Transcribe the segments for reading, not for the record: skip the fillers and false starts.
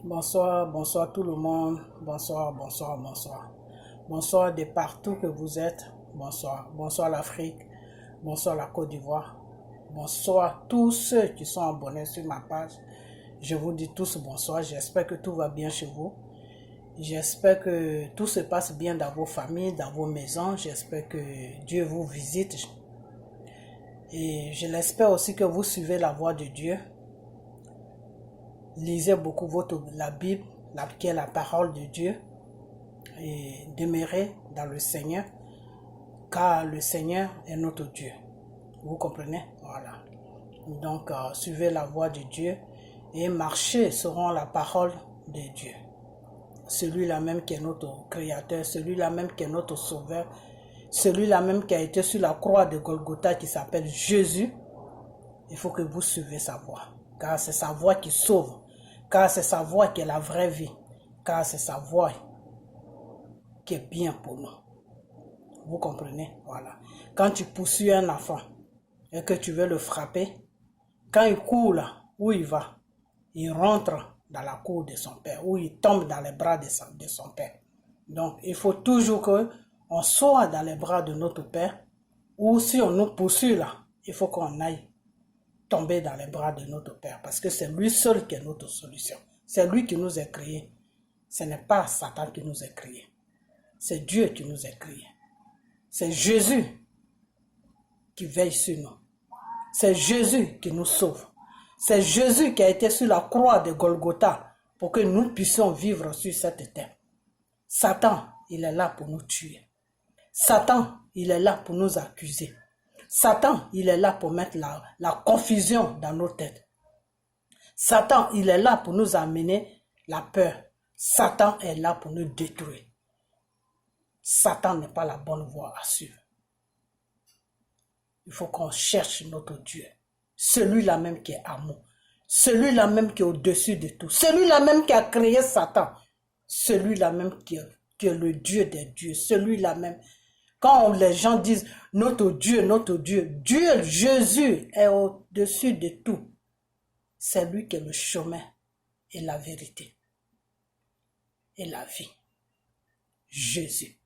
Bonsoir, bonsoir tout le monde. Bonsoir, bonsoir, bonsoir. Bonsoir de partout que vous êtes. Bonsoir. Bonsoir l'Afrique. Bonsoir la Côte d'Ivoire. Bonsoir tous ceux qui sont abonnés sur ma page. Je vous dis tous bonsoir. J'espère que tout va bien chez vous. J'espère que tout se passe bien dans vos familles, dans vos maisons. J'espère que Dieu vous visite. Et je l'espère aussi que vous suivez la voie de Dieu. Lisez beaucoup la Bible, qui est la parole de Dieu, et demeurez dans le Seigneur, car le Seigneur est notre Dieu. Vous comprenez? Voilà. Donc, suivez la voie de Dieu et marchez selon la parole de Dieu. Celui-là même qui est notre Créateur, celui-là même qui est notre Sauveur, celui-là même qui a été sur la croix de Golgotha qui s'appelle Jésus. Il faut que vous suivez sa voie, car c'est sa voie qui sauve. Car c'est sa voix qui est la vraie vie. Car c'est sa voix qui est bien pour nous. Vous comprenez? Voilà. Quand tu poursuis un enfant et que tu veux le frapper, quand il court là, où il va? Il rentre dans la cour de son père, ou il tombe dans les bras de son père. Donc, il faut toujours qu'on soit dans les bras de notre père, ou si on nous poursuit là, il faut qu'on aille tomber dans les bras de notre Père, parce que c'est lui seul qui est notre solution. C'est lui qui nous a créés. Ce n'est pas Satan qui nous a créés. C'est Dieu qui nous a créés. C'est Jésus qui veille sur nous. C'est Jésus qui nous sauve. C'est Jésus qui a été sur la croix de Golgotha pour que nous puissions vivre sur cette terre. Satan, il est là pour nous tuer. Satan, il est là pour nous accuser. Satan, il est là pour mettre la confusion dans nos têtes. Satan, il est là pour nous amener la peur. Satan est là pour nous détruire. Satan n'est pas la bonne voie à suivre. Il faut qu'on cherche notre Dieu. Celui-là même qui est amour. Celui-là même qui est au-dessus de tout. Celui-là même qui a créé Satan. Celui-là même qui est le Dieu des dieux. Celui-là même. Quand les gens disent notre Dieu, Dieu, Jésus est au-dessus de tout. C'est lui qui est le chemin et la vérité et la vie. Jésus.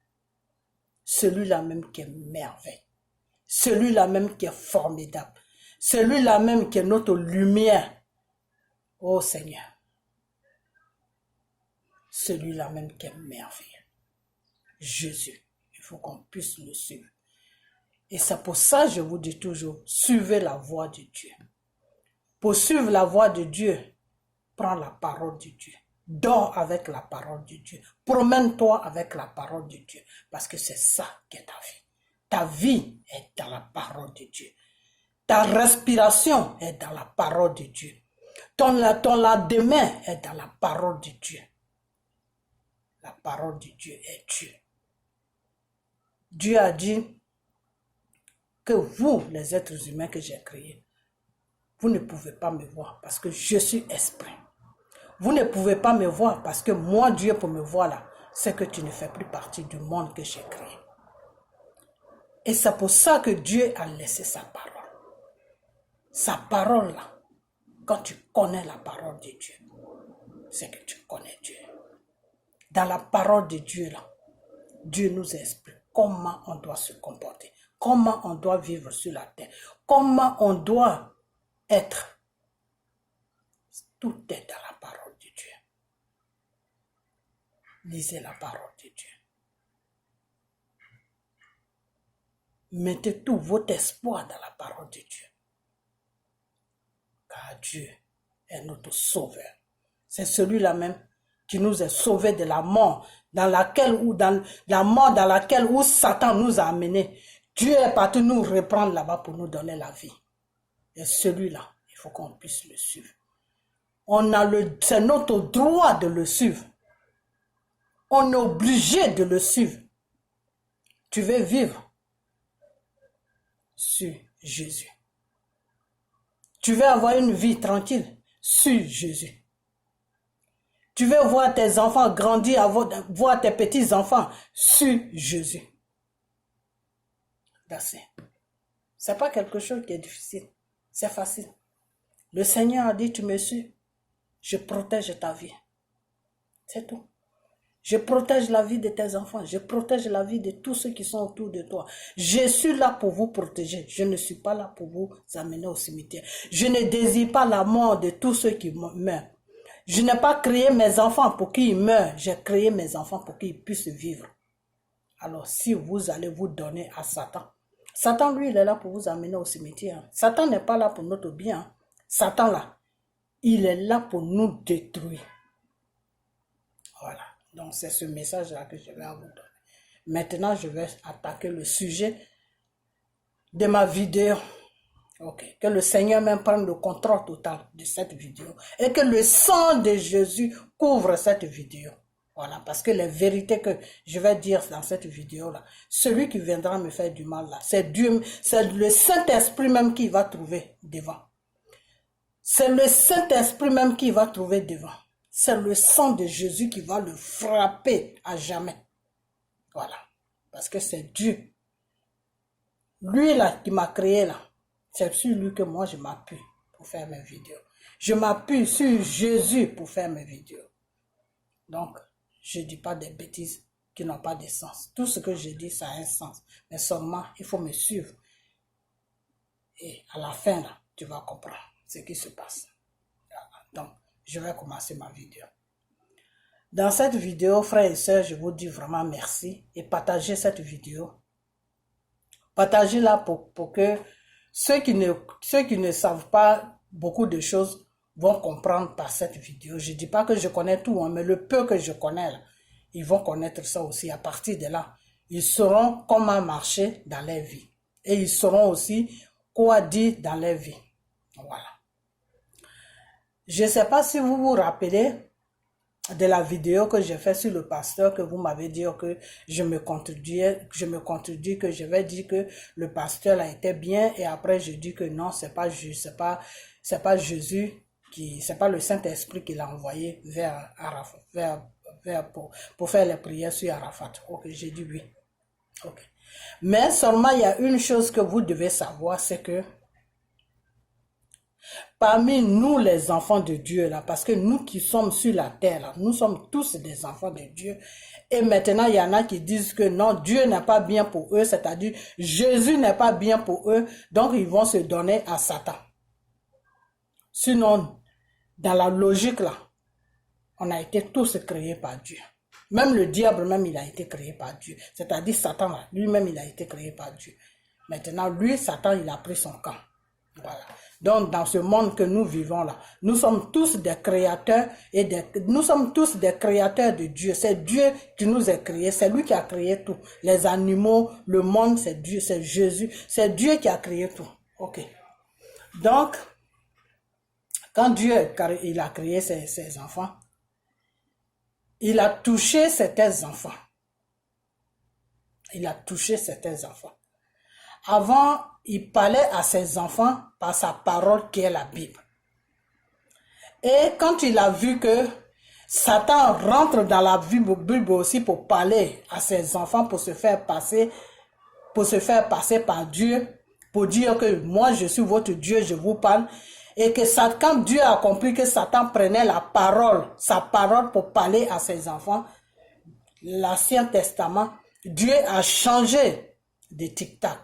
Celui-là même qui est merveille. Celui-là même qui est formidable. Celui-là même qui est notre lumière. Oh Seigneur. Celui-là même qui est merveilleux. Jésus. Il faut qu'on puisse le suivre. Et c'est pour ça que je vous dis toujours, suivez la voie de Dieu. Pour suivre la voie de Dieu, prends la parole de Dieu. Dors avec la parole de Dieu. Promène-toi avec la parole de Dieu. Parce que c'est ça qui est ta vie. Ta vie est dans la parole de Dieu. Ta respiration est dans la parole de Dieu. Ton lendemain est dans la parole de Dieu. La parole de Dieu est Dieu. Dieu a dit que vous, les êtres humains que j'ai créés, vous ne pouvez pas me voir parce que je suis esprit. Vous ne pouvez pas me voir parce que moi, Dieu, pour me voir là, c'est que tu ne fais plus partie du monde que j'ai créé. Et c'est pour ça que Dieu a laissé sa parole. Sa parole là, quand tu connais la parole de Dieu, c'est que tu connais Dieu. Dans la parole de Dieu là, Dieu nous explique comment on doit se comporter, comment on doit vivre sur la terre, comment on doit être. Tout est dans la parole de Dieu. Lisez la parole de Dieu. Mettez tout votre espoir dans la parole de Dieu. Car Dieu est notre sauveur. C'est celui-là même qui nous a sauvés de la mort, dans la mort dans laquelle où Satan nous a amenés. Dieu est parti nous reprendre là-bas pour nous donner la vie. Et celui-là, il faut qu'on puisse le suivre. C'est notre droit de le suivre. On est obligé de le suivre. Tu veux vivre sur Jésus. Tu veux avoir une vie tranquille sur Jésus. Tu veux voir tes enfants grandir, voir tes petits-enfants sur Jésus. Ce n'est pas quelque chose qui est difficile. C'est facile. Le Seigneur a dit, tu me suis, je protège ta vie. C'est tout. Je protège la vie de tes enfants. Je protège la vie de tous ceux qui sont autour de toi. Je suis là pour vous protéger. Je ne suis pas là pour vous amener au cimetière. Je ne désire pas la mort de tous ceux qui meurent. Je n'ai pas créé mes enfants pour qu'ils meurent. J'ai créé mes enfants pour qu'ils puissent vivre. Alors, si vous allez vous donner à Satan, Satan, lui, il est là pour vous amener au cimetière. Satan n'est pas là pour notre bien. Satan, là, il est là pour nous détruire. Voilà. Donc, c'est ce message-là que je vais vous donner. Maintenant, je vais attaquer le sujet de ma vidéo. Ok. Que le Seigneur même prenne le contrôle total de cette vidéo. Et que le sang de Jésus couvre cette vidéo. Voilà. Parce que les vérités que je vais dire dans cette vidéo-là, celui qui viendra me faire du mal là, c'est Dieu, c'est le Saint-Esprit même qui va trouver devant. C'est le Saint-Esprit même qui va trouver devant. C'est le sang de Jésus qui va le frapper à jamais. Voilà. Parce que c'est Dieu. Lui là qui m'a créé là. C'est sur lui que moi je m'appuie pour faire mes vidéos. Je m'appuie sur Jésus pour faire mes vidéos. Donc, je ne dis pas des bêtises qui n'ont pas de sens. Tout ce que je dis, ça a un sens. Mais seulement, il faut me suivre. Et à la fin là, tu vas comprendre ce qui se passe. Donc, je vais commencer ma vidéo. Dans cette vidéo, frères et sœurs, je vous dis vraiment merci et partagez cette vidéo. Partagez-la pour que ceux qui ne savent pas beaucoup de choses vont comprendre par cette vidéo. Je ne dis pas que je connais tout, hein, mais le peu que je connais, là, ils vont connaître ça aussi. À partir de là, ils sauront comment marcher dans leur vie. Et ils sauront aussi quoi dire dans leur vie. Voilà. Je ne sais pas si vous vous rappelez de la vidéo que j'ai fait sur le pasteur, que vous m'avez dit que je me contredis, que je vais dire que le pasteur a été bien, et après je dis que non, c'est pas Jésus c'est pas le Saint-Esprit qui l'a envoyé vers Arafat, pour faire les prières sur Arafat. Ok, j'ai dit oui. Ok. Mais seulement il y a une chose que vous devez savoir, c'est que parmi nous les enfants de Dieu là, parce que nous qui sommes sur la terre là, nous sommes tous des enfants de Dieu. Et maintenant il y en a qui disent que non, Dieu n'est pas bien pour eux, c'est-à-dire Jésus n'est pas bien pour eux, donc ils vont se donner à Satan. Sinon, dans la logique là, on a été tous créés par Dieu. Même le diable même, il a été créé par Dieu. C'est-à-dire Satan là, lui-même il a été créé par Dieu. Maintenant, lui, Satan, il a pris son camp. Voilà. Donc, dans ce monde que nous vivons là, nous sommes tous des créateurs nous sommes tous des créateurs de Dieu. C'est Dieu qui nous a créés. C'est lui qui a créé tout. Les animaux, le monde, c'est Dieu, c'est Jésus. C'est Dieu qui a créé tout. Ok. Donc, quand Dieu il a créé ses enfants, il a touché certains enfants. Il a touché certains enfants. Avant, il parlait à ses enfants par sa parole qui est la Bible. Et quand il a vu que Satan rentre dans la Bible aussi pour parler à ses enfants, pour se faire passer par Dieu, pour dire que moi je suis votre Dieu, je vous parle. Et que quand Dieu a compris que Satan prenait sa parole pour parler à ses enfants, l'Ancien Testament, Dieu a changé de tic-tac.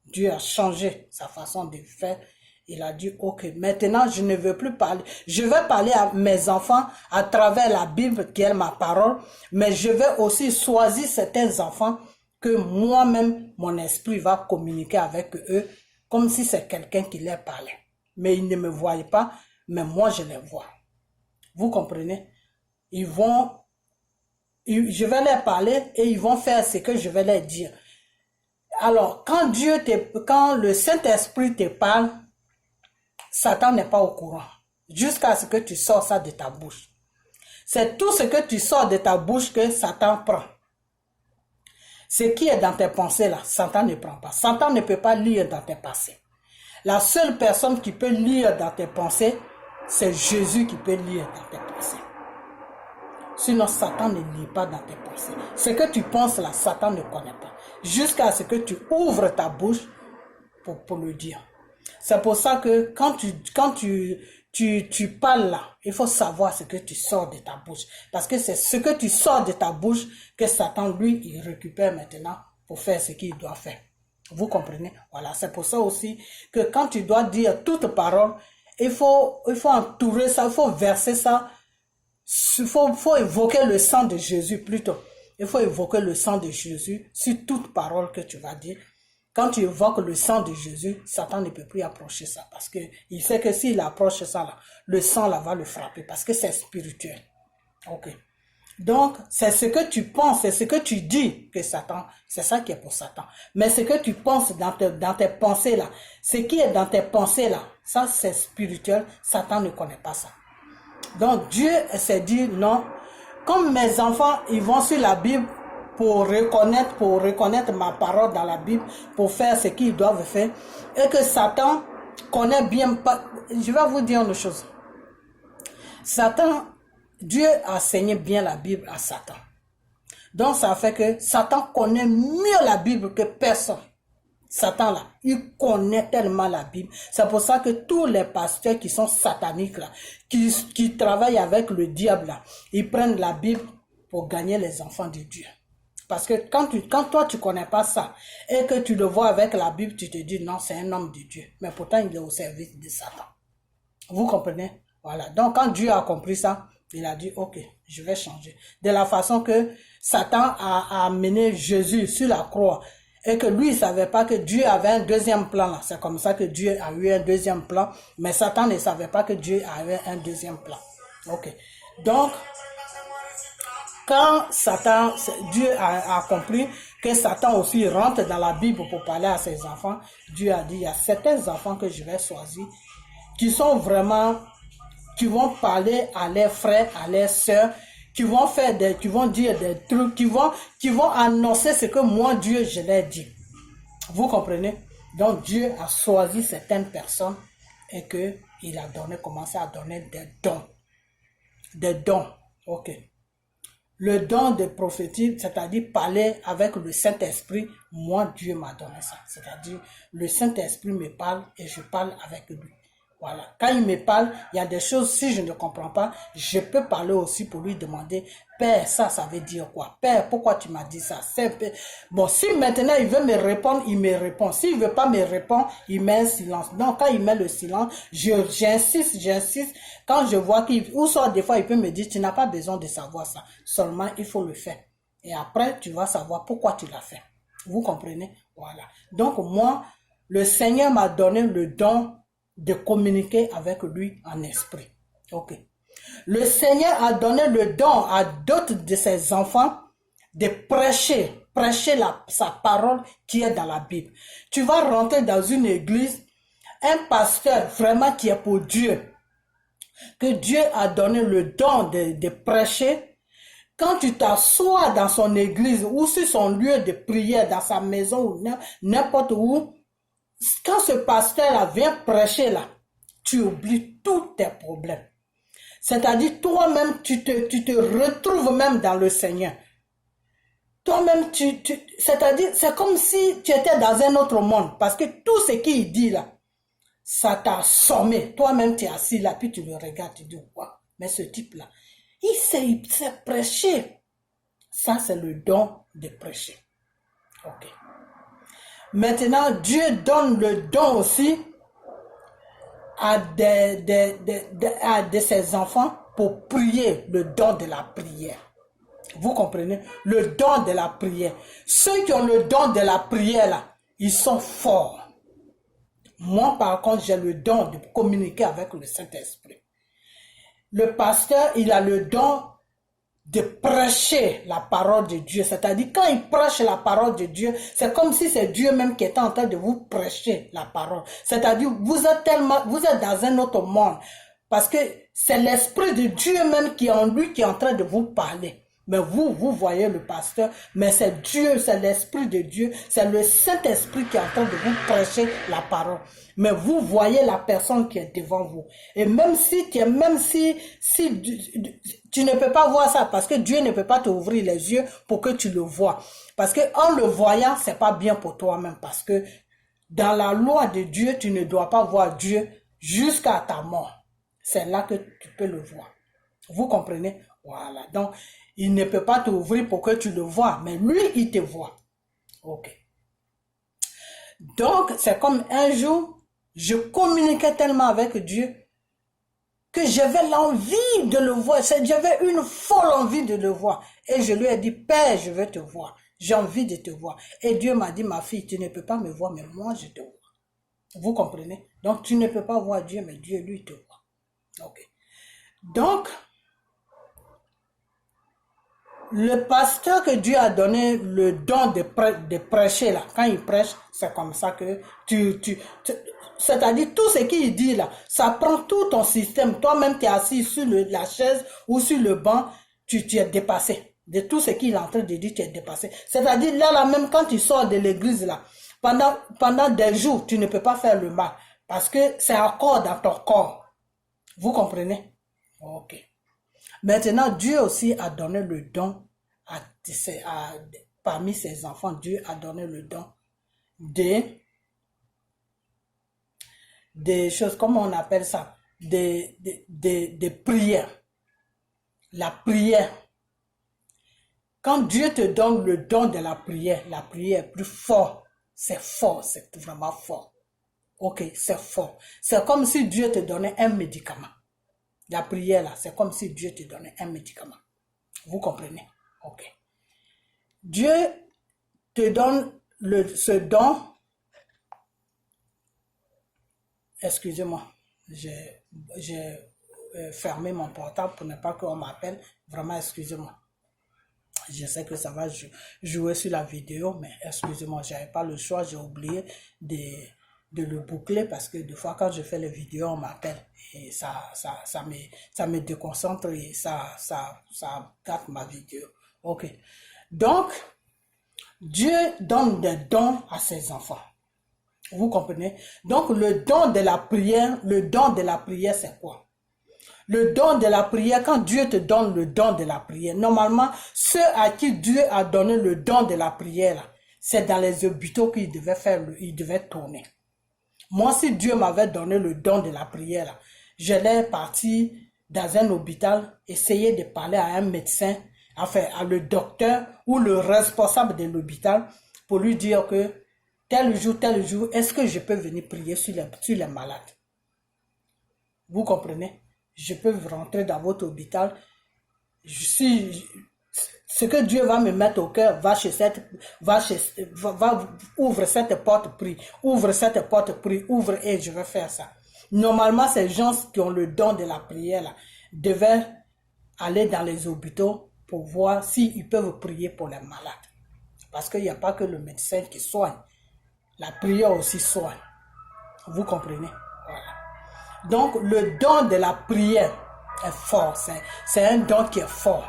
Dieu a changé sa façon de faire. Il a dit, ok, maintenant je ne veux plus parler. Je vais parler à mes enfants à travers la Bible qui est ma parole, mais je vais aussi choisir certains enfants que moi-même, mon esprit va communiquer avec eux comme si c'est quelqu'un qui leur parlait. Mais ils ne me voient pas, mais moi je les vois. Vous comprenez? Je vais leur parler et ils vont faire ce que je vais leur dire. Alors, quand le Saint-Esprit te parle, Satan n'est pas au courant. Jusqu'à ce que tu sors ça de ta bouche. C'est tout ce que tu sors de ta bouche que Satan prend. Ce qui est dans tes pensées là, Satan ne prend pas. Satan ne peut pas lire dans tes pensées. La seule personne qui peut lire dans tes pensées, c'est Jésus qui peut lire dans tes pensées. Sinon, Satan ne lit pas dans tes pensées. Ce que tu penses là, Satan ne connaît pas. Jusqu'à ce que tu ouvres ta bouche pour le dire. C'est pour ça que quand tu parles là, il faut savoir ce que tu sors de ta bouche. Parce que c'est ce que tu sors de ta bouche que Satan, lui, il récupère maintenant pour faire ce qu'il doit faire. Vous comprenez? Voilà, c'est pour ça aussi que quand tu dois dire toute parole, il faut entourer ça, il faut verser ça, il faut évoquer le sang de Jésus plutôt. Il faut évoquer le sang de Jésus sur toute parole que tu vas dire. Quand tu évoques le sang de Jésus, Satan ne peut plus approcher ça parce que il sait que s'il approche ça là, le sang là va le frapper parce que c'est spirituel. Ok. Donc, c'est ce que tu penses, c'est ce que tu dis que Satan, c'est ça qui est pour Satan. Mais ce que tu penses dans tes pensées là, ce qui est dans tes pensées là, ça c'est spirituel, Satan ne connaît pas ça. Donc, Dieu s'est dit non, comme mes enfants, ils vont sur la Bible pour reconnaître ma parole dans la Bible, pour faire ce qu'ils doivent faire, et que Satan connaît bien pas. Je vais vous dire une chose. Satan, Dieu a enseigné bien la Bible à Satan. Donc ça fait que Satan connaît mieux la Bible que personne. Satan là, il connaît tellement la Bible. C'est pour ça que tous les pasteurs qui sont sataniques là, qui travaillent avec le diable là, ils prennent la Bible pour gagner les enfants de Dieu. Parce que quand toi tu connais pas ça et que tu le vois avec la Bible, tu te dis non, c'est un homme de Dieu. Mais pourtant il est au service de Satan. Vous comprenez? Voilà. Donc quand Dieu a compris ça, il a dit ok, je vais changer. De la façon que Satan a amené Jésus sur la croix et que lui il savait pas que Dieu avait un deuxième plan là. C'est comme ça que Dieu a eu un deuxième plan, mais Satan ne savait pas que Dieu avait un deuxième plan. Ok. Donc quand Dieu a compris que Satan aussi rentre dans la Bible pour parler à ses enfants, Dieu a dit, il y a certains enfants que je vais choisir, qui sont vraiment, qui vont parler à leurs frères, à leurs sœurs, qui vont dire des trucs, qui vont annoncer ce que moi, Dieu, je leur dis. Vous comprenez? Donc Dieu a choisi certaines personnes et qu'il a commencé à donner des dons. Des dons, ok. Le don de prophétie, c'est-à-dire parler avec le Saint-Esprit, moi, Dieu m'a donné ça. C'est-à-dire, le Saint-Esprit me parle et je parle avec lui. Voilà. Quand il me parle, il y a des choses, si je ne comprends pas, je peux parler aussi pour lui demander, Père, ça veut dire quoi? Père, pourquoi tu m'as dit ça? Bon, si maintenant il veut me répondre, il me répond. S'il ne veut pas me répondre, il met un silence. Donc, quand il met le silence, j'insiste. Quand je vois ou soit des fois, il peut me dire, tu n'as pas besoin de savoir ça. Seulement, il faut le faire. Et après, tu vas savoir pourquoi tu l'as fait. Vous comprenez? Voilà. Donc, moi, le Seigneur m'a donné le don de communiquer avec lui en esprit. Ok. Le Seigneur a donné le don à d'autres de ses enfants de prêcher sa parole qui est dans la Bible. Tu vas rentrer dans une église, un pasteur vraiment qui est pour Dieu, que Dieu a donné le don de prêcher. Quand tu t'assois dans son église ou sur son lieu de prière, dans sa maison ou n'importe où, quand ce pasteur-là vient prêcher là, tu oublies tous tes problèmes. C'est-à-dire, toi-même, tu te retrouves même dans le Seigneur. Toi-même, c'est-à-dire, c'est comme si tu étais dans un autre monde. Parce que tout ce qu'il dit là, ça t'a assommé. Toi-même, tu es assis là, puis tu le regardes, tu dis, wow, mais ce type-là, il sait prêcher. Ça, c'est le don de prêcher. Ok. Maintenant, Dieu donne le don aussi à de ses enfants pour prier, le don de la prière. Vous comprenez? Le don de la prière. Ceux qui ont le don de la prière, là, ils sont forts. Moi, par contre, j'ai le don de communiquer avec le Saint-Esprit. Le pasteur, il a le don de prêcher la parole de Dieu. C'est-à-dire, quand il prêche la parole de Dieu, c'est comme si c'est Dieu même qui était en train de vous prêcher la parole. C'est-à-dire, vous êtes dans un autre monde. Parce que c'est l'Esprit de Dieu même qui est en lui, qui est en train de vous parler. Mais vous voyez le pasteur, mais c'est Dieu, c'est l'Esprit de Dieu, c'est le Saint-Esprit qui est en train de vous prêcher la parole. Mais vous voyez la personne qui est devant vous. Et même si tu ne peux pas voir ça, parce que Dieu ne peut pas t'ouvrir les yeux pour que tu le vois. Parce que en le voyant, c'est pas bien pour toi-même. Parce que dans la loi de Dieu, tu ne dois pas voir Dieu jusqu'à ta mort. c'est là que tu peux le voir. Vous comprenez? Voilà. Donc, il ne peut pas t'ouvrir pour que tu le vois, mais lui, il te voit. Ok. Donc, c'est comme un jour, je communiquais tellement avec Dieu que j'avais l'envie de le voir. J'avais une folle envie de le voir. Et je lui ai dit, Père, je veux te voir. J'ai envie de te voir. Et Dieu m'a dit, ma fille, tu ne peux pas me voir, mais moi, je te vois. Vous comprenez? Donc, tu ne peux pas voir Dieu, mais Dieu, lui, te voit. Ok. Donc, le pasteur que Dieu a donné le don de prêcher, là, quand il prêche, c'est comme ça que c'est-à-dire tout ce qu'il dit là, ça prend tout ton système. Toi-même, tu es assis sur la chaise ou sur le banc, tu es dépassé. De tout ce qu'il est en train de dire, tu es dépassé. C'est-à-dire là, même quand tu sors de l'église là, pendant des jours, tu ne peux pas faire le mal. Parce que c'est encore dans ton corps. Vous comprenez? Ok. Maintenant, Dieu aussi a donné le don parmi ses enfants. Dieu a donné le don des choses, comment on appelle ça? Des prières. La prière. Quand Dieu te donne le don de la prière est plus fort. C'est fort, c'est vraiment fort. Ok, c'est fort. C'est comme si Dieu te donnait un médicament. La prière là, c'est comme si Dieu te donnait un médicament. Vous comprenez? Ok. Dieu te donne ce don. Excusez-moi, j'ai fermé mon portable pour ne pas qu'on m'appelle. Vraiment, excusez-moi. Je sais que ça va jouer sur la vidéo, mais excusez-moi, je n'avais pas le choix, j'ai oublié de le boucler parce que des fois quand je fais les vidéos, on m'appelle et ça me déconcentre et ça gâte ma vidéo. Ok. Donc, Dieu donne des dons à ses enfants. Vous comprenez? Donc, le don de la prière, c'est quoi? Le don de la prière, quand Dieu te donne le don de la prière, normalement, ceux à qui Dieu a donné le don de la prière, c'est dans les hôpitaux qu'il devait tourner. Moi, si Dieu m'avait donné le don de la prière, j'allais partir dans un hôpital, essayer de parler à un médecin, enfin, à le docteur ou le responsable de l'hôpital pour lui dire que tel jour, est-ce que je peux venir prier sur les malades? Vous comprenez? Je peux rentrer dans votre hôpital. Ce que Dieu va me mettre au cœur, ouvre cette porte, prie. Ouvre cette porte, prie. Ouvre et je vais faire ça. Normalement, ces gens qui ont le don de la prière là, devaient aller dans les hôpitaux pour voir s'ils peuvent prier pour les malades. Parce qu'il n'y a pas que le médecin qui soigne. La prière aussi soigne. Vous comprenez? Voilà. Donc, le don de la prière est fort. C'est un don qui est fort.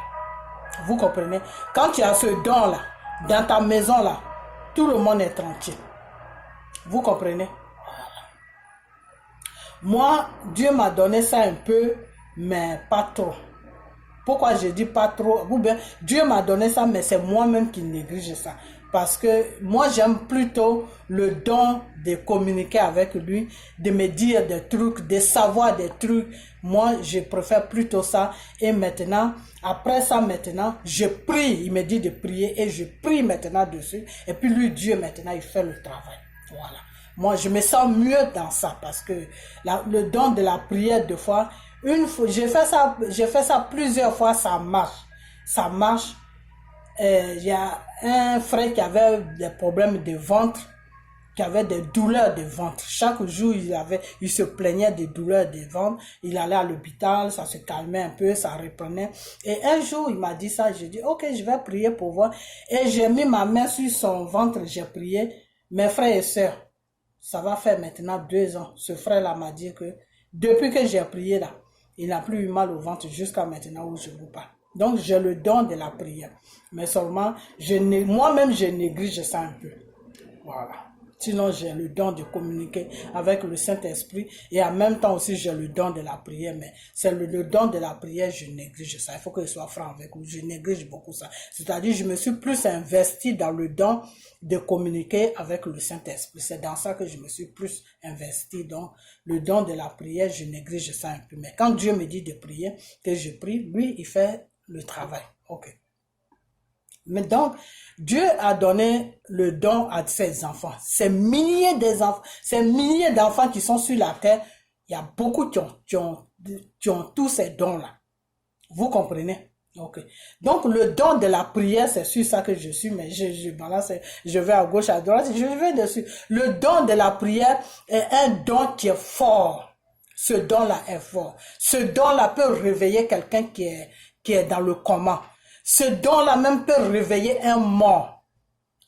Vous comprenez? Quand tu as ce don-là, dans ta maison-là, tout le monde est tranquille. Vous comprenez? Voilà. Moi, Dieu m'a donné ça un peu, mais pas trop. Pourquoi je dis pas trop? Dieu m'a donné ça, mais c'est moi-même qui néglige ça. Parce que moi, j'aime plutôt le don de communiquer avec lui, de me dire des trucs, de savoir des trucs. Moi, je préfère plutôt ça. Et maintenant, après ça, je prie. Il me dit de prier et je prie maintenant dessus. Et puis lui, Dieu, maintenant, il fait le travail. Voilà. Moi, je me sens mieux dans ça parce que le don de la prière, des fois, j'ai fait ça plusieurs fois, ça marche. Ça marche. Il y a un frère qui avait des problèmes de ventre, qui avait des douleurs de ventre. Chaque jour, il se plaignait des douleurs de ventre. Il allait à l'hôpital, ça se calmait un peu, ça reprenait. Et un jour, il m'a dit ça, j'ai dit, ok, je vais prier pour voir. Et j'ai mis ma main sur son ventre, j'ai prié. Mes frères et sœurs, ça va faire maintenant 2 ans. Ce frère-là m'a dit que depuis que j'ai prié là, il n'a plus eu mal au ventre jusqu'à maintenant où je vous parle. Donc, j'ai le don de la prière. Mais seulement, moi-même, je néglige ça un peu. Voilà. Sinon, j'ai le don de communiquer avec le Saint-Esprit et en même temps aussi, j'ai le don de la prière. Mais c'est le don de la prière, je néglige ça. Il faut que je sois franc avec vous. Je néglige beaucoup ça. C'est-à-dire, je me suis plus investi dans le don de communiquer avec le Saint-Esprit. C'est dans ça que je me suis plus investi. Donc, le don de la prière, je néglige ça un peu. Mais quand Dieu me dit de prier, que je prie, lui, il fait le travail. OK. Mais donc, Dieu a donné le don à ses enfants. Ces milliers d'enfants qui sont sur la terre, il y a beaucoup qui ont tous ces dons-là. Vous comprenez? Ok. Donc, le don de la prière, c'est sur ça que je suis, mais je vais à gauche, à droite, je vais dessus. Le don de la prière est un don qui est fort. Ce don-là est fort. Ce don-là peut réveiller quelqu'un qui est dans le coma. Ce don-là même peut réveiller un mort.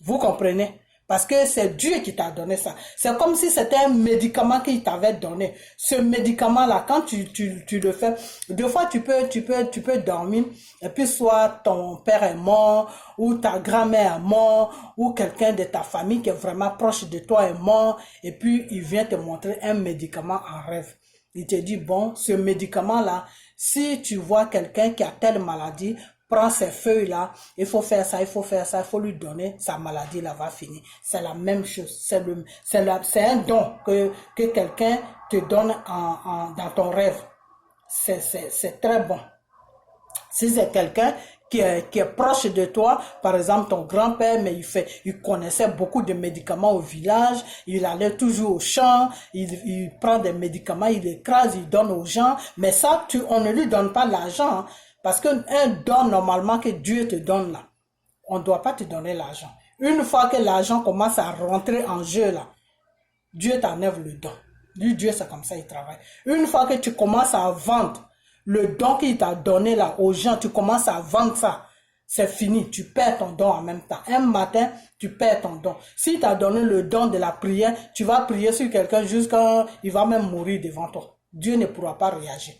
Vous comprenez? Parce que c'est Dieu qui t'a donné ça. C'est comme si c'était un médicament qu'il t'avait donné. Ce médicament-là, quand tu le fais, des fois tu peux dormir et puis soit ton père est mort ou ta grand-mère est mort ou quelqu'un de ta famille qui est vraiment proche de toi est mort et puis il vient te montrer un médicament en rêve. Il te dit, bon, ce médicament-là, si tu vois quelqu'un qui a telle maladie, prends ces feuilles-là, il faut faire ça, il faut lui donner, sa maladie là va finir. C'est la même chose. C'est un don que quelqu'un te donne dans ton rêve. C'est très bon. Si c'est quelqu'un qui est proche de toi, par exemple ton grand-père, mais il connaissait beaucoup de médicaments au village, il allait toujours au champ, il prend des médicaments, il écrase, il donne aux gens, mais ça, on ne lui donne pas l'argent, hein, parce qu'un don normalement que Dieu te donne là, on ne doit pas te donner l'argent. Une fois que l'argent commence à rentrer en jeu là, Dieu t'enlève le don. Dieu, c'est comme ça, il travaille. Une fois que tu commences à vendre le don qu'il t'a donné là aux gens, tu commences à vendre ça, c'est fini, tu perds ton don en même temps. Un matin, tu perds ton don. S'il t'a donné le don de la prière, tu vas prier sur quelqu'un jusqu'à il va même mourir devant toi. Dieu ne pourra pas réagir.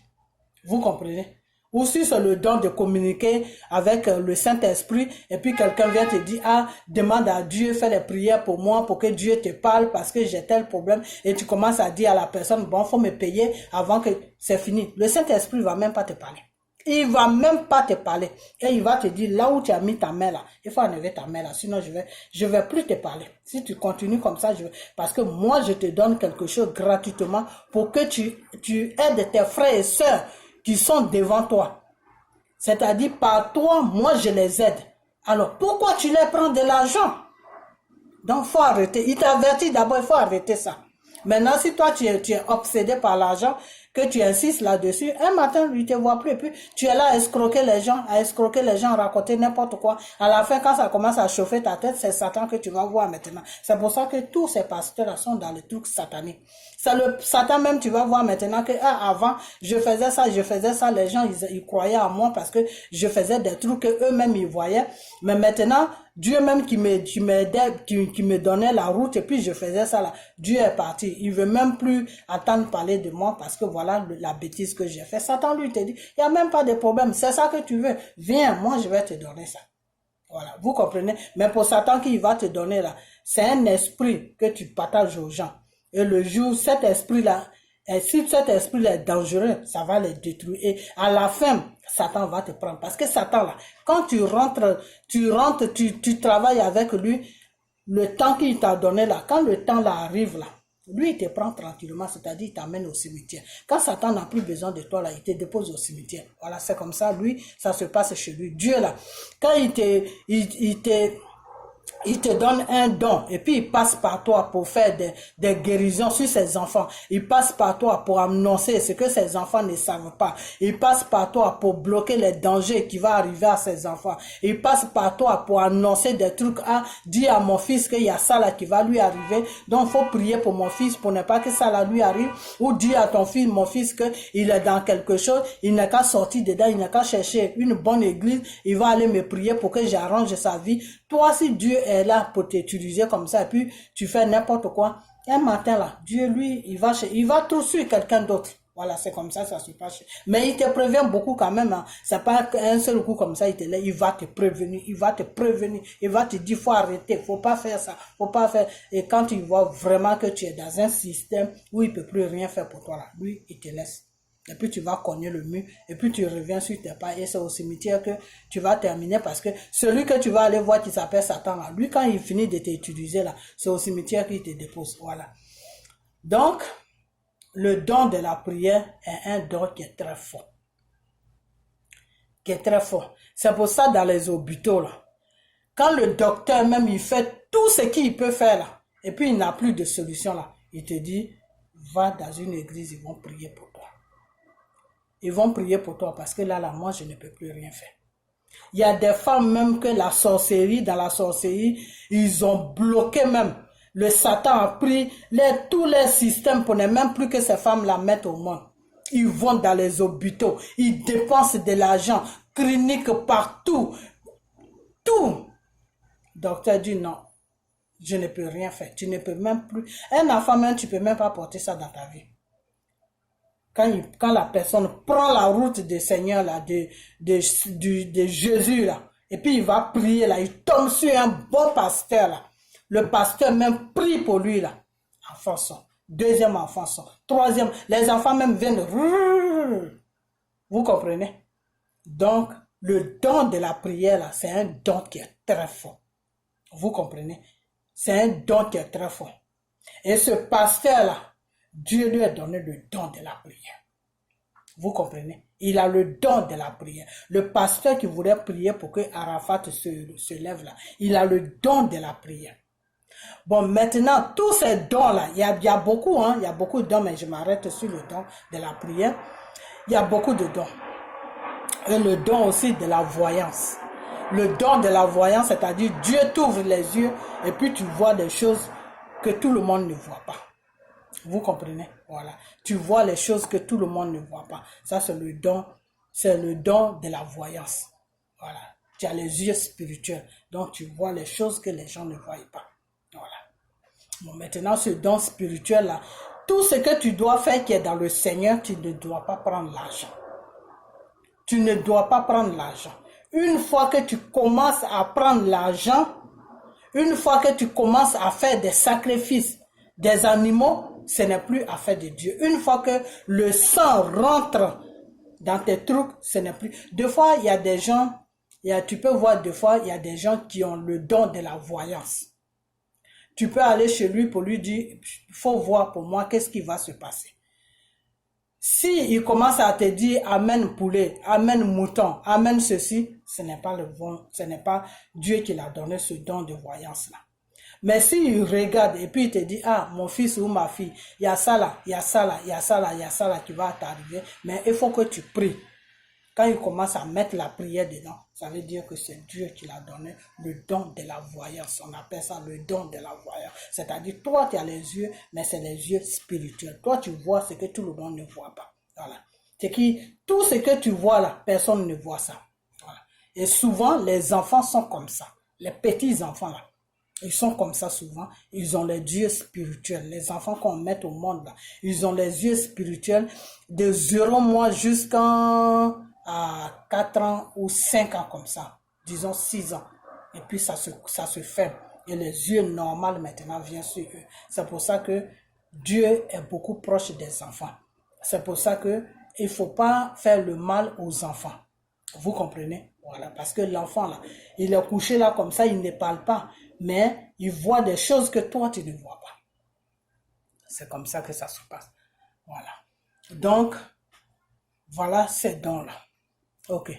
Vous comprenez? Ou si c'est le don de communiquer avec le Saint-Esprit et puis quelqu'un vient te dire, ah, demande à Dieu, fais les prières pour moi, pour que Dieu te parle parce que j'ai tel problème et tu commences à dire à la personne, bon, faut me payer avant que c'est fini. Le Saint-Esprit va même pas te parler. Il va même pas te parler et il va te dire, là où tu as mis ta main là, il faut enlever ta main là, sinon je vais plus te parler. Si tu continues comme ça, parce que moi je te donne quelque chose gratuitement pour que tu aides tes frères et sœurs qui sont devant toi. C'est-à-dire, par toi, moi, je les aide. Alors, pourquoi tu leur prends de l'argent? Donc, il faut arrêter. Il t'avertit d'abord, il faut arrêter ça. Maintenant, si toi, tu es obsédé par l'argent, que tu insistes là-dessus, un matin, il ne te voit plus. Et puis, tu es là à escroquer les gens, à raconter n'importe quoi. À la fin, quand ça commence à chauffer ta tête, c'est Satan que tu vas voir maintenant. C'est pour ça que tous ces pasteurs sont dans les trucs sataniques. C'est le Satan même, tu vas voir maintenant que avant, je faisais ça, les gens, ils croyaient en moi parce que je faisais des trucs que eux-mêmes, ils voyaient. Mais maintenant, Dieu même qui me donnait la route et puis je faisais ça là. Dieu est parti. Il veut même plus attendre parler de moi parce que voilà la bêtise que j'ai fait. Satan lui te dit, il n'y a même pas de problème. C'est ça que tu veux. Viens, moi je vais te donner ça. Voilà, vous comprenez? Mais pour Satan qui va te donner là, c'est un esprit que tu partages aux gens. Et le jour, cet esprit-là, et si cet esprit-là est dangereux, ça va les détruire. Et à la fin, Satan va te prendre. Parce que Satan, là, quand tu travailles avec lui, le temps qu'il t'a donné là, quand le temps là arrive là, lui, il te prend tranquillement, c'est-à-dire il t'amène au cimetière. Quand Satan n'a plus besoin de toi là, il te dépose au cimetière. Voilà, c'est comme ça, lui, ça se passe chez lui. Dieu là, quand il te donne un don et puis il passe par toi pour faire des guérisons sur ses enfants. Il passe par toi pour annoncer ce que ses enfants ne savent pas. Il passe par toi pour bloquer les dangers qui vont arriver à ses enfants. Il passe par toi pour annoncer des trucs. Dis à mon fils qu'il y a ça là qui va lui arriver. Donc, il faut prier pour mon fils pour ne pas que ça là lui arrive. Ou dis à ton fils, mon fils, qu'il est dans quelque chose. Il n'a qu'à sortir dedans. Il n'a qu'à chercher une bonne église. Il va aller me prier pour que j'arrange sa vie. Toi, si Dieu est là pour t'utiliser comme ça, et puis tu fais n'importe quoi, un matin là, Dieu lui, il va tout suivre quelqu'un d'autre. Voilà, c'est comme ça se passe. Mais il te prévient beaucoup quand même. Hein. C'est pas un seul coup comme ça, il te laisse, il va te prévenir, il va te dire, faut arrêter, faut pas faire ça, faut pas faire. Et quand il voit vraiment que tu es dans un système où il peut plus rien faire pour toi, là, lui, il te laisse. Et puis tu vas cogner le mur, et puis tu reviens sur tes pas, et c'est au cimetière que tu vas terminer, parce que celui que tu vas aller voir qui s'appelle Satan, là, lui, quand il finit de t'utiliser, là, c'est au cimetière qu'il te dépose. Voilà. Donc, le don de la prière est un don qui est très fort. Qui est très fort. C'est pour ça, dans les hôpitaux, là, quand le docteur même, il fait tout ce qu'il peut faire, là, et puis il n'a plus de solution, là, il te dit, va dans une église, ils vont prier pour toi. Ils vont prier pour toi, parce que là, moi, je ne peux plus rien faire. Il y a des femmes même que la sorcellerie, dans la sorcellerie, ils ont bloqué même. Le Satan a pris tous les systèmes pour ne même plus que ces femmes la mettent au monde. Ils vont dans les hôpitaux, ils dépensent de l'argent, cliniques partout, tout. Docteur dit non, je ne peux rien faire. Tu ne peux même plus. Un enfant même, tu ne peux même pas porter ça dans ta vie. Quand la personne prend la route du Seigneur, là, de Jésus, là, et puis il va prier, là, il tombe sur un bon pasteur, là. Le pasteur même prie pour lui, là. Enfant sort. Deuxième enfant sort. Troisième. Les enfants même viennent. Vous comprenez? Donc, le don de la prière, là, c'est un don qui est très fort. Vous comprenez? C'est un don qui est très fort. Et ce pasteur-là, Dieu lui a donné le don de la prière. Vous comprenez? Il a le don de la prière. Le pasteur qui voulait prier pour que Arafat se lève là, il a le don de la prière. Bon, maintenant, tous ces dons-là, il y a beaucoup, hein, il y a beaucoup de dons, mais je m'arrête sur le don de la prière. Il y a beaucoup de dons. Et le don aussi de la voyance. Le don de la voyance, c'est-à-dire Dieu t'ouvre les yeux et puis tu vois des choses que tout le monde ne voit pas. Vous comprenez? Voilà. Tu vois les choses que tout le monde ne voit pas. Ça, c'est le don de la voyance. Voilà. Tu as les yeux spirituels. Donc, tu vois les choses que les gens ne voient pas. Voilà. Bon, maintenant, ce don spirituel-là, tout ce que tu dois faire qui est dans le Seigneur, tu ne dois pas prendre l'argent. Tu ne dois pas prendre l'argent. Une fois que tu commences à prendre l'argent, une fois que tu commences à faire des sacrifices, des animaux, ce n'est plus affaire de Dieu. Une fois que le sang rentre dans tes trucs, ce n'est plus. Des fois, il y a des gens, tu peux voir des fois, il y a des gens qui ont le don de la voyance. Tu peux aller chez lui pour lui dire, il faut voir pour moi qu'est-ce qui va se passer. Si il commence à te dire amène poulet, amène mouton, amène ceci, ce n'est pas le bon, ce n'est pas Dieu qui l'a donné ce don de voyance là. Mais s'il regarde et puis il te dit ah mon fils ou ma fille, il y a ça là, il y a ça là, il y a ça là, il y a ça là qui va t'arriver, mais il faut que tu pries. Quand il commence à mettre la prière dedans, ça veut dire que c'est Dieu qui l'a donné le don de la voyance. On appelle ça le don de la voyance. C'est-à-dire, toi, tu as les yeux, mais c'est les yeux spirituels. Toi, tu vois ce que tout le monde ne voit pas. Voilà. C'est que tout ce que tu vois là, personne ne voit ça. Voilà. Et souvent, les enfants sont comme ça. Les petits enfants là, ils sont comme ça souvent. Ils ont les yeux spirituels. Les enfants qu'on met au monde là, ils ont les yeux spirituels de 0 mois jusqu'à 4 ans ou 5 ans comme ça, disons 6 ans, et puis ça se ferme, et les yeux normaux maintenant viennent sur eux. C'est pour ça que Dieu est beaucoup proche des enfants. C'est pour ça que il faut pas faire le mal aux enfants. Vous comprenez? Voilà, parce que l'enfant là, il est couché là comme ça, il ne parle pas, mais il voit des choses que toi tu ne vois pas. C'est comme ça que ça se passe. Voilà. Donc, voilà ces dons-là. Ok.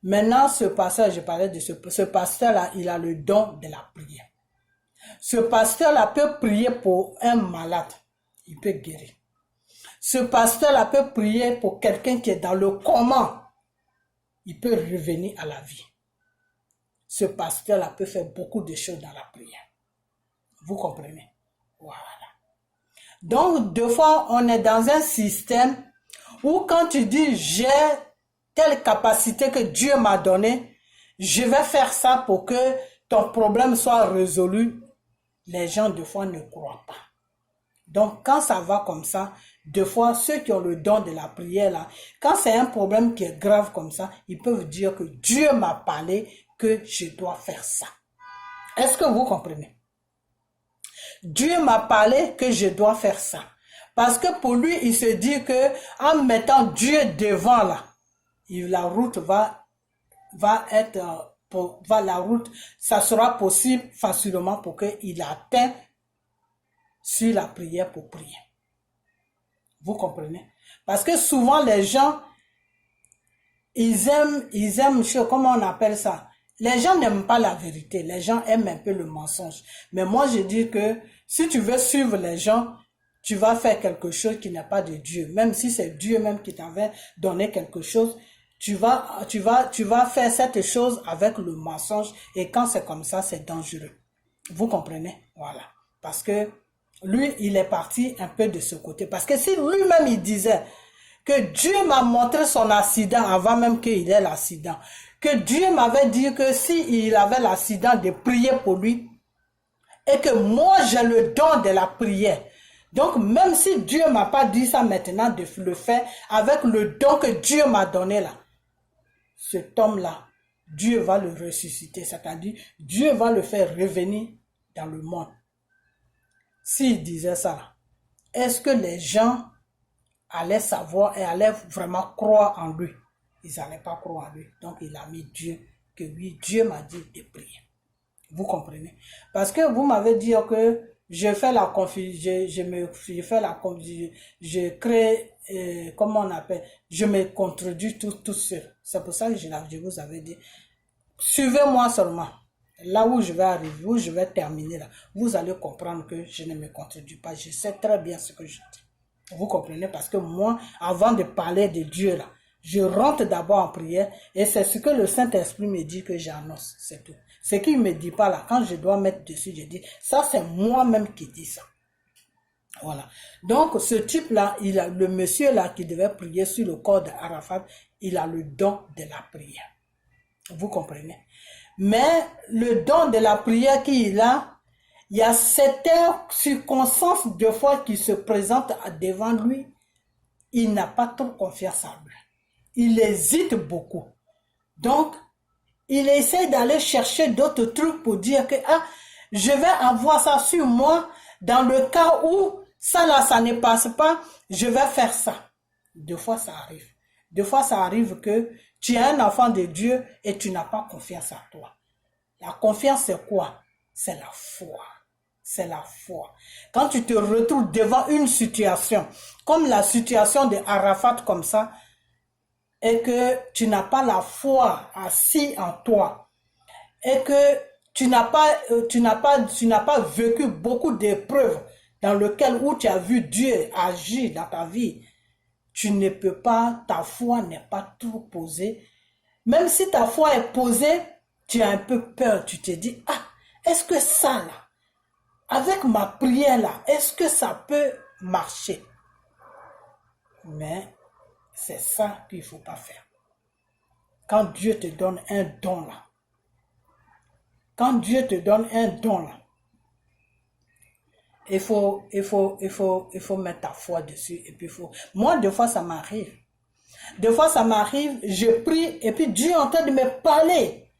Maintenant, ce passage, je parlais de ce pasteur-là, il a le don de la prière. Ce pasteur-là peut prier pour un malade. Il peut guérir. Ce pasteur-là peut prier pour quelqu'un qui est dans le coma. Il peut revenir à la vie. Ce pasteur-là peut faire beaucoup de choses dans la prière. Vous comprenez? Voilà. Donc, deux fois, on est dans un système où quand tu dis, j'ai telle capacité que Dieu m'a donnée, je vais faire ça pour que ton problème soit résolu, les gens, des fois, ne croient pas. Donc, quand ça va comme ça, Des fois, ceux qui ont le don de la prière, là, quand c'est un problème qui est grave comme ça, ils peuvent dire que Dieu m'a parlé que je dois faire ça. Est-ce que vous comprenez? Dieu m'a parlé que je dois faire ça. Parce que pour lui, il se dit que en mettant Dieu devant là, la route la route, ça sera possible facilement pour qu'il atteigne sur la prière pour prier. Vous comprenez? Parce que souvent les gens, ils aiment, comment on appelle ça? Les gens n'aiment pas la vérité, les gens aiment un peu le mensonge. Mais moi je dis que si tu veux suivre les gens, tu vas faire quelque chose qui n'est pas de Dieu. Même si c'est Dieu même qui t'avait donné quelque chose, tu vas faire cette chose avec le mensonge. Et quand c'est comme ça, c'est dangereux. Vous comprenez? Voilà. Parce que lui, il est parti un peu de ce côté. Parce que si lui-même, il disait que Dieu m'a montré son accident avant même qu'il ait l'accident, que Dieu m'avait dit que s'il avait l'accident, de prier pour lui, et que moi, j'ai le don de la prière. Donc, même si Dieu ne m'a pas dit ça maintenant, de le faire avec le don que Dieu m'a donné là, cet homme-là, Dieu va le ressusciter, c'est-à-dire Dieu va le faire revenir dans le monde. S'il disait ça, est-ce que les gens allaient savoir et allaient vraiment croire en lui? Ils n'allaient pas croire en lui. Donc, il a mis Dieu, que oui, Dieu m'a dit de prier. Vous comprenez? Parce que vous m'avez dit que je fais la confusion, je crée, comment on appelle, je me contredis tout seul. C'est pour ça que je vous avais dit, suivez-moi seulement. Là où je vais arriver, où je vais terminer là, vous allez comprendre que je ne me contredis pas. Je sais très bien ce que je dis. Vous comprenez? Parce que moi, avant de parler de Dieu là, je rentre d'abord en prière et c'est ce que le Saint-Esprit me dit que j'annonce, c'est tout. Ce qu'il ne me dit pas là, quand je dois mettre dessus, je dis, ça c'est moi-même qui dis ça. Voilà. Donc ce type-là, le monsieur là qui devait prier sur le corps d'Arafat, il a le don de la prière. Vous comprenez? Mais le don de la prière qu'il a, il y a certaines circonstances de fois qui se présentent devant lui, il n'a pas trop confiance en lui. Il hésite beaucoup. Donc, il essaie d'aller chercher d'autres trucs pour dire que je vais avoir ça sur moi dans le cas où ça là, ça ne passe pas, je vais faire ça. Deux fois, ça arrive. Deux fois, ça arrive que tu es un enfant de Dieu et tu n'as pas confiance en toi. La confiance, c'est quoi? C'est la foi. C'est la foi. Quand tu te retrouves devant une situation, comme la situation de Arafat comme ça, et que tu n'as pas la foi assis en toi, et que tu n'as pas vécu beaucoup d'épreuves dans lesquelles où tu as vu Dieu agir dans ta vie, tu ne peux pas, ta foi n'est pas trop posée. Même si ta foi est posée, tu as un peu peur, tu te dis, est-ce que ça là, avec ma prière là, est-ce que ça peut marcher? Mais c'est ça qu'il ne faut pas faire. Quand Dieu te donne un don là, quand Dieu te donne un don là, il faut mettre ta foi dessus. Et puis moi, des fois, ça m'arrive. Des fois, ça m'arrive, je prie et puis Dieu est en train de me parler.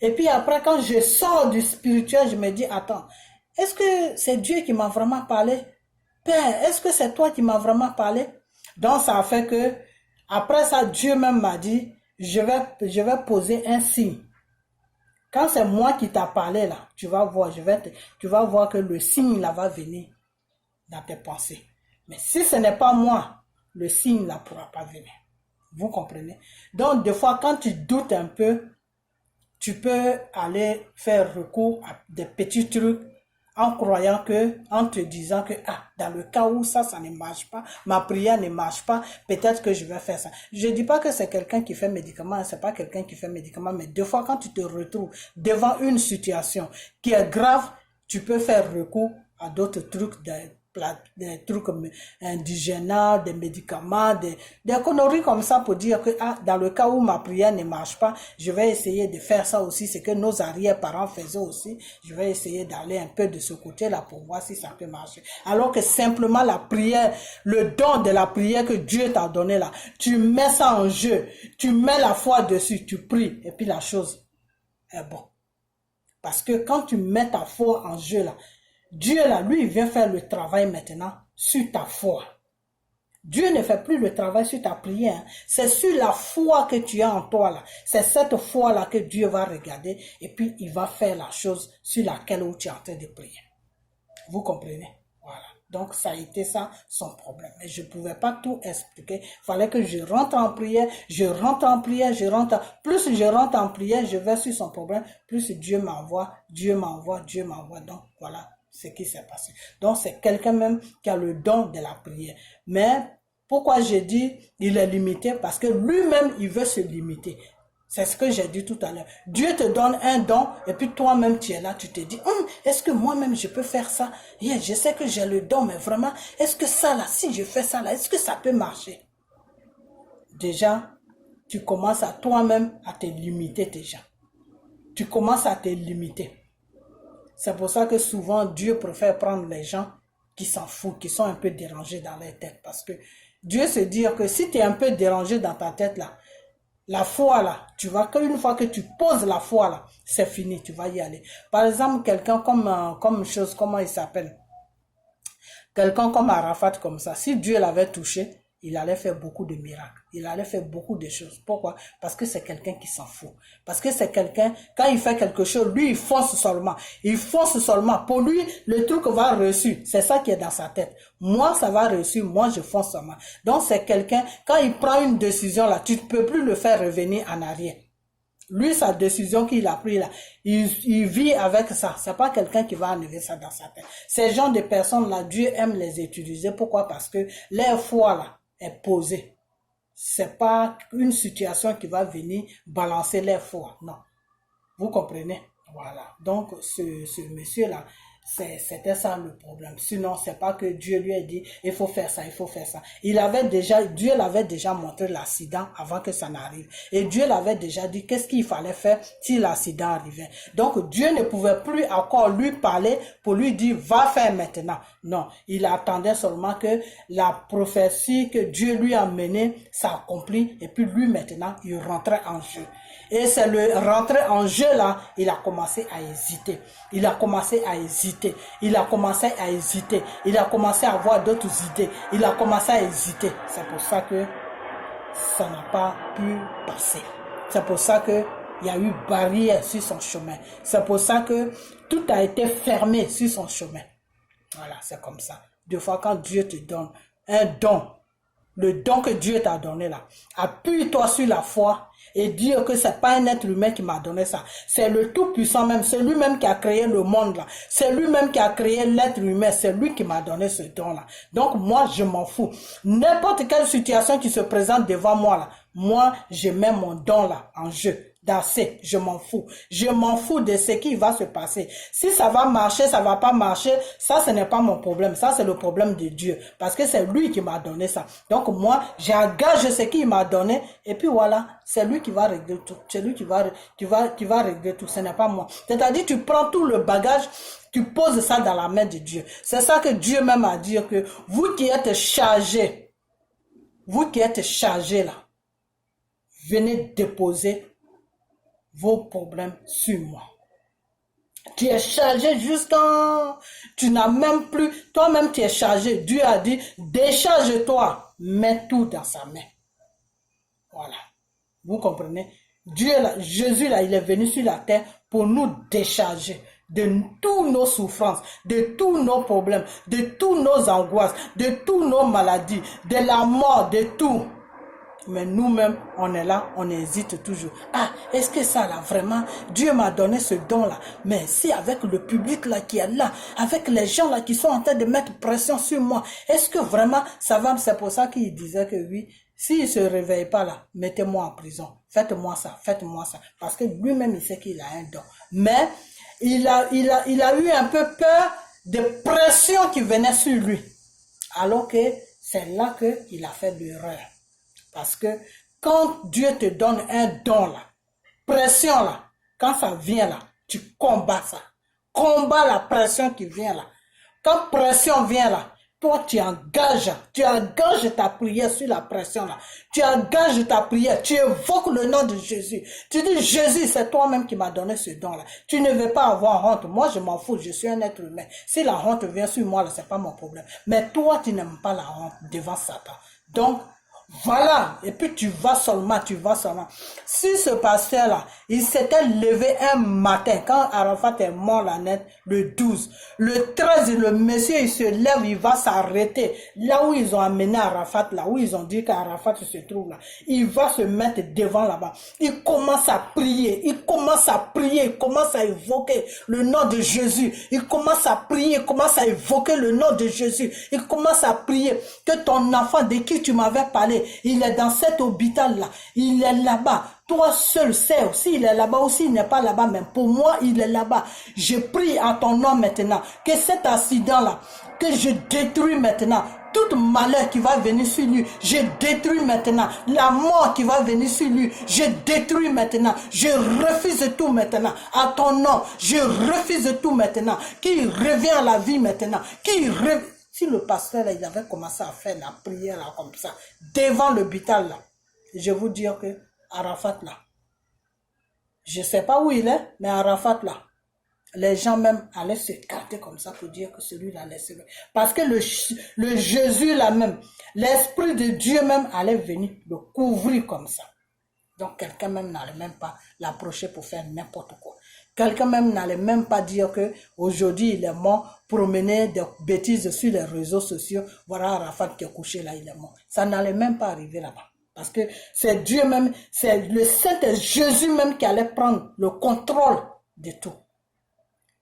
Et puis après, quand je sors du spirituel, je me dis, attends, est-ce que c'est Dieu qui m'a vraiment parlé? Père, est-ce que c'est toi qui m'as vraiment parlé? Donc, ça a fait que, après ça, Dieu même m'a dit, je vais poser un signe. Quand c'est moi qui t'a parlé là, tu vas voir, tu vas voir que le signe là va venir dans tes pensées. Mais si ce n'est pas moi, le signe là ne pourra pas venir. Vous comprenez? Donc, des fois, quand tu doutes un peu, tu peux aller faire recours à des petits trucs en croyant que, en te disant que, dans le cas où ça ne marche pas, ma prière ne marche pas, peut-être que je vais faire ça. Je ne dis pas que c'est quelqu'un qui fait médicament, c'est pas quelqu'un qui fait médicament, mais des fois, quand tu te retrouves devant une situation qui est grave, tu peux faire recours à d'autres trucs, des trucs indigénats, des médicaments, des conneries comme ça pour dire que dans le cas où ma prière ne marche pas, je vais essayer de faire ça aussi, c'est que nos arrière-parents faisaient aussi, je vais essayer d'aller un peu de ce côté-là pour voir si ça peut marcher. Alors que simplement la prière, le don de la prière que Dieu t'a donné là, tu mets ça en jeu, tu mets la foi dessus, tu pries, et puis la chose est bon. Parce que quand tu mets ta foi en jeu là, Dieu là, lui, il vient faire le travail maintenant sur ta foi. Dieu ne fait plus le travail sur ta prière. C'est sur la foi que tu as en toi là. C'est cette foi là que Dieu va regarder et puis il va faire la chose sur laquelle où tu es en train de prier. Vous comprenez? Voilà. Donc ça a été ça son problème. Mais je ne pouvais pas tout expliquer. Il fallait que je rentre en prière, Plus je rentre en prière, je vais sur son problème, plus Dieu m'envoie. Donc voilà ce qui s'est passé. Donc c'est quelqu'un même qui a le don de la prière. Mais pourquoi j'ai dit il est limité? Parce que lui-même il veut se limiter. C'est ce que j'ai dit tout à l'heure. Dieu te donne un don et puis toi-même tu es là, tu te dis, est-ce que moi-même je peux faire ça? Je sais que j'ai le don, mais vraiment, est-ce que ça là, si je fais ça là, est-ce que ça peut marcher? Déjà, tu commences à toi-même à te limiter déjà. Tu commences à te limiter. C'est pour ça que souvent Dieu préfère prendre les gens qui s'en foutent, qui sont un peu dérangés dans leur tête. Parce que Dieu se dit que si tu es un peu dérangé dans ta tête là, la foi là, tu vois qu'une fois que tu poses la foi là, c'est fini, tu vas y aller. Par exemple, quelqu'un comment il s'appelle? Quelqu'un comme Arafat comme ça, si Dieu l'avait touché, il allait faire beaucoup de miracles. Il allait faire beaucoup de choses. Pourquoi? Parce que c'est quelqu'un qui s'en fout. Parce que c'est quelqu'un, quand il fait quelque chose, lui, il fonce seulement. Il fonce seulement. Pour lui, le truc va reçu. C'est ça qui est dans sa tête. Moi, ça va reçu. Moi, je fonce seulement. Donc, c'est quelqu'un, quand il prend une décision là, tu ne peux plus le faire revenir en arrière. Lui, sa décision qu'il a prise là, il vit avec ça. C'est pas quelqu'un qui va enlever ça dans sa tête. Ces gens de personnes là, Dieu aime les utiliser. Pourquoi? Parce que leur foi là est posée. C'est pas une situation qui va venir balancer leur foi. Non. Vous comprenez? Voilà. Donc, ce monsieur là, c'était ça le problème. Sinon, c'est pas que Dieu lui a dit, il faut faire ça, il faut faire ça. Dieu l'avait déjà montré l'accident avant que ça n'arrive. Et Dieu l'avait déjà dit qu'est-ce qu'il fallait faire si l'accident arrivait. Donc, Dieu ne pouvait plus encore lui parler pour lui dire, va faire maintenant. Non, il attendait seulement que la prophétie que Dieu lui a menée s'accomplit et puis lui maintenant, il rentrait en jeu. Et c'est le rentrer en jeu là, il a commencé à hésiter. Il a commencé à avoir d'autres idées. Il a commencé à hésiter. C'est pour ça que ça n'a pas pu passer. C'est pour ça que il y a eu barrière sur son chemin. C'est pour ça que tout a été fermé sur son chemin. Voilà, c'est comme ça. Des fois, quand Dieu te donne un don, le don que Dieu t'a donné là, appuie-toi sur la foi et dire que c'est pas un être humain qui m'a donné ça. C'est le Tout-Puissant même, c'est lui-même qui a créé le monde là. C'est lui-même qui a créé l'être humain, c'est lui qui m'a donné ce don là. Donc moi, je m'en fous. N'importe quelle situation qui se présente devant moi là, moi, je mets mon don là en jeu. D'assez, je m'en fous. Je m'en fous de ce qui va se passer. Si ça va marcher, ça va pas marcher, ça ce n'est pas mon problème. Ça c'est le problème de Dieu. Parce que c'est lui qui m'a donné ça. Donc moi, j'engage ce qu'il m'a donné et puis voilà, c'est lui qui va régler tout. C'est lui qui va régler tout. Ce n'est pas moi. C'est-à-dire tu prends tout le bagage, tu poses ça dans la main de Dieu. C'est ça que Dieu même a dit que vous qui êtes chargés là, venez déposer vos problèmes sur moi. Tu es chargé jusqu'en... Tu n'as même plus... Toi-même, tu es chargé. Dieu a dit, décharge-toi. Mets tout dans sa main. Voilà. Vous comprenez? Dieu, là, Jésus, là, il est venu sur la terre pour nous décharger de toutes nos souffrances, de tous nos problèmes, de toutes nos angoisses, de toutes nos maladies, de la mort, de tout. Mais nous-mêmes, on est là, on hésite toujours. Ah, est-ce que ça là, vraiment, Dieu m'a donné ce don-là. Mais si avec le public là qui est là, avec les gens là qui sont en train de mettre pression sur moi, est-ce que vraiment ça va? C'est pour ça qu'il disait que oui, s'il ne se réveille pas là, mettez-moi en prison. Faites-moi ça, faites-moi ça. Parce que lui-même, il sait qu'il a un don. Mais il a eu un peu peur de pression qui venait sur lui. Alors que c'est là qu'il a fait l'erreur. Parce que quand Dieu te donne un don là, pression là, quand ça vient là, tu combats ça. Combats la pression qui vient là. Quand pression vient là, toi tu engages ta prière sur la pression là. Tu engages ta prière, tu évoques le nom de Jésus. Tu dis Jésus, c'est toi-même qui m'as donné ce don là. Tu ne veux pas avoir honte. Moi je m'en fous, je suis un être humain. Si la honte vient sur moi là, c'est pas mon problème. Mais toi tu n'aimes pas la honte devant Satan. Donc voilà, et puis tu vas seulement. Si ce pasteur-là, il s'était levé un matin, quand Arafat est mort la net, le 12, le 13, le monsieur, il se lève, il va s'arrêter, là où ils ont amené Arafat, là où ils ont dit qu'Arafat se trouve là, il va se mettre devant là-bas, il commence à prier, il commence à évoquer le nom de Jésus, il commence à prier, il commence à évoquer le nom de Jésus, il commence à prier que ton enfant de qui tu m'avais parlé, il est dans cet hôpital-là, il est là-bas. Toi seul sais s'il est là-bas ou s'il n'est pas là-bas, mais pour moi, il est là-bas. Je prie en ton nom maintenant que cet accident-là, que je détruis maintenant, tout malheur qui va venir sur lui, je détruis maintenant. La mort qui va venir sur lui, je détruis maintenant. Je refuse tout maintenant. À ton nom, je refuse tout maintenant. Qu'il revient à la vie maintenant. Si le pasteur, là, il avait commencé à faire la prière là, comme ça, devant l'hôpital, là, je vous dis que Arafat, là, je ne sais pas où il est, mais Arafat, là, les gens même allaient se carter comme ça pour dire que celui-là allait se lever. Parce que le Jésus, là même, l'Esprit de Dieu même allait venir le couvrir comme ça. Donc, quelqu'un même n'allait même pas l'approcher pour faire n'importe quoi. Quelqu'un même n'allait même pas dire que aujourd'hui il est mort, promener des bêtises sur les réseaux sociaux. Voilà Arafat qui est couché là, il est mort. Ça n'allait même pas arriver là-bas. Parce que c'est Dieu même, c'est le Saint Jésus même qui allait prendre le contrôle de tout.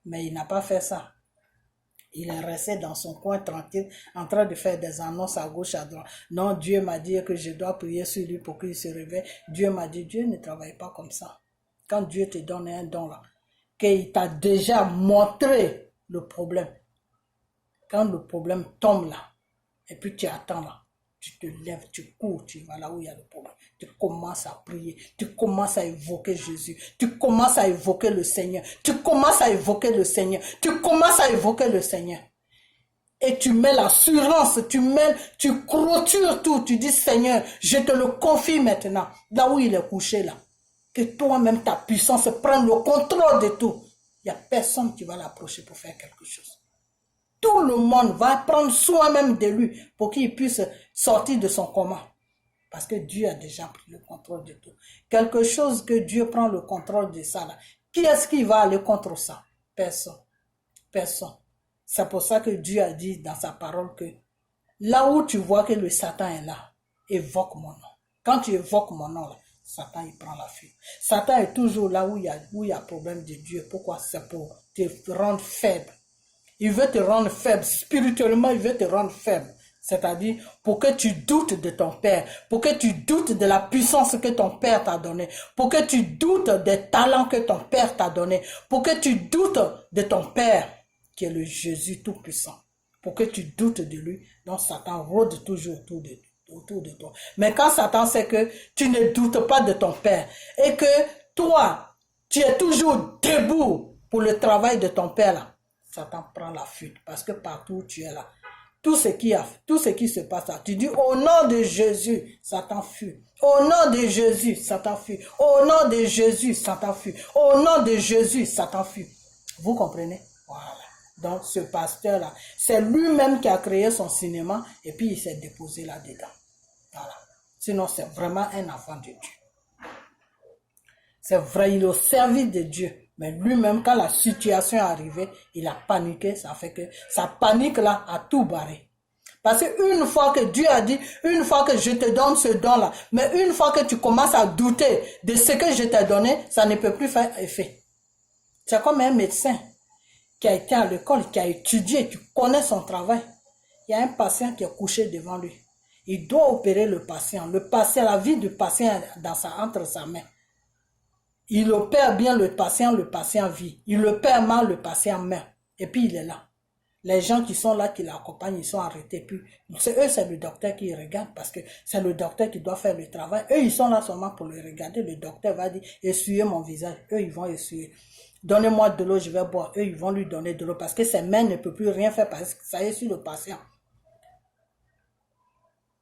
Mais il n'a pas fait ça. Il est resté dans son coin tranquille, en train de faire des annonces à gauche, à droite. Non, Dieu m'a dit que je dois prier sur lui pour qu'il se réveille. Dieu m'a dit, Dieu ne travaille pas comme ça. Quand Dieu te donne un don là, qu'il t'a déjà montré le problème. Quand le problème tombe là, et puis tu attends là, tu te lèves, tu cours, tu vas là où il y a le problème. Tu commences à prier, tu commences à évoquer Jésus, tu commences à évoquer le Seigneur, tu commences à évoquer le Seigneur, tu commences à évoquer le Seigneur. Et tu mets l'assurance, tu clôtures tout, tu dis Seigneur, je te le confie maintenant, là où il est couché là. Que toi-même, ta puissance prenne le contrôle de tout. Il n'y a personne qui va l'approcher pour faire quelque chose. Tout le monde va prendre soin même de lui pour qu'il puisse sortir de son coma. Parce que Dieu a déjà pris le contrôle de tout. Quelque chose que Dieu prend le contrôle de ça, là. Qui est-ce qui va aller contre ça? Personne. Personne. C'est pour ça que Dieu a dit dans sa parole que là où tu vois que le Satan est là, évoque mon nom. Quand tu évoques mon nom, là, Satan, il prend la fuite. Satan est toujours là où il y a problème de Dieu. Pourquoi? C'est pour te rendre faible. Il veut te rendre faible. Spirituellement, il veut te rendre faible. C'est-à-dire, pour que tu doutes de ton Père, pour que tu doutes de la puissance que ton Père t'a donnée, pour que tu doutes des talents que ton Père t'a donnés, pour que tu doutes de ton Père, qui est le Jésus Tout-Puissant. Pour que tu doutes de lui, donc Satan rôde toujours autour de toi. Mais quand Satan sait que tu ne doutes pas de ton Père et que toi, tu es toujours debout pour le travail de ton Père, là, Satan prend la fuite parce que partout où tu es là, tout ce qui se passe là, tu dis au nom de Jésus, Satan fuit. Au nom de Jésus, Satan fuit. Au nom de Jésus, Satan fuit. Au nom de Jésus, Satan fuit. Vous comprenez? Voilà. Donc ce pasteur-là, c'est lui-même qui a créé son cinéma et puis il s'est déposé là-dedans. Voilà. Sinon, c'est vraiment un enfant de Dieu. C'est vrai, il est au service de Dieu. Mais lui-même, quand la situation est arrivée, il a paniqué. Ça fait que sa panique là a tout barré. Parce qu'une fois que Dieu a dit, une fois que je te donne ce don-là, mais une fois que tu commences à douter de ce que je t'ai donné, ça ne peut plus faire effet. C'est comme un médecin qui a été à l'école, qui a étudié, qui connaît son travail. Il y a un patient qui est couché devant lui. Il doit opérer le patient. Le patient, la vie du patient entre sa main. Il opère bien le patient vit. Il opère mal, le patient meurt. Et puis il est là. Les gens qui sont là, qui l'accompagnent, ils sont arrêtés. Puis, c'est eux, c'est le docteur qui regarde parce que c'est le docteur qui doit faire le travail. Eux, ils sont là seulement pour le regarder. Le docteur va dire, essuyez mon visage. Eux, ils vont essuyer. Donnez-moi de l'eau, je vais boire. Eux, ils vont lui donner de l'eau parce que ses mains ne peuvent plus rien faire parce que ça est sur le patient.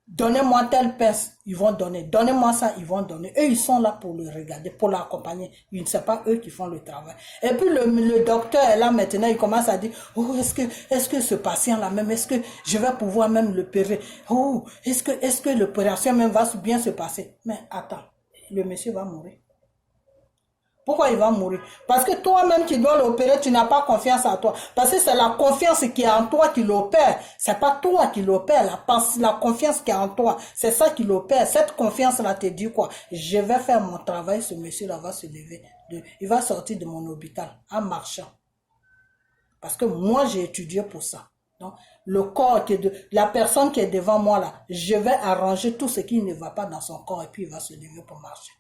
Donnez-moi telle pince, ils vont donner. Donnez-moi ça, ils vont donner. Eux, ils sont là pour le regarder, pour l'accompagner. Ne sont pas eux qui font le travail. Et puis le docteur est là maintenant, il commence à dire, oh, est-ce que ce patient-là même, est-ce que je vais pouvoir même l'opérer? Oh, est-ce que l'opération même va bien se passer? Mais attends, le monsieur va mourir. Pourquoi il va mourir? Parce que toi-même qui dois l'opérer, tu n'as pas confiance en toi. Parce que c'est la confiance qui est en toi qui l'opère. C'est pas toi qui l'opère. La confiance qui est en toi, c'est ça qui l'opère. Cette confiance-là te dit quoi? Je vais faire mon travail, ce monsieur-là va se lever. Il va sortir de mon hôpital en marchant. Parce que moi, j'ai étudié pour ça. Donc, le corps la personne qui est devant moi là, je vais arranger tout ce qui ne va pas dans son corps et puis il va se lever pour marcher.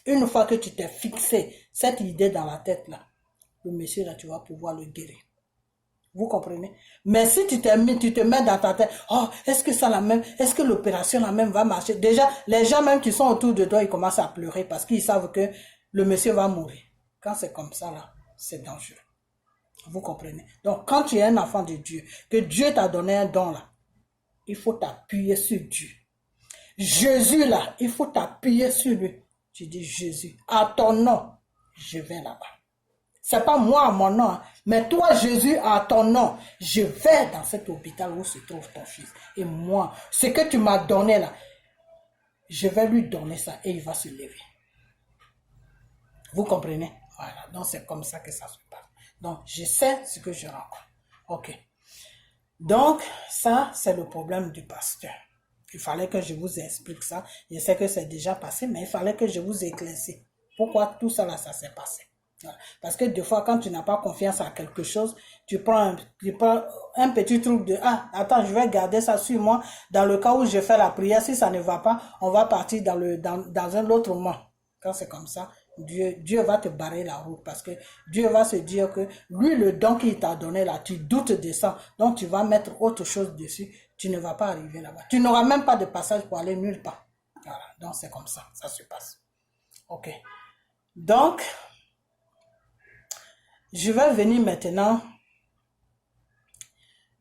Une fois que tu t'es fixé cette idée dans la tête là, le monsieur là, tu vas pouvoir le guérir. Vous comprenez? Mais si tu te mets dans ta tête, oh, est-ce que ça la même, est-ce que l'opération la même va marcher? Déjà, les gens même qui sont autour de toi, ils commencent à pleurer parce qu'ils savent que le monsieur va mourir. Quand c'est comme ça là, c'est dangereux. Vous comprenez? Donc, quand tu es un enfant de Dieu, que Dieu t'a donné un don là, il faut t'appuyer sur Dieu. Jésus là, il faut t'appuyer sur lui. Tu dis, Jésus, à ton nom, je vais là-bas. C'est pas moi à mon nom, hein, mais toi, Jésus, à ton nom, je vais dans cet hôpital où se trouve ton fils. Et moi, ce que tu m'as donné là, je vais lui donner ça et il va se lever. Vous comprenez? Voilà, donc c'est comme ça que ça se passe. Donc, je sais ce que je rencontre. Ok. Donc, ça, c'est le problème du pasteur. Il fallait que je vous explique ça. Je sais que c'est déjà passé, mais il fallait que je vous éclaircisse. Pourquoi tout ça là, ça s'est passé? Voilà. Parce que des fois, quand tu n'as pas confiance à quelque chose, tu prends un petit truc de, ah, attends, je vais garder ça sur moi. Dans le cas où je fais la prière, si ça ne va pas, on va partir dans un autre mois. Quand c'est comme ça, Dieu va te barrer la route parce que Dieu va se dire que lui, le don qu'il t'a donné là, tu doutes de ça. Donc, tu vas mettre autre chose dessus. Tu ne vas pas arriver là-bas. Tu n'auras même pas de passage pour aller nulle part. Voilà. Donc, c'est comme ça. Ça se passe. OK. Donc, je vais venir maintenant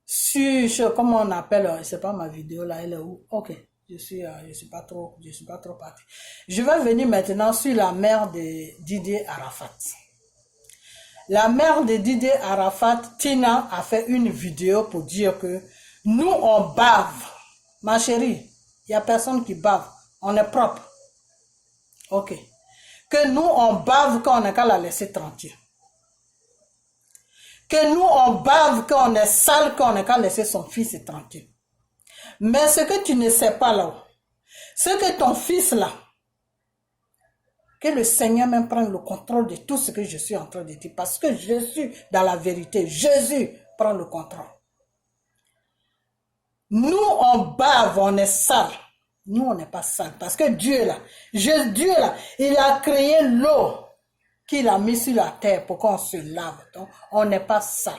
sur, comment on appelle, c'est pas ma vidéo là, elle est où? OK. Je suis pas trop parti. Je vais venir maintenant sur la mère de Didier Arafat. La mère de Didier Arafat, Tina, a fait une vidéo pour dire que nous, on bave. Ma chérie, il n'y a personne qui bave. On est propre. OK. Que nous, on bave quand on n'a qu'à la laisser tranquille. Que nous, on bave quand on est sale, quand on n'a qu'à laisser son fils tranquille. Mais ce que tu ne sais pas là, c'est que ton fils là, que le Seigneur même prenne le contrôle de tout ce que je suis en train de dire. Parce que je suis dans la vérité. Jésus prend le contrôle. Nous, on bave, on est sale. Nous, on n'est pas sale. Parce que Dieu là, il a créé l'eau qu'il a mis sur la terre pour qu'on se lave. Donc, on n'est pas sale.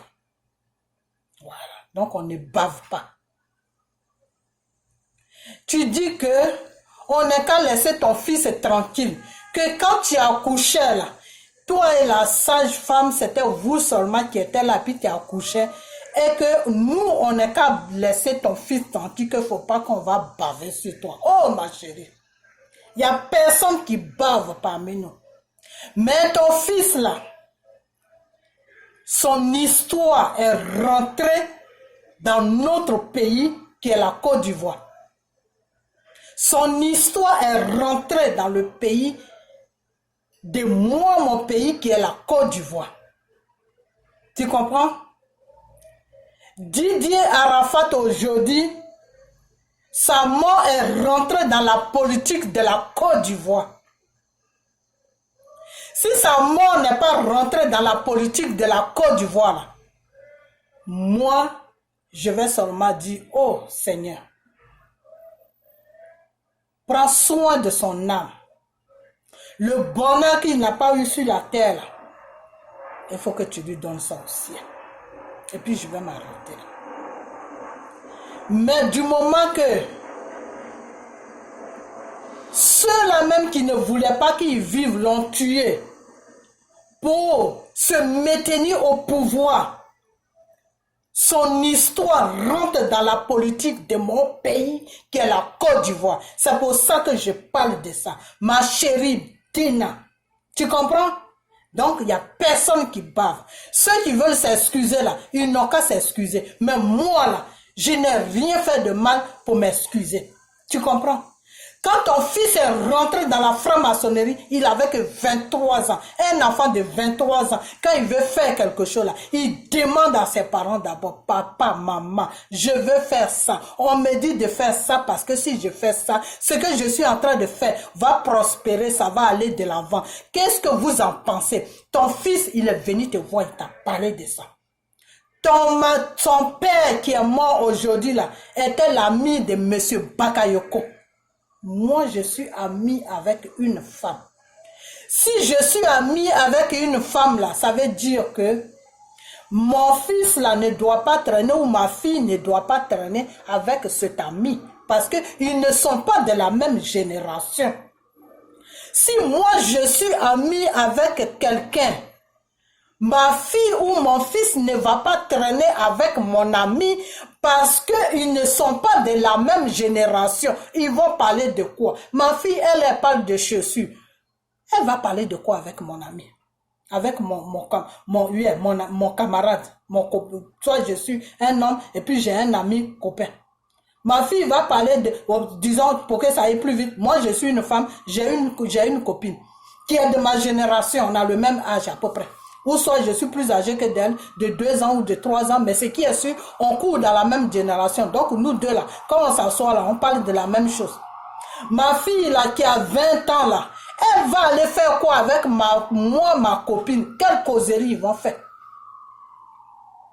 Voilà. Donc, on ne bave pas. Tu dis que on n'est qu'à laisser ton fils tranquille. Que quand tu as accouché là, toi et la sage-femme, c'était vous seulement qui étiez là, puis tu as accouché. Et que nous, on n'est qu'à laisser ton fils tranquille, qu'il ne faut pas qu'on va baver sur toi. Oh ma chérie, il n'y a personne qui bave parmi nous. Mais ton fils là, son histoire est rentrée dans notre pays qui est la Côte d'Ivoire. Son histoire est rentrée dans le pays de moi, mon pays qui est la Côte d'Ivoire. Tu comprends? Didier Arafat aujourd'hui, sa mort est rentrée dans la politique de la Côte d'Ivoire. Si sa mort n'est pas rentrée dans la politique de la Côte d'Ivoire, moi, je vais seulement dire, oh Seigneur, prends soin de son âme. Le bonheur qu'il n'a pas eu sur la terre, il faut que tu lui donnes ça aussi. Et puis je vais m'arrêter là. Mais du moment que ceux-là même qui ne voulaient pas qu'ils vivent l'ont tué pour se maintenir au pouvoir, son histoire rentre dans la politique de mon pays qui est la Côte d'Ivoire. C'est pour ça que je parle de ça. Ma chérie Tina, tu comprends? Donc, il n'y a personne qui bave. Ceux qui veulent s'excuser là, ils n'ont qu'à s'excuser. Mais moi là, je n'ai rien fait de mal pour m'excuser. Tu comprends? Quand ton fils est rentré dans la franc-maçonnerie, il avait que 23 ans. Un enfant de 23 ans, quand il veut faire quelque chose là, il demande à ses parents d'abord, papa, maman, je veux faire ça. On me dit de faire ça parce que si je fais ça, ce que je suis en train de faire va prospérer, ça va aller de l'avant. Qu'est-ce que vous en pensez? Ton fils, il est venu te voir, il t'a parlé de ça. Son père qui est mort aujourd'hui là, était l'ami de monsieur Bakayoko. Moi, je suis ami avec une femme. Si je suis ami avec une femme là, ça veut dire que mon fils là ne doit pas traîner ou ma fille ne doit pas traîner avec cet ami. Parce qu'ils ne sont pas de la même génération. Si moi, je suis ami avec quelqu'un, ma fille ou mon fils ne va pas traîner avec mon ami parce qu'ils ne sont pas de la même génération. Ils vont parler de quoi? Ma fille, elle parle de chaussures. Elle va parler de quoi avec mon ami? Avec mon camarade. Soit je suis un homme et puis j'ai un ami copain. Ma fille va parler de, disons, pour que ça aille plus vite. Moi, je suis une femme, j'ai une copine qui est de ma génération. On a le même âge à peu près. Ou soit je suis plus âgé que d'elle, de 2 ans ou de 3 ans, mais ce qui est sûr, on court dans la même génération. Donc nous deux là, quand on s'assoit là, on parle de la même chose. Ma fille là, qui a 20 ans là, elle va aller faire quoi avec ma copine? Quelle causerie ils vont faire?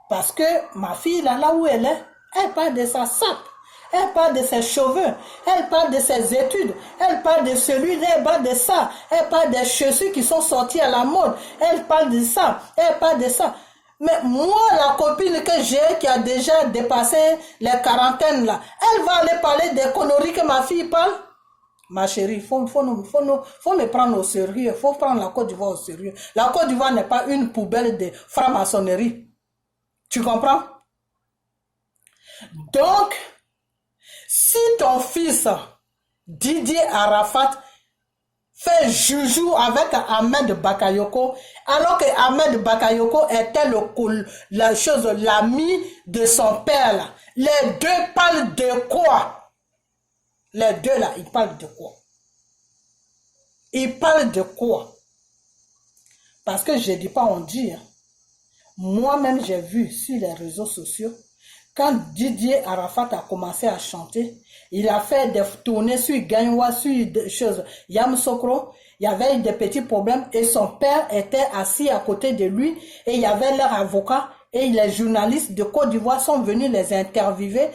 Parce que ma fille là où elle est, elle parle de sa sape. Elle parle de ses cheveux, elle parle de ses études, elle parle de celui-là, elle parle de ça, elle parle des chaussures qui sont sorties à la mode, elle parle de ça, elle parle de ça. Mais moi, la copine que j'ai, qui a déjà dépassé les quarantaines là, elle va aller parler des conneries que ma fille parle. Ma chérie, faut me prendre au sérieux, il faut prendre la Côte d'Ivoire au sérieux. La Côte d'Ivoire n'est pas une poubelle de franc-maçonnerie. Tu comprends? Donc, si ton fils, Didier Arafat, fait joujou avec Ahmed Bakayoko, alors que Ahmed Bakayoko était l'ami de son père, là. Les deux parlent de quoi? Les deux là, ils parlent de quoi? Ils parlent de quoi? Parce que je ne dis pas on dit. Hein. Moi-même, j'ai vu sur les réseaux sociaux, quand Didier Arafat a commencé à chanter, il a fait des tournées sur Gagnoua, sur des choses. Yamoussoukro, il y avait des petits problèmes et son père était assis à côté de lui et il y avait leur avocat et les journalistes de Côte d'Ivoire sont venus les interviewer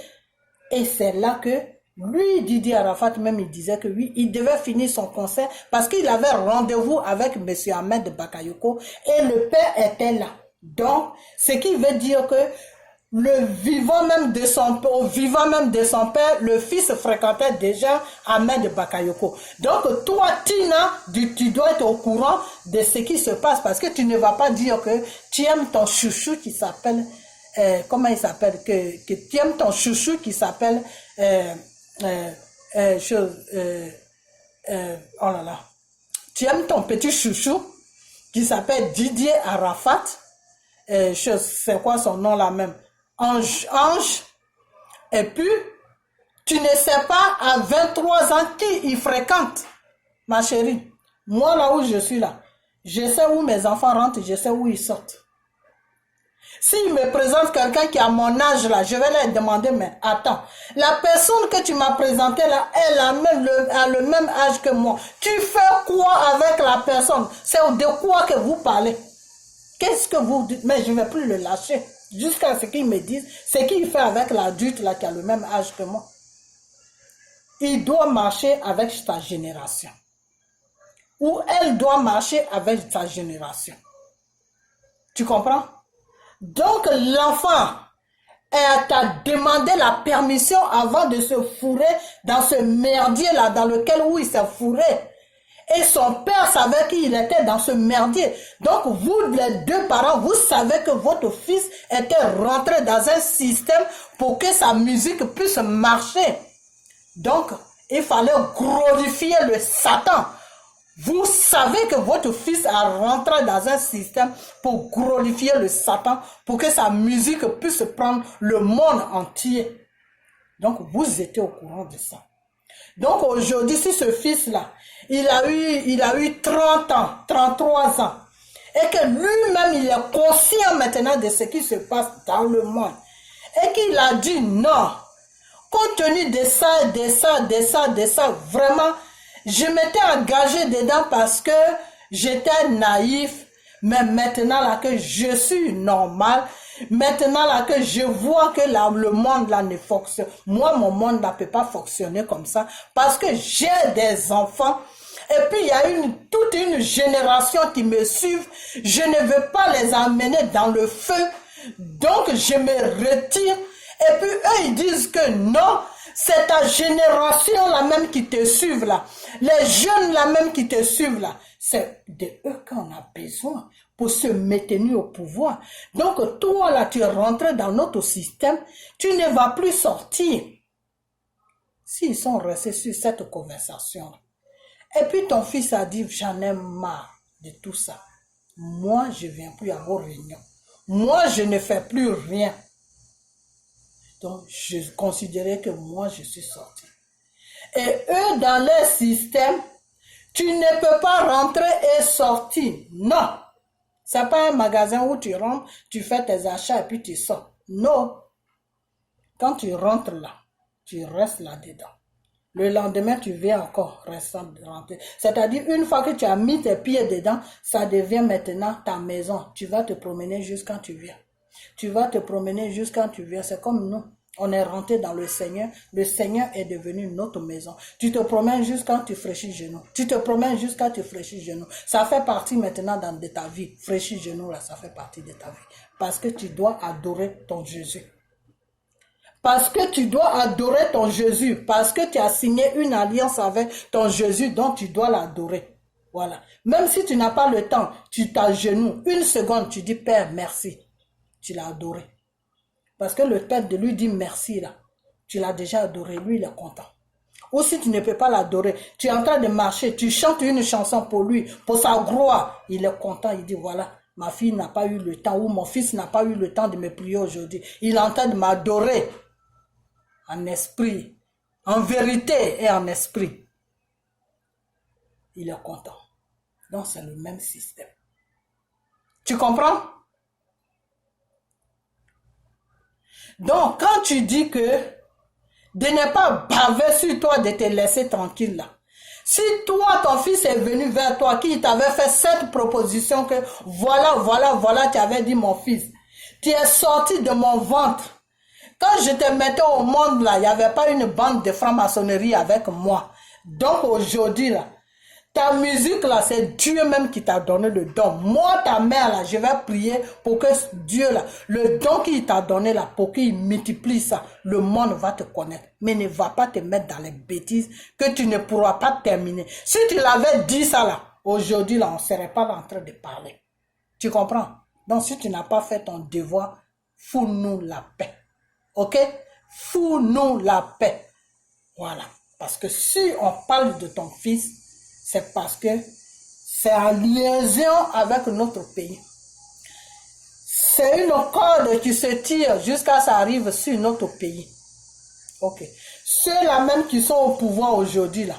et c'est là que lui, Didier Arafat même, il disait que oui, il devait finir son concert parce qu'il avait rendez-vous avec M. Ahmed Bakayoko et le père était là. Donc, ce qui veut dire que au vivant même de son père, le fils fréquentait déjà Ahmed Bakayoko. Donc, toi, Tina, tu dois être au courant de ce qui se passe parce que tu ne vas pas dire que tu aimes ton chouchou qui s'appelle, comment il s'appelle, que tu aimes ton chouchou qui s'appelle, oh là là, tu aimes ton petit chouchou qui s'appelle Didier Arafat, c'est quoi son nom là même? Ange, et puis, tu ne sais pas à 23 ans qui il fréquente, ma chérie. Moi, là où je suis là, je sais où mes enfants rentrent, je sais où ils sortent. S'il me présente quelqu'un qui a mon âge là, je vais leur demander, mais attends, la personne que tu m'as présentée là, elle a le même âge que moi. Tu fais quoi avec la personne? C'est de quoi que vous parlez? Qu'est-ce que vous dites? Mais je ne vais plus le lâcher. Jusqu'à ce qu'ils me disent ce qu'il fait avec l'adulte là qui a le même âge que moi. Il doit marcher avec sa génération. Ou elle doit marcher avec sa génération. Tu comprends? Donc l'enfant t'a demandé la permission avant de se fourrer dans ce merdier là dans lequel où il s'est fourré. Et son père savait qu'il était dans ce merdier. Donc vous, les deux parents, vous savez que votre fils était rentré dans un système pour que sa musique puisse marcher. Donc, il fallait glorifier le Satan. Vous savez que votre fils a rentré dans un système pour glorifier le Satan, pour que sa musique puisse prendre le monde entier. Donc, vous étiez au courant de ça. Donc, aujourd'hui, si ce fils-là, il a eu 30 ans, 33 ans, et que lui-même, il est conscient maintenant de ce qui se passe dans le monde, et qu'il a dit non, compte tenu de ça, vraiment, je m'étais engagé dedans parce que j'étais naïf, mais maintenant là que je suis normal, maintenant là que je vois que là, le monde là ne fonctionne, moi mon monde ne peut pas fonctionner comme ça parce que j'ai des enfants et puis il y a toute une génération qui me suivent, je ne veux pas les emmener dans le feu, donc je me retire et puis eux ils disent que non, c'est ta génération là même qui te suivent là, les jeunes là même qui te suivent là, c'est de eux qu'on a besoin pour se maintenir au pouvoir. Donc toi là tu es rentré dans notre système, tu ne vas plus sortir. S'ils sont restés sur cette conversation et puis ton fils a dit j'en ai marre de tout ça, moi je ne viens plus à vos réunions, moi je ne fais plus rien. Donc, je considérais que moi, je suis sorti. Et eux, dans leur système, tu ne peux pas rentrer et sortir. Non. Ce n'est pas un magasin où tu rentres, tu fais tes achats et puis tu sors. Non. Quand tu rentres là, tu restes là-dedans. Le lendemain, tu viens encore rentrer. C'est-à-dire, une fois que tu as mis tes pieds dedans, ça devient maintenant ta maison. Tu vas te promener jusqu'à tu viens. Tu vas te promener jusqu'à tu viens. C'est comme nous. On est rentré dans le Seigneur. Le Seigneur est devenu notre maison. Tu te promènes jusqu'à tu fraîchis genoux. Tu te promènes jusqu'à tu fraîchis genoux. Ça fait partie maintenant de ta vie. Fraîchis genoux là, ça fait partie de ta vie. Parce que tu dois adorer ton Jésus. Parce que tu dois adorer ton Jésus. Parce que tu as signé une alliance avec ton Jésus, donc tu dois l'adorer. Voilà. Même si tu n'as pas le temps, tu t'agenouilles. Une seconde, tu dis Père, merci. Tu l'as adoré. Parce que le Père de lui dit merci là. Tu l'as déjà adoré, lui il est content. Ou si tu ne peux pas l'adorer, tu es en train de marcher, tu chantes une chanson pour lui, pour sa gloire. Il est content, il dit voilà, ma fille n'a pas eu le temps, ou mon fils n'a pas eu le temps de me prier aujourd'hui. Il est en train de m'adorer en esprit, en vérité et en esprit. Il est content. Donc c'est le même système. Tu comprends? Donc, quand tu dis que de ne pas baver sur toi, de te laisser tranquille là. Si toi, ton fils est venu vers toi, qui t'avait fait cette proposition que voilà, tu avais dit mon fils, tu es sorti de mon ventre. Quand je te mettais au monde là, il n'y avait pas une bande de franc-maçonnerie avec moi. Donc aujourd'hui là, ta musique là, c'est Dieu même qui t'a donné le don. Moi, ta mère là, je vais prier pour que Dieu là, le don qu'il t'a donné là, pour qu'il multiplie ça, le monde va te connaître. Mais ne va pas te mettre dans les bêtises que tu ne pourras pas terminer. Si tu l'avais dit ça là, aujourd'hui là, on ne serait pas en train de parler. Tu comprends? Donc si tu n'as pas fait ton devoir, fous-nous la paix. Ok? Fous-nous la paix. Voilà. Parce que si on parle de ton fils, c'est parce que c'est en liaison avec notre pays. C'est une corde qui se tire jusqu'à ce que ça arrive sur notre pays. Ok. Ceux-là même qui sont au pouvoir aujourd'hui, là,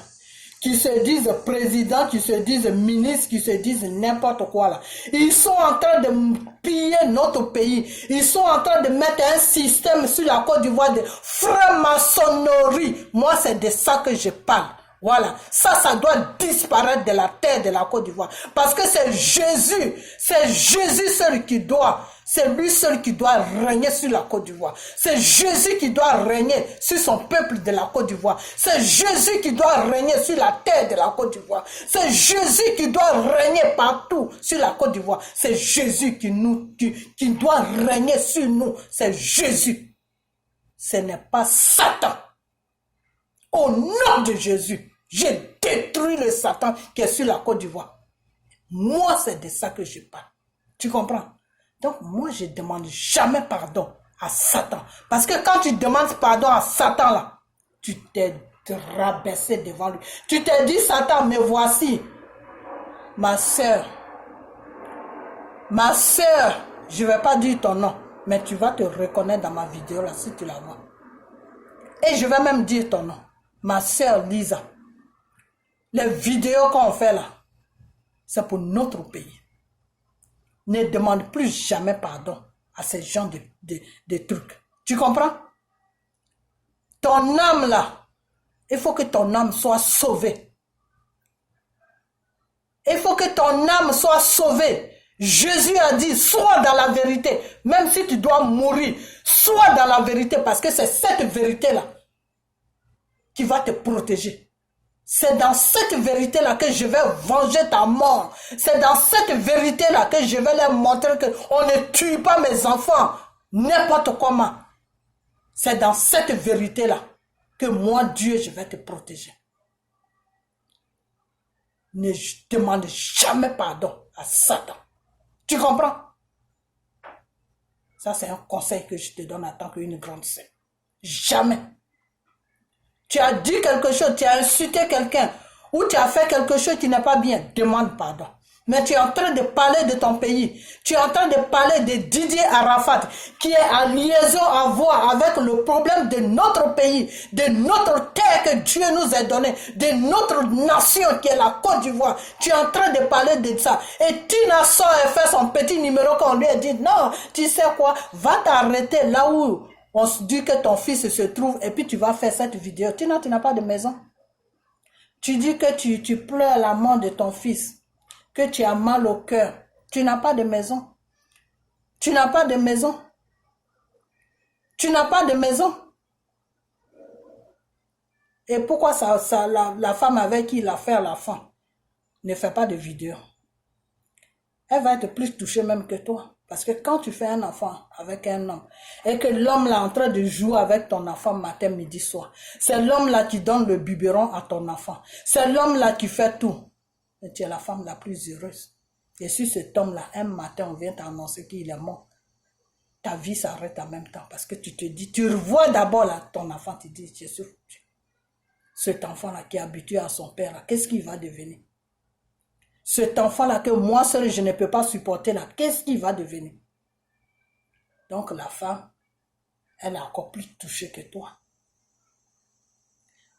qui se disent présidents, qui se disent ministres, qui se disent n'importe quoi là. Ils sont en train de piller notre pays. Ils sont en train de mettre un système sur la Côte d'Ivoire de franc-maçonnerie. Moi, c'est de ça que je parle. Voilà, ça doit disparaître de la terre de la Côte d'Ivoire. Parce que c'est Jésus celui qui doit C'est lui seul qui doit régner sur la Côte d'Ivoire. C'est Jésus qui doit régner sur son peuple de la Côte d'Ivoire. C'est Jésus qui doit régner sur la terre de la Côte d'Ivoire. C'est Jésus qui doit régner partout sur la Côte d'Ivoire. C'est Jésus qui doit régner sur nous. C'est Jésus. Ce n'est pas Satan. Au nom de Jésus, j'ai détruit le Satan qui est sur la Côte d'Ivoire. Moi, c'est de ça que je parle. Tu comprends? Donc, moi, je ne demande jamais pardon à Satan. Parce que quand tu demandes pardon à Satan, là, tu t'es rabaissé devant lui. Tu t'es dit, Satan, me voici. Ma soeur, je ne vais pas dire ton nom, mais tu vas te reconnaître dans ma vidéo, là, si tu la vois. Et je vais même dire ton nom. Ma soeur Lisa. Les vidéos qu'on fait là, c'est pour notre pays. Ne demande plus jamais pardon à ces gens de trucs. Tu comprends? Ton âme là, il faut que ton âme soit sauvée. Il faut que ton âme soit sauvée. Jésus a dit, sois dans la vérité. Même si tu dois mourir, sois dans la vérité parce que c'est cette vérité-là qui va te protéger. C'est dans cette vérité-là que je vais venger ta mort. C'est dans cette vérité-là que je vais leur montrer qu'on ne tue pas mes enfants n'importe comment. C'est dans cette vérité-là que moi, Dieu, je vais te protéger. Ne demande jamais pardon à Satan. Tu comprends? Ça, c'est un conseil que je te donne en tant qu'une grande sœur. Jamais. Tu as dit quelque chose, tu as insulté quelqu'un, ou tu as fait quelque chose qui n'est pas bien, demande pardon. Mais tu es en train de parler de ton pays. Tu es en train de parler de Didier Arafat, qui est en liaison à voir avec le problème de notre pays, de notre terre que Dieu nous a donnée, de notre nation qui est la Côte d'Ivoire. Tu es en train de parler de ça. Et Tina sort et fait son petit numéro qu'on lui a dit, non, tu sais quoi, va t'arrêter là où on se dit que ton fils se trouve et puis tu vas faire cette vidéo. Tina, tu n'as pas de maison. Tu dis que tu pleures la mort de ton fils, que tu as mal au cœur. Tu n'as pas de maison. Tu n'as pas de maison. Tu n'as pas de maison. Et pourquoi la femme avec qui il a fait l'enfant ne fait pas de vidéo? Elle va être plus touchée même que toi. Parce que quand tu fais un enfant avec un homme, et que l'homme là est en train de jouer avec ton enfant matin, midi, soir, c'est l'homme là qui donne le biberon à ton enfant. C'est l'homme là qui fait tout. Et tu es la femme la plus heureuse. Et si cet homme là, un matin, on vient t'annoncer qu'il est mort, ta vie s'arrête en même temps. Parce que tu te dis, tu revois d'abord là ton enfant, tu te dis, Jésus, cet enfant là qui est habitué à son père là, qu'est-ce qu'il va devenir? Cet enfant-là que moi seul je ne peux pas supporter là, qu'est-ce qu'il va devenir? Donc la femme, elle est encore plus touchée que toi.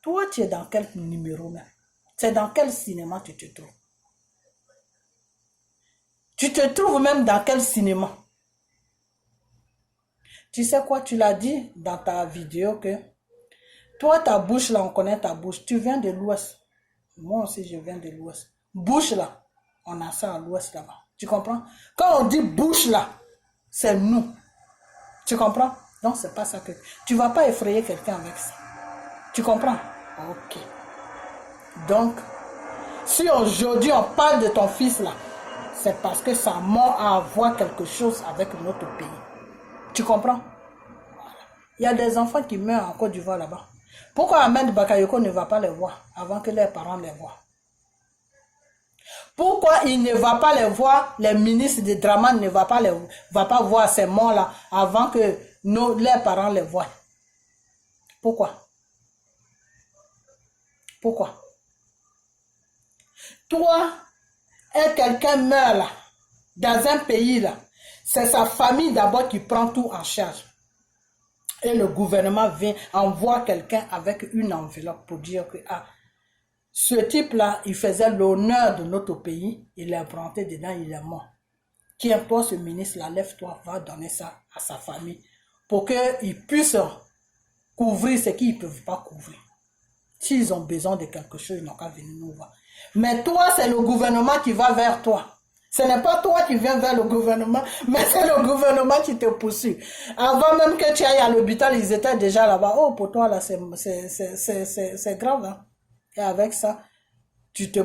Toi, tu es dans quel numéro même? C'est dans quel cinéma tu te trouves? Tu te trouves même dans quel cinéma? Tu sais quoi, tu l'as dit dans ta vidéo que toi, ta bouche là, on connaît ta bouche. Tu viens de l'Ouest. Moi aussi, je viens de l'Ouest. Bouche là, on a ça à l'Ouest là-bas. Tu comprends? Quand on dit bouche là, c'est nous. Tu comprends? Donc, c'est pas ça que... Tu vas pas effrayer quelqu'un avec ça. Tu comprends? Ok. Donc, si aujourd'hui on parle de ton fils là, c'est parce que sa mort a à voir quelque chose avec notre pays. Tu comprends? Voilà. Il y a des enfants qui meurent en Côte d'Ivoire là-bas. Pourquoi Ahmed Bakayoko ne va pas les voir avant que leurs parents les voient? Pourquoi il ne va pas les voir, les ministres de Draman ne va pas voir ces morts-là avant que leurs parents les voient? Pourquoi? Pourquoi? Toi, et quelqu'un meurt là, dans un pays là, c'est sa famille d'abord qui prend tout en charge. Et le gouvernement vient, envoie quelqu'un avec une enveloppe pour dire que ce type-là, il faisait l'honneur de notre pays, il est implanté dedans, il est mort. Tiens-toi, ce ministre-là, lève-toi, va donner ça à sa famille pour qu'ils puissent couvrir ce qu'ils ne peuvent pas couvrir. S'ils ont besoin de quelque chose, ils n'ont qu'à venir nous voir. Mais toi, c'est le gouvernement qui va vers toi. Ce n'est pas toi qui viens vers le gouvernement, mais c'est le gouvernement qui te poursuit. Avant même que tu ailles à l'hôpital, ils étaient déjà là-bas. Oh, pour toi, là, c'est grave. Hein? Et avec ça,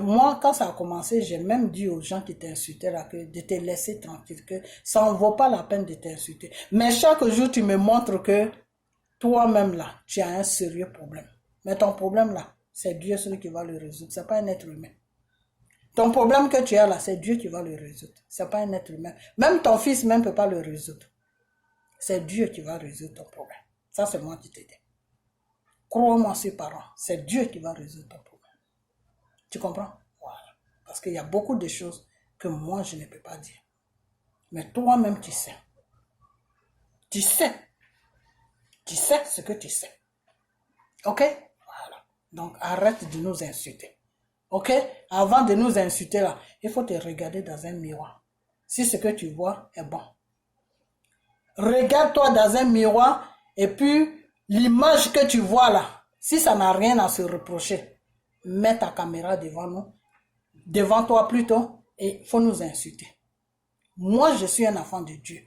moi, quand ça a commencé, j'ai même dit aux gens qui t'insultaient là que de te laisser tranquille, que ça ne vaut pas la peine de t'insulter. Mais chaque jour, tu me montres que toi-même là, tu as un sérieux problème. Mais ton problème là, c'est Dieu celui qui va le résoudre. Ce n'est pas un être humain. Ton problème que tu as là, c'est Dieu qui va le résoudre. Ce n'est pas un être humain. Même ton fils même ne peut pas le résoudre. C'est Dieu qui va résoudre ton problème. Ça, c'est moi qui t'ai dit. Crois-moi sur parole. C'est Dieu qui va résoudre ton problème. Tu comprends? Voilà. Parce qu'il y a beaucoup de choses que moi, je ne peux pas dire. Mais toi-même, tu sais. Tu sais. Tu sais ce que tu sais. Ok? Voilà. Donc, arrête de nous insulter. Ok? Avant de nous insulter là, il faut te regarder dans un miroir. Si ce que tu vois est bon. Regarde-toi dans un miroir et puis l'image que tu vois là, si ça n'a rien à se reprocher, mets ta caméra devant nous, devant toi plutôt, et il faut nous insulter. Moi, je suis un enfant de Dieu.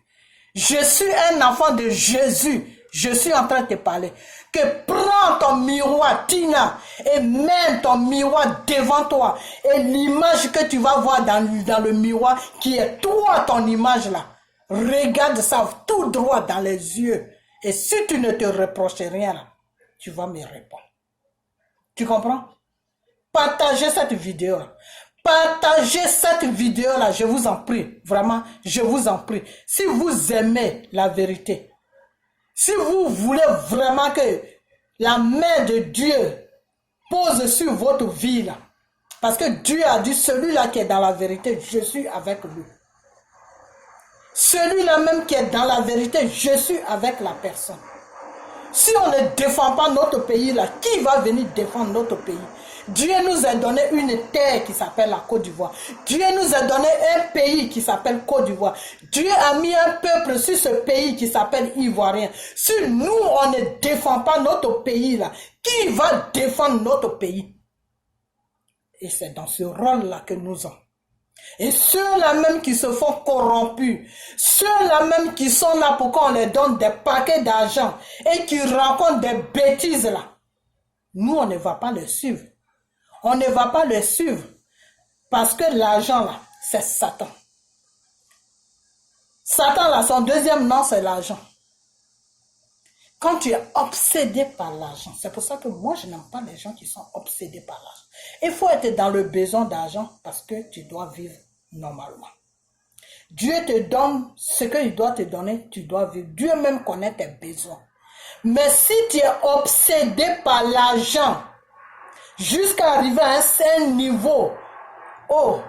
Je suis un enfant de Jésus. Je suis en train de te parler. Que prends ton miroir, Tina, et mets ton miroir devant toi. Et l'image que tu vas voir dans le miroir, qui est toi, ton image là, regarde ça tout droit dans les yeux. Et si tu ne te reproches rien là, tu vas me répondre. Tu comprends? Partagez cette vidéo là. Partagez cette vidéo là, je vous en prie. Vraiment, je vous en prie. Si vous aimez la vérité, si vous voulez vraiment que la main de Dieu pose sur votre vie là, parce que Dieu a dit, celui-là qui est dans la vérité, je suis avec lui. Celui-là même qui est dans la vérité, je suis avec la personne. Si on ne défend pas notre pays là, qui va venir défendre notre pays? Dieu nous a donné une terre qui s'appelle la Côte d'Ivoire. Dieu nous a donné un pays qui s'appelle Côte d'Ivoire. Dieu a mis un peuple sur ce pays qui s'appelle Ivoirien. Si nous, on ne défend pas notre pays là, qui va défendre notre pays? Et c'est dans ce rôle-là que nous sommes. Et ceux-là même qui se font corrompus, ceux-là même qui sont là pour qu'on leur donne des paquets d'argent et qui racontent des bêtises là, nous on ne va pas les suivre. On ne va pas les suivre parce que l'argent là, c'est Satan. Satan là, son deuxième nom c'est l'argent. Quand tu es obsédé par l'argent, c'est pour ça que moi je n'aime pas les gens qui sont obsédés par l'argent. Il faut être dans le besoin d'argent parce que tu dois vivre normalement. Dieu te donne ce qu'il doit te donner, tu dois vivre. Dieu même connaît tes besoins. Mais si tu es obsédé par l'argent, jusqu'à arriver à un niveau, oh,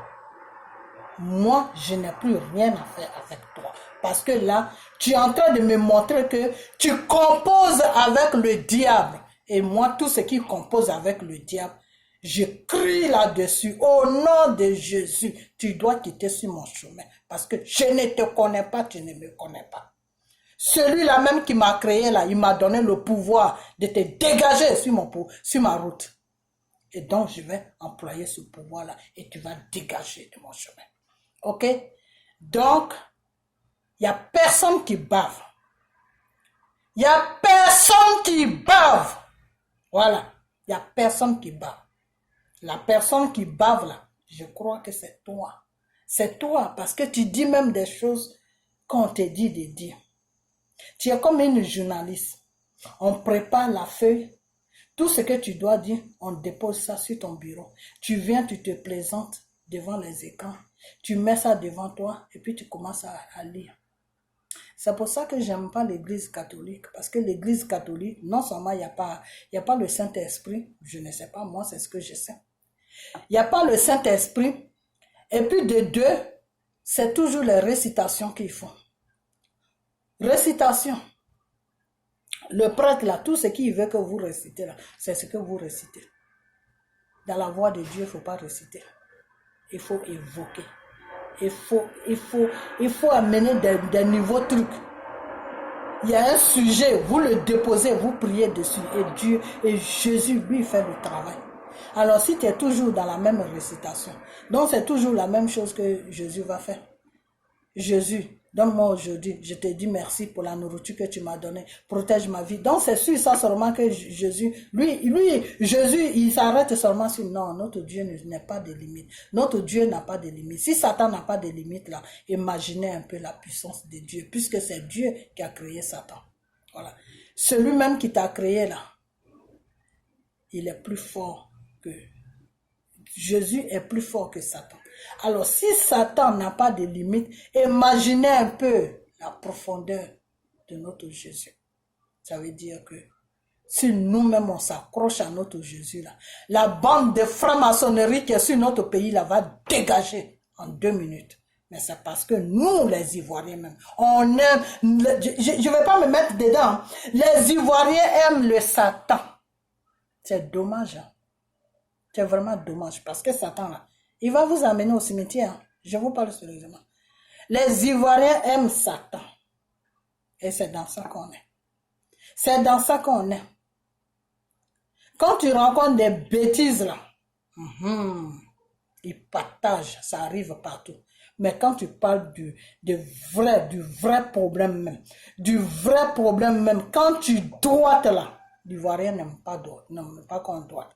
moi je n'ai plus rien à faire avec toi. Parce que là, tu es en train de me montrer que tu composes avec le diable. Et moi, tout ce qui compose avec le diable, je crie là-dessus. Au nom de Jésus, tu dois quitter sur mon chemin. Parce que je ne te connais pas, tu ne me connais pas. Celui-là même qui m'a créé là, il m'a donné le pouvoir de te dégager sur ma route. Et donc, je vais employer ce pouvoir-là et tu vas dégager de mon chemin. Ok? Donc, il n'y a personne qui bave. Il n'y a personne qui bave. Voilà. Il n'y a personne qui bave. La personne qui bave là, je crois que c'est toi. C'est toi parce que tu dis même des choses qu'on te dit de dire. Tu es comme une journaliste. On prépare la feuille. Tout ce que tu dois dire, on dépose ça sur ton bureau. Tu viens, tu te présentes devant les écrans. Tu mets ça devant toi et puis tu commences à lire. C'est pour ça que j'aime pas l'église catholique. Parce que l'église catholique, non seulement il n'y a pas le Saint-Esprit, je ne sais pas, moi c'est ce que je sais. Il n'y a pas le Saint-Esprit. Et puis de deux, c'est toujours les récitations qu'ils font. Récitation. Le prêtre là, tout ce qu'il veut que vous récitez là, c'est ce que vous récitez. Dans la voix de Dieu, il ne faut pas réciter. Il faut évoquer. Il faut amener des nouveaux trucs. Il y a un sujet, vous le déposez, vous priez dessus. Et Dieu, et Jésus, lui, fait le travail. Alors si tu es toujours dans la même récitation, donc c'est toujours la même chose que Jésus va faire. Jésus, donne-moi aujourd'hui, je te dis merci pour la nourriture que tu m'as donnée, protège ma vie. Donc c'est sur ça seulement que Jésus, Jésus, il s'arrête seulement sur non, notre Dieu n'est pas de limite. Notre Dieu n'a pas de limite. Si Satan n'a pas de limite là, imaginez un peu la puissance de Dieu, puisque c'est Dieu qui a créé Satan. Voilà. Celui-même qui t'a créé là, il est plus fort que Jésus est plus fort que Satan. Alors, si Satan n'a pas de limite, imaginez un peu la profondeur de notre Jésus. Ça veut dire que si nous-mêmes on s'accroche à notre Jésus là, la bande de franc-maçonnerie qui est sur notre pays là va dégager en 2 minutes. Mais c'est parce que nous, les Ivoiriens même, on aime, je ne vais pas me mettre dedans, les Ivoiriens aiment le Satan. C'est dommage, hein? C'est vraiment dommage parce que Satan là, il va vous amener au cimetière. Hein? Je vous parle sérieusement. Les Ivoiriens aiment Satan. Et c'est dans ça qu'on est. C'est dans ça qu'on est. Quand tu rencontres des bêtises là, ils partagent, ça arrive partout. Mais quand tu parles du vrai problème même, quand tu doites là, l'Ivoirien n'aime pas qu'on doite.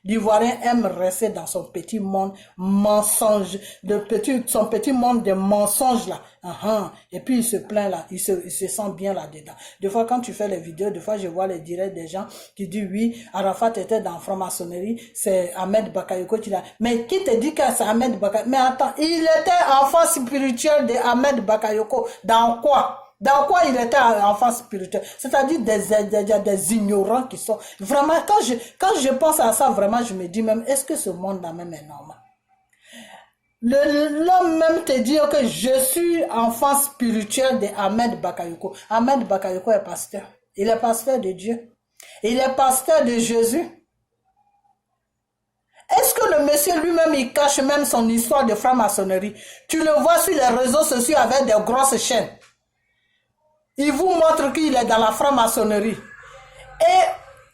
L'Ivoirien aime rester dans son petit monde mensonge, son petit monde de mensonges là. Et puis il se plaint là, il se sent bien là-dedans. Des fois quand tu fais les vidéos, des fois je vois les directs des gens qui disent oui, Arafat était dans franc-maçonnerie, c'est Ahmed Bakayoko qui l'a. Mais qui te dit que c'est Ahmed Bakayoko? Mais attends, il était enfant spirituel de Ahmed Bakayoko. Dans quoi? Dans quoi il était enfant spirituel? C'est-à-dire des ignorants qui sont... Vraiment, quand je pense à ça, vraiment, je me dis même, est-ce que ce monde-là même est normal? L'homme même te dit que je suis enfant spirituel de Ahmed Bakayoko. Ahmed Bakayoko est pasteur. Il est pasteur de Dieu. Il est pasteur de Jésus. Est-ce que le monsieur lui-même, il cache même son histoire de franc-maçonnerie? Tu le vois sur les réseaux sociaux avec des grosses chaînes. Il vous montre qu'il est dans la franc-maçonnerie. Et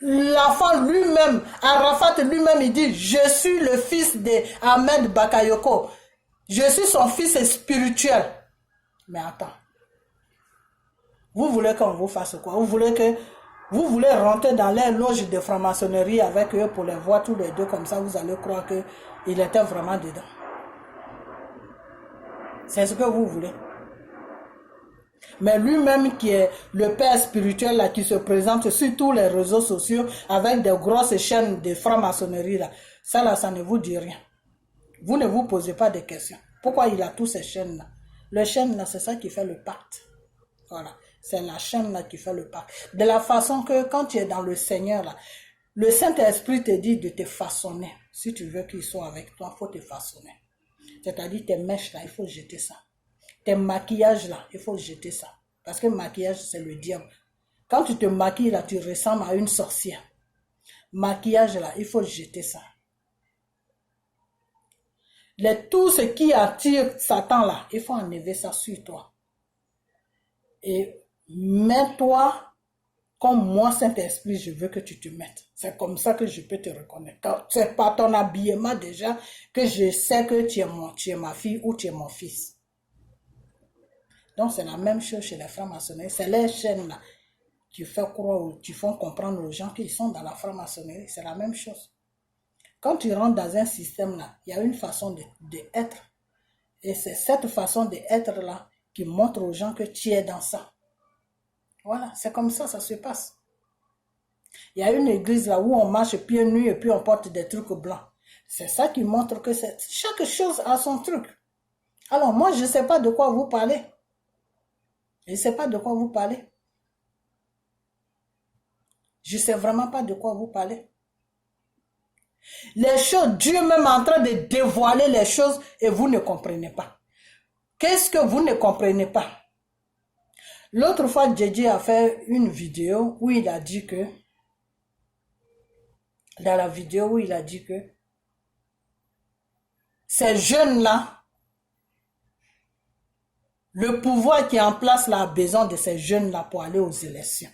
l'enfant lui-même, Arafat lui-même, il dit, je suis le fils d'Ahmed Bakayoko. Je suis son fils spirituel. Mais attends. Vous voulez qu'on vous fasse quoi? Vous voulez rentrer dans les loges de franc-maçonnerie avec eux pour les voir tous les deux comme ça, vous allez croire qu'il était vraiment dedans. C'est ce que vous voulez. Mais lui-même qui est le père spirituel là, qui se présente sur tous les réseaux sociaux avec des grosses chaînes de franc-maçonnerie là, ça ne vous dit rien. Vous ne vous posez pas de questions. Pourquoi il a tous ces chaînes là? Les chaînes là, c'est ça qui fait le pacte. Voilà, c'est la chaîne là qui fait le pacte. De la façon que quand tu es dans le Seigneur là, le Saint-Esprit te dit de te façonner. Si tu veux qu'il soit avec toi, il faut te façonner. C'est-à-dire tes mèches là, il faut jeter ça. Tes maquillages là, il faut jeter ça. Parce que le maquillage, c'est le diable. Quand tu te maquilles là, tu ressembles à une sorcière. Maquillage là, il faut jeter ça. Tout ce qui attire Satan là, il faut enlever ça sur toi. Et mets-toi comme moi, Saint-Esprit, je veux que tu te mettes. C'est comme ça que je peux te reconnaître. C'est par ton habillement déjà que je sais que tu es ma fille ou tu es mon fils. Donc, c'est la même chose chez les francs-maçonneries. C'est les chaînes là qui font croire ou qui font comprendre aux gens qu'ils sont dans la franc-maçonnerie. C'est la même chose. Quand tu rentres dans un système là, il y a une façon d'être. Et c'est cette façon d'être là qui montre aux gens que tu es dans ça. Voilà, c'est comme ça se passe. Il y a une église là où on marche pieds nus et puis on porte des trucs blancs. C'est ça qui montre que chaque chose a son truc. Alors moi, je ne sais pas de quoi vous parlez. Je ne sais pas de quoi vous parlez. Je ne sais vraiment pas de quoi vous parlez. Les choses, Dieu même est en train de dévoiler les choses et vous ne comprenez pas. Qu'est-ce que vous ne comprenez pas? L'autre fois, Djedje a fait une vidéo où il a dit que, dans la vidéo où il a dit que, ces jeunes-là, le pouvoir qui est en place là a besoin de ces jeunes-là pour aller aux élections.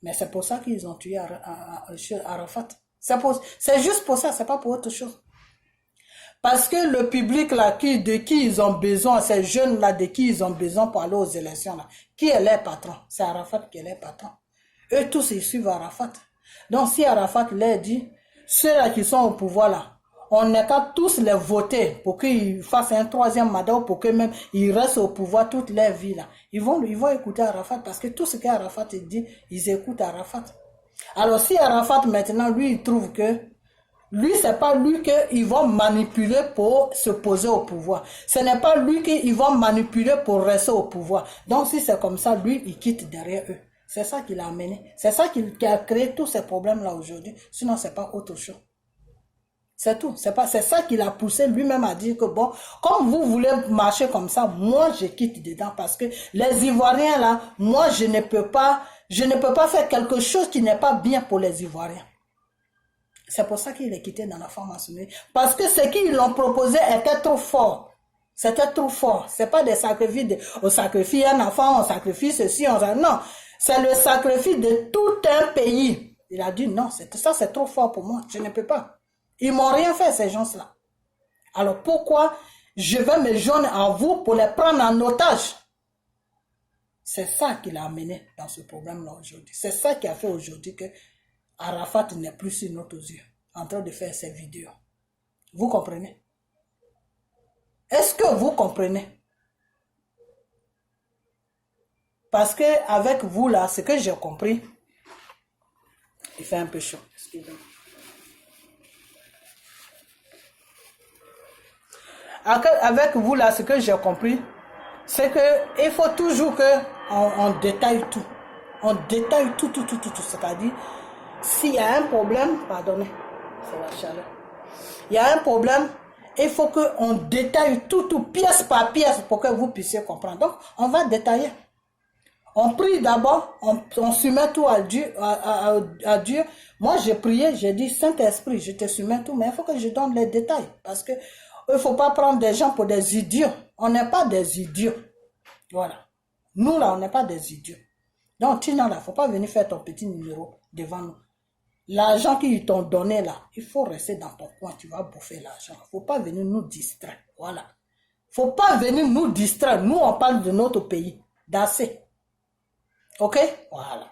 Mais c'est pour ça qu'ils ont tué Arafat. C'est juste pour ça, c'est pas pour autre chose. Parce que le public là, de qui ils ont besoin, ces jeunes là, de qui ils ont besoin pour aller aux élections là, qui est leur patron? C'est Arafat qui est leur patron. Eux tous, ils suivent Arafat. Donc si Arafat leur dit, ceux-là qui sont au pouvoir là, on n'est qu'à tous les voter pour qu'ils fassent un troisième mandat, pour que même ils restent au pouvoir toute leur vie là. Ils vont écouter Arafat parce que tout ce qu'Arafat dit, ils écoutent Arafat. Alors si Arafat maintenant, lui, il trouve que lui, c'est pas lui qu'ils vont manipuler pour se poser au pouvoir. Ce n'est pas lui qu'ils vont manipuler pour rester au pouvoir. Donc, si c'est comme ça, lui, il quitte derrière eux. C'est ça qui l'a amené. C'est ça qui a créé tous ces problèmes-là aujourd'hui. Sinon, c'est pas autre chose. C'est tout. C'est ça qui l'a poussé lui-même à dire que bon, comme vous voulez marcher comme ça, moi, je quitte dedans parce que les Ivoiriens là, moi, je ne peux pas faire quelque chose qui n'est pas bien pour les Ivoiriens. C'est pour ça qu'il est quitté dans la franc-maçonnerie. Parce que ce qu'ils l'ont proposé était trop fort. C'était trop fort. C'est pas des sacrifices, on sacrifie un enfant, on sacrifie ceci, non. C'est le sacrifice de tout un pays. Il a dit non, ça c'est trop fort pour moi, je ne peux pas. Ils m'ont rien fait ces gens-là. Alors pourquoi je vais me joindre à vous pour les prendre en otage? C'est ça qui l'a amené dans ce problème-là aujourd'hui. C'est ça qui a fait aujourd'hui que Arafat n'est plus sur notre yeux, en train de faire ses vidéos. Vous comprenez? Est-ce que vous comprenez? Parce que avec vous là, ce que j'ai compris, il fait un peu chaud. Excusez-moi. Avec vous là, ce que j'ai compris, c'est que il faut toujours que on détaille tout. On détaille tout. C'est-à-dire, s'il y a un problème, pardonnez, c'est la chaleur. Il y a un problème, il faut qu'on détaille tout, pièce par pièce, pour que vous puissiez comprendre. Donc, on va détailler. On prie d'abord, on soumet tout à Dieu, à Dieu. Moi, j'ai prié, j'ai dit, Saint-Esprit, je te soumets tout, mais il faut que je donne les détails. Parce que il ne faut pas prendre des gens pour des idiots. On n'est pas des idiots. Voilà. Nous, là, on n'est pas des idiots. Donc, Tina, là, il ne faut pas venir faire ton petit numéro devant nous. L'argent qu'ils t'ont donné, là, il faut rester dans ton coin. Tu vas bouffer l'argent. Il ne faut pas venir nous distraire. Voilà. Il ne faut pas venir nous distraire. Nous, on parle de notre pays. D'assez. Ok? Voilà.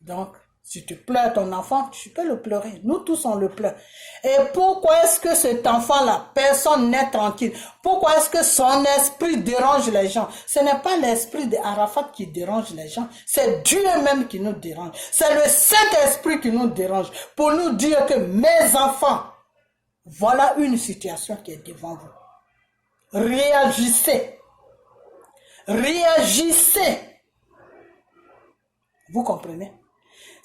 Donc, si tu pleures ton enfant, tu peux le pleurer. Nous tous, on le pleure. Et pourquoi est-ce que cet enfant-là, personne n'est tranquille? Pourquoi est-ce que son esprit dérange les gens? Ce n'est pas l'esprit d'Arafat qui dérange les gens. C'est Dieu même qui nous dérange. C'est le Saint-Esprit qui nous dérange. Pour nous dire que mes enfants, voilà une situation qui est devant vous. Réagissez. Réagissez. Vous comprenez?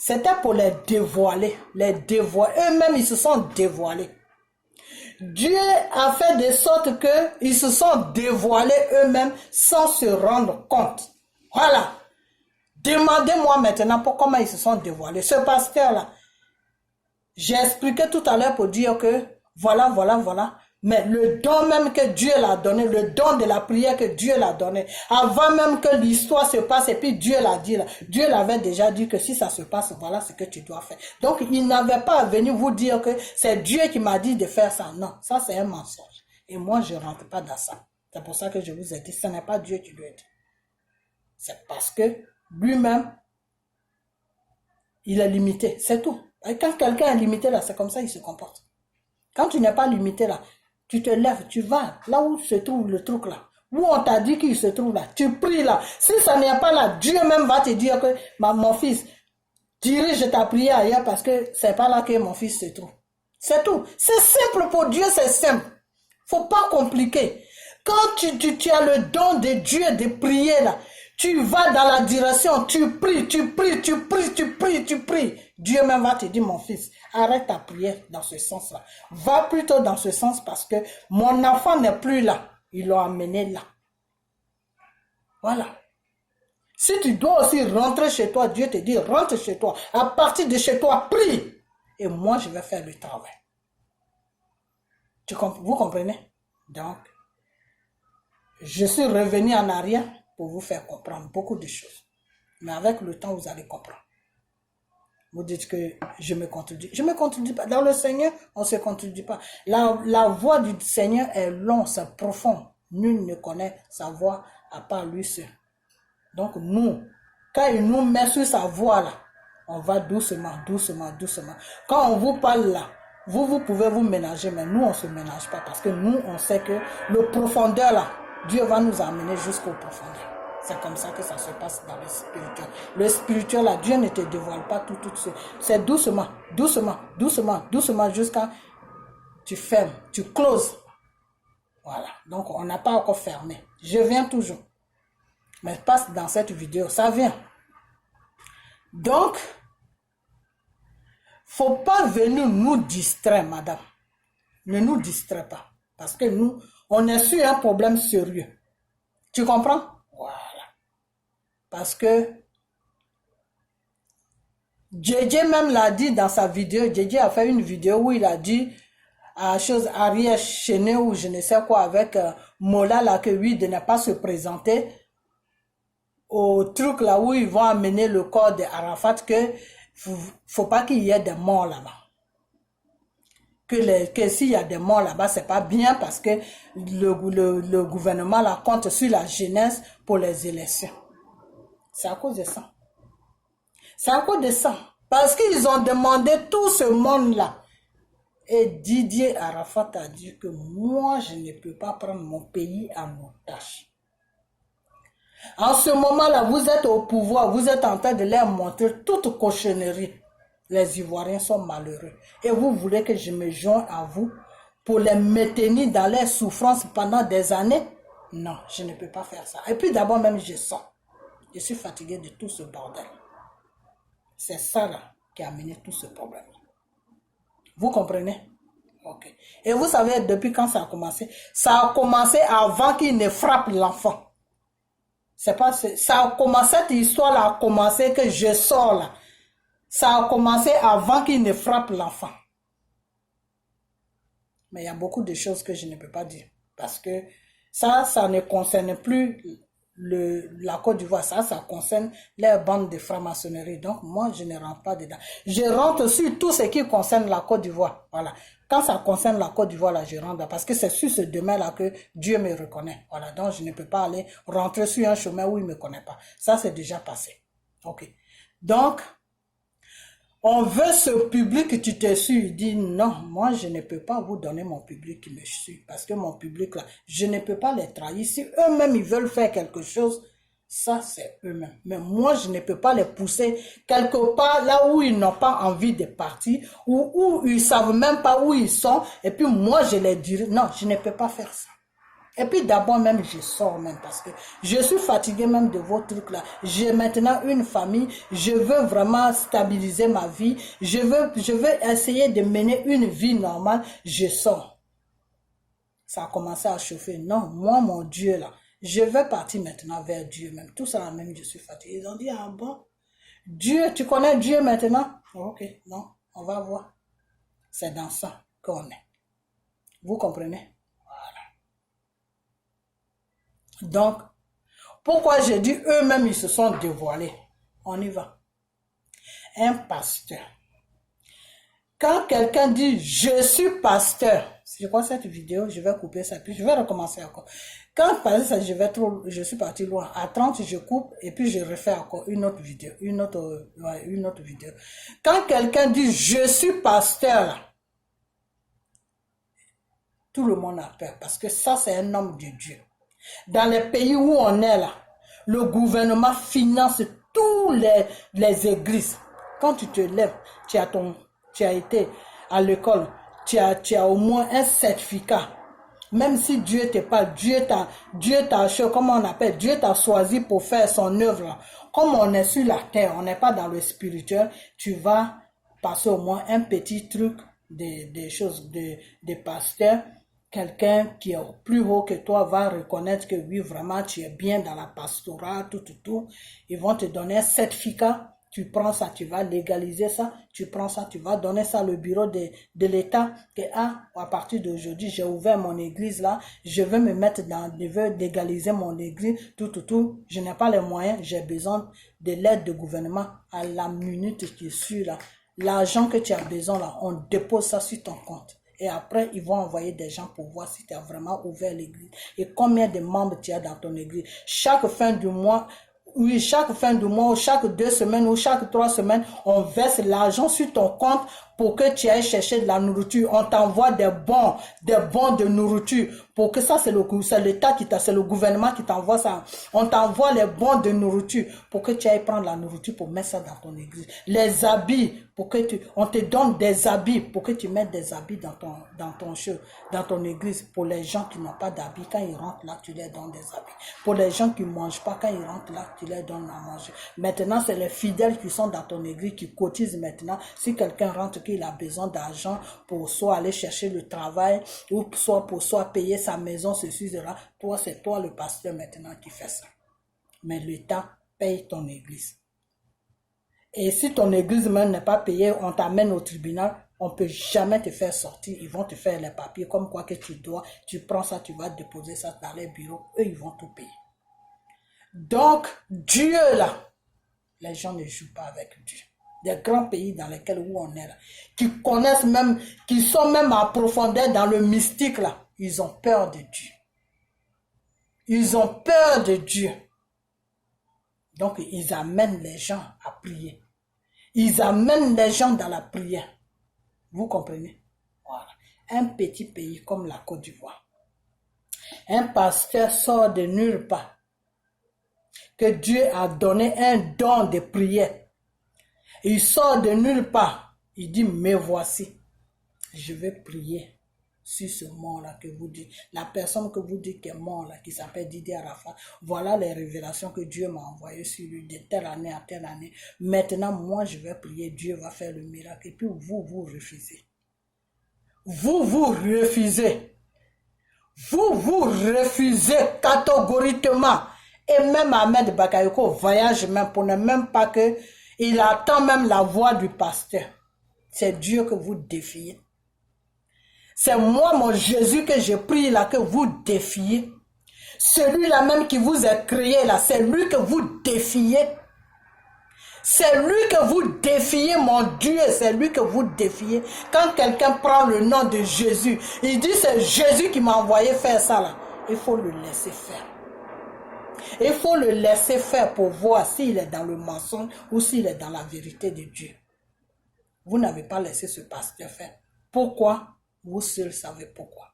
C'était pour les dévoiler. Eux-mêmes, ils se sont dévoilés. Dieu a fait de sorte qu'ils se sont dévoilés eux-mêmes sans se rendre compte. Voilà. Demandez-moi maintenant comment ils se sont dévoilés. Ce pasteur-là, j'ai expliqué tout à l'heure pour dire que voilà. Mais le don même que Dieu l'a donné, le don de la prière que Dieu l'a donné, avant même que l'histoire se passe, et puis Dieu l'a dit là, Dieu l'avait déjà dit que si ça se passe, voilà ce que tu dois faire. Donc il n'avait pas à venir vous dire que c'est Dieu qui m'a dit de faire ça. Non, ça c'est un mensonge. Et moi je ne rentre pas dans ça. C'est pour ça que je vous ai dit, ce n'est pas Dieu qui lui a dit. C'est parce que lui-même, il est limité, c'est tout. Et quand quelqu'un est limité là, c'est comme ça qu'il se comporte. Quand tu n'es pas limité là, tu te lèves, tu vas là où se trouve le truc là. Où on t'a dit qu'il se trouve là. Tu pries là. Si ça n'est pas là, Dieu même va te dire que mon fils, dirige ta prière ailleurs parce que c'est pas là que mon fils se trouve. C'est tout. C'est simple pour Dieu, c'est simple. Faut pas compliquer. Quand tu as le don de Dieu de prier là, tu vas dans la direction, tu pries. Dieu même va te dire, mon fils, arrête ta prière dans ce sens-là. Va plutôt dans ce sens parce que mon enfant n'est plus là. Ils l'ont amené là. Voilà. Si tu dois aussi rentrer chez toi, Dieu te dit, rentre chez toi. À partir de chez toi, prie. Et moi, je vais faire le travail. Vous comprenez? Donc, je suis revenu en arrière pour vous faire comprendre beaucoup de choses. Mais avec le temps, vous allez comprendre. Vous dites que je me contredis. Je me contredis pas. Dans le Seigneur, on ne se contredit pas. La voix du Seigneur est longue, c'est profond. Nul ne connaît sa voix à part lui seul. Donc nous, quand il nous met sur sa voix là, on va doucement, doucement, doucement. Quand on vous parle là, vous pouvez vous ménager, mais nous on ne se ménage pas parce que nous on sait que le profondeur là, Dieu va nous amener jusqu'au profondeur. C'est comme ça que ça se passe dans le spirituel. Le spirituel là, Dieu ne te dévoile pas tout de suite. C'est doucement, doucement, doucement, doucement jusqu'à tu fermes, tu closes. Voilà. Donc on n'a pas encore fermé. Je viens toujours. Mais pas dans cette vidéo, ça vient. Donc, faut pas venir nous distraire, madame. Ne nous distrait pas. Parce que nous, on est sur un problème sérieux. Tu comprends? Voilà. Parce que JJ même l'a dit dans sa vidéo. JJ a fait une vidéo où il a dit à chose Ariel Chené ou je ne sais quoi avec Mola là que oui, de ne pas se présenter au truc là où ils vont amener le corps d'Arafat, que faut pas qu'il y ait des morts là-bas. Que s'il y a des morts là-bas, c'est pas bien parce que le gouvernement là compte sur la jeunesse pour les élections. C'est à cause de ça. C'est à cause de ça. Parce qu'ils ont demandé tout ce monde-là. Et Didier Arafat a dit que moi, je ne peux pas prendre mon pays en otage. En ce moment-là, vous êtes au pouvoir, vous êtes en train de leur montrer toute cochonnerie. Les Ivoiriens sont malheureux. Et vous voulez que je me joigne à vous pour les maintenir dans leurs souffrances pendant des années? Non, je ne peux pas faire ça. Et puis d'abord même, je sens. Je suis fatigué de tout ce bordel. C'est ça là qui a amené tout ce problème. Vous comprenez? Ok. Et vous savez depuis quand ça a commencé? Ça a commencé avant qu'il ne frappe l'enfant. C'est pas ça a commencé, cette histoire là a commencé que je sors là. Ça a commencé avant qu'il ne frappe l'enfant. Mais il y a beaucoup de choses que je ne peux pas dire parce que ça ne concerne plus la Côte d'Ivoire, ça concerne les bandes de franc-maçonnerie. Donc moi je ne rentre pas dedans. Je rentre sur tout ce qui concerne la Côte d'Ivoire. Voilà. Quand ça concerne la Côte d'Ivoire, là, je rentre parce que c'est sur ce domaine-là que Dieu me reconnaît. Voilà, donc je ne peux pas aller rentrer sur un chemin où il ne me connaît pas. Ça, c'est déjà passé. Ok. Donc, on veut ce public que tu te suis. Il dit non, moi, je ne peux pas vous donner mon public qui me suit. Parce que mon public, là, je ne peux pas les trahir. Si eux-mêmes, ils veulent faire quelque chose, ça, c'est eux-mêmes. Mais moi, je ne peux pas les pousser quelque part là où ils n'ont pas envie de partir, ou où ils ne savent même pas où ils sont. Et puis moi, je les dirai, non, je ne peux pas faire ça. Et puis d'abord même, je sors même parce que je suis fatigué même de vos trucs là. J'ai maintenant une famille, je veux vraiment stabiliser ma vie. Je veux essayer de mener une vie normale. Je sors. Ça a commencé à chauffer. Non, moi, mon Dieu là. Je vais partir maintenant vers Dieu même. Tout ça même, je suis fatigué. Ils ont dit, ah bon, Dieu, tu connais Dieu maintenant? Ok, non, on va voir. C'est dans ça qu'on est. Vous comprenez? Voilà. Donc, pourquoi j'ai dit eux-mêmes, ils se sont dévoilés? On y va. Un pasteur. Quand quelqu'un dit, je suis pasteur, je crois cette vidéo, je vais couper ça, puis je vais recommencer encore. Quand par exemple, je suis parti loin, à 30, je coupe, et puis je refais encore une autre vidéo, une autre vidéo. Quand quelqu'un dit, je suis pasteur, tout le monde a peur, parce que ça, c'est un homme de Dieu. Dans les pays où on est là, le gouvernement finance tous les églises. Quand tu te lèves, tu as été à l'école, tu as au moins un certificat. Même si Dieu te parle, Dieu t'a, comment on appelle, Dieu t'a choisi pour faire son œuvre. Comme on est sur la terre, on n'est pas dans le spirituel, tu vas passer au moins un petit truc des choses de pasteur. Quelqu'un qui est plus haut que toi va reconnaître que oui, vraiment, tu es bien dans la pastorat, tout. Ils vont te donner un certificat Tu prends ça, tu vas légaliser ça, tu prends ça, tu vas donner ça au bureau de l'État, que à partir d'aujourd'hui, j'ai ouvert mon église là, je veux me mettre je veux légaliser mon église, tout, je n'ai pas les moyens, j'ai besoin de l'aide du gouvernement à la minute qui suit là. L'argent que tu as besoin là, on dépose ça sur ton compte. Et après, ils vont envoyer des gens pour voir si tu as vraiment ouvert l'église et combien de membres tu as dans ton église. Chaque fin du mois, oui, chaque fin du mois, ou chaque 2 semaines, ou chaque 3 semaines, on verse l'argent sur ton compte pour que tu ailles chercher de la nourriture. On t'envoie des bons de nourriture. Pour que ça, c'est l'État c'est le gouvernement qui t'envoie ça. On t'envoie les bons de nourriture pour que tu ailles prendre la nourriture pour mettre ça dans ton église. Les habits, on te donne des habits pour que tu mettes des habits dans ton église. Pour les gens qui n'ont pas d'habits, quand ils rentrent là, tu leur donnes des habits. Pour les gens qui ne mangent pas, quand ils rentrent là, tu leur donnes à manger. Maintenant, c'est les fidèles qui sont dans ton église qui cotisent maintenant. Si quelqu'un rentre qu'il a besoin d'argent pour soit aller chercher le travail ou soit payer sa maison, ceci, cela, c'est toi le pasteur maintenant qui fait ça. Mais l'État paye ton église. Et si ton église même n'est pas payée, on t'amène au tribunal, on ne peut jamais te faire sortir. Ils vont te faire les papiers comme quoi que tu prends ça, tu vas déposer ça dans les bureaux, eux ils vont tout payer. Donc, Dieu là, les gens ne jouent pas avec Dieu. Des grands pays dans lesquels où on est là, qui connaissent même, qui sont même à profondeur dans le mystique là, ils ont peur de Dieu. Ils ont peur de Dieu. Donc, ils amènent les gens à prier. Ils amènent les gens dans la prière. Vous comprenez? Voilà. Un petit pays comme la Côte d'Ivoire. Un pasteur sort de nulle part. Que Dieu a donné un don de prière. Il sort de nulle part. Il dit, me voici. Je vais prier sur ce mort-là que vous dites. La personne que vous dites qui est mort là, qui s'appelle Didier Arafat. Voilà les révélations que Dieu m'a envoyées sur lui de telle année à telle année. Maintenant, moi, je vais prier. Dieu va faire le miracle. Et puis, vous refusez. Vous refusez. Vous refusez catégoriquement. Et même Ahmed Bakayoko voyage même pour ne même pas que il attend même la voix du pasteur. C'est Dieu que vous défiez. C'est moi, mon Jésus, que je prie là, que vous défiez. Celui-là même qui vous a créé là, c'est lui que vous défiez. C'est lui que vous défiez, mon Dieu, c'est lui que vous défiez. Quand quelqu'un prend le nom de Jésus, il dit c'est Jésus qui m'a envoyé faire ça là. Il faut le laisser faire. Il faut le laisser faire pour voir s'il est dans le mensonge ou s'il est dans la vérité de Dieu. Vous n'avez pas laissé ce pasteur faire. Pourquoi? Vous seul savez pourquoi.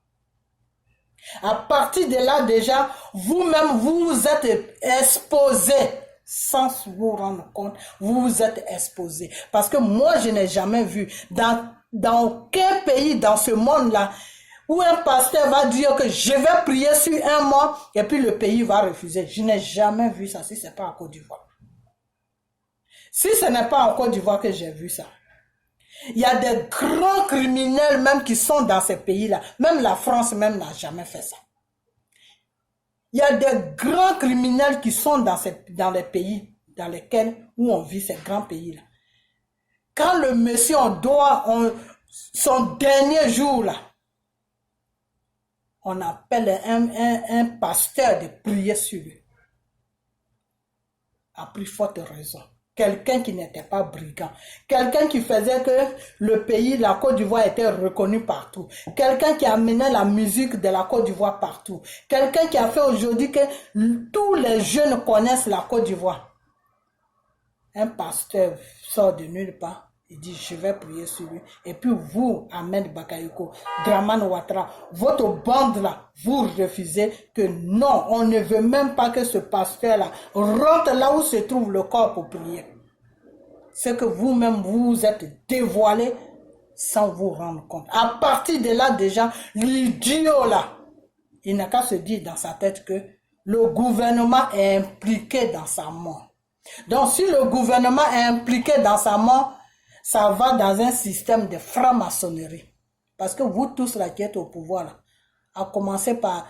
À partir de là déjà, vous-même vous êtes exposé sans vous rendre compte. Vous vous êtes exposé. Parce que moi je n'ai jamais vu dans aucun pays dans ce monde-là où un pasteur va dire que je vais prier sur un mois et puis le pays va refuser. Je n'ai jamais vu ça si ce n'est pas en Côte d'Ivoire. Si ce n'est pas en Côte d'Ivoire que j'ai vu ça. Il y a des grands criminels même qui sont dans ces pays-là. Même la France même n'a jamais fait ça. Il y a des grands criminels qui sont dans les pays dans lesquels où on vit ces grands pays-là. Quand le monsieur son dernier jour là, on appelle un pasteur de prier sur lui. À plus forte raison. Quelqu'un qui n'était pas brigand. Quelqu'un qui faisait que le pays, la Côte d'Ivoire était reconnu partout. Quelqu'un qui amenait la musique de la Côte d'Ivoire partout. Quelqu'un qui a fait aujourd'hui que tous les jeunes connaissent la Côte d'Ivoire. Un pasteur sort de nulle part. Il dit, je vais prier sur lui. Et puis vous, Ahmed Bakayoko, Dramane Ouattara, votre bande là, vous refusez que non, on ne veut même pas que ce pasteur-là rentre là où se trouve le corps pour prier. C'est que vous-même, vous êtes dévoilé sans vous rendre compte. À partir de là déjà, l'idiot là, il n'a qu'à se dire dans sa tête que le gouvernement est impliqué dans sa mort. Donc si le gouvernement est impliqué dans sa mort, ça va dans un système de franc-maçonnerie. Parce que vous tous là qui êtes au pouvoir, là, à commencer par...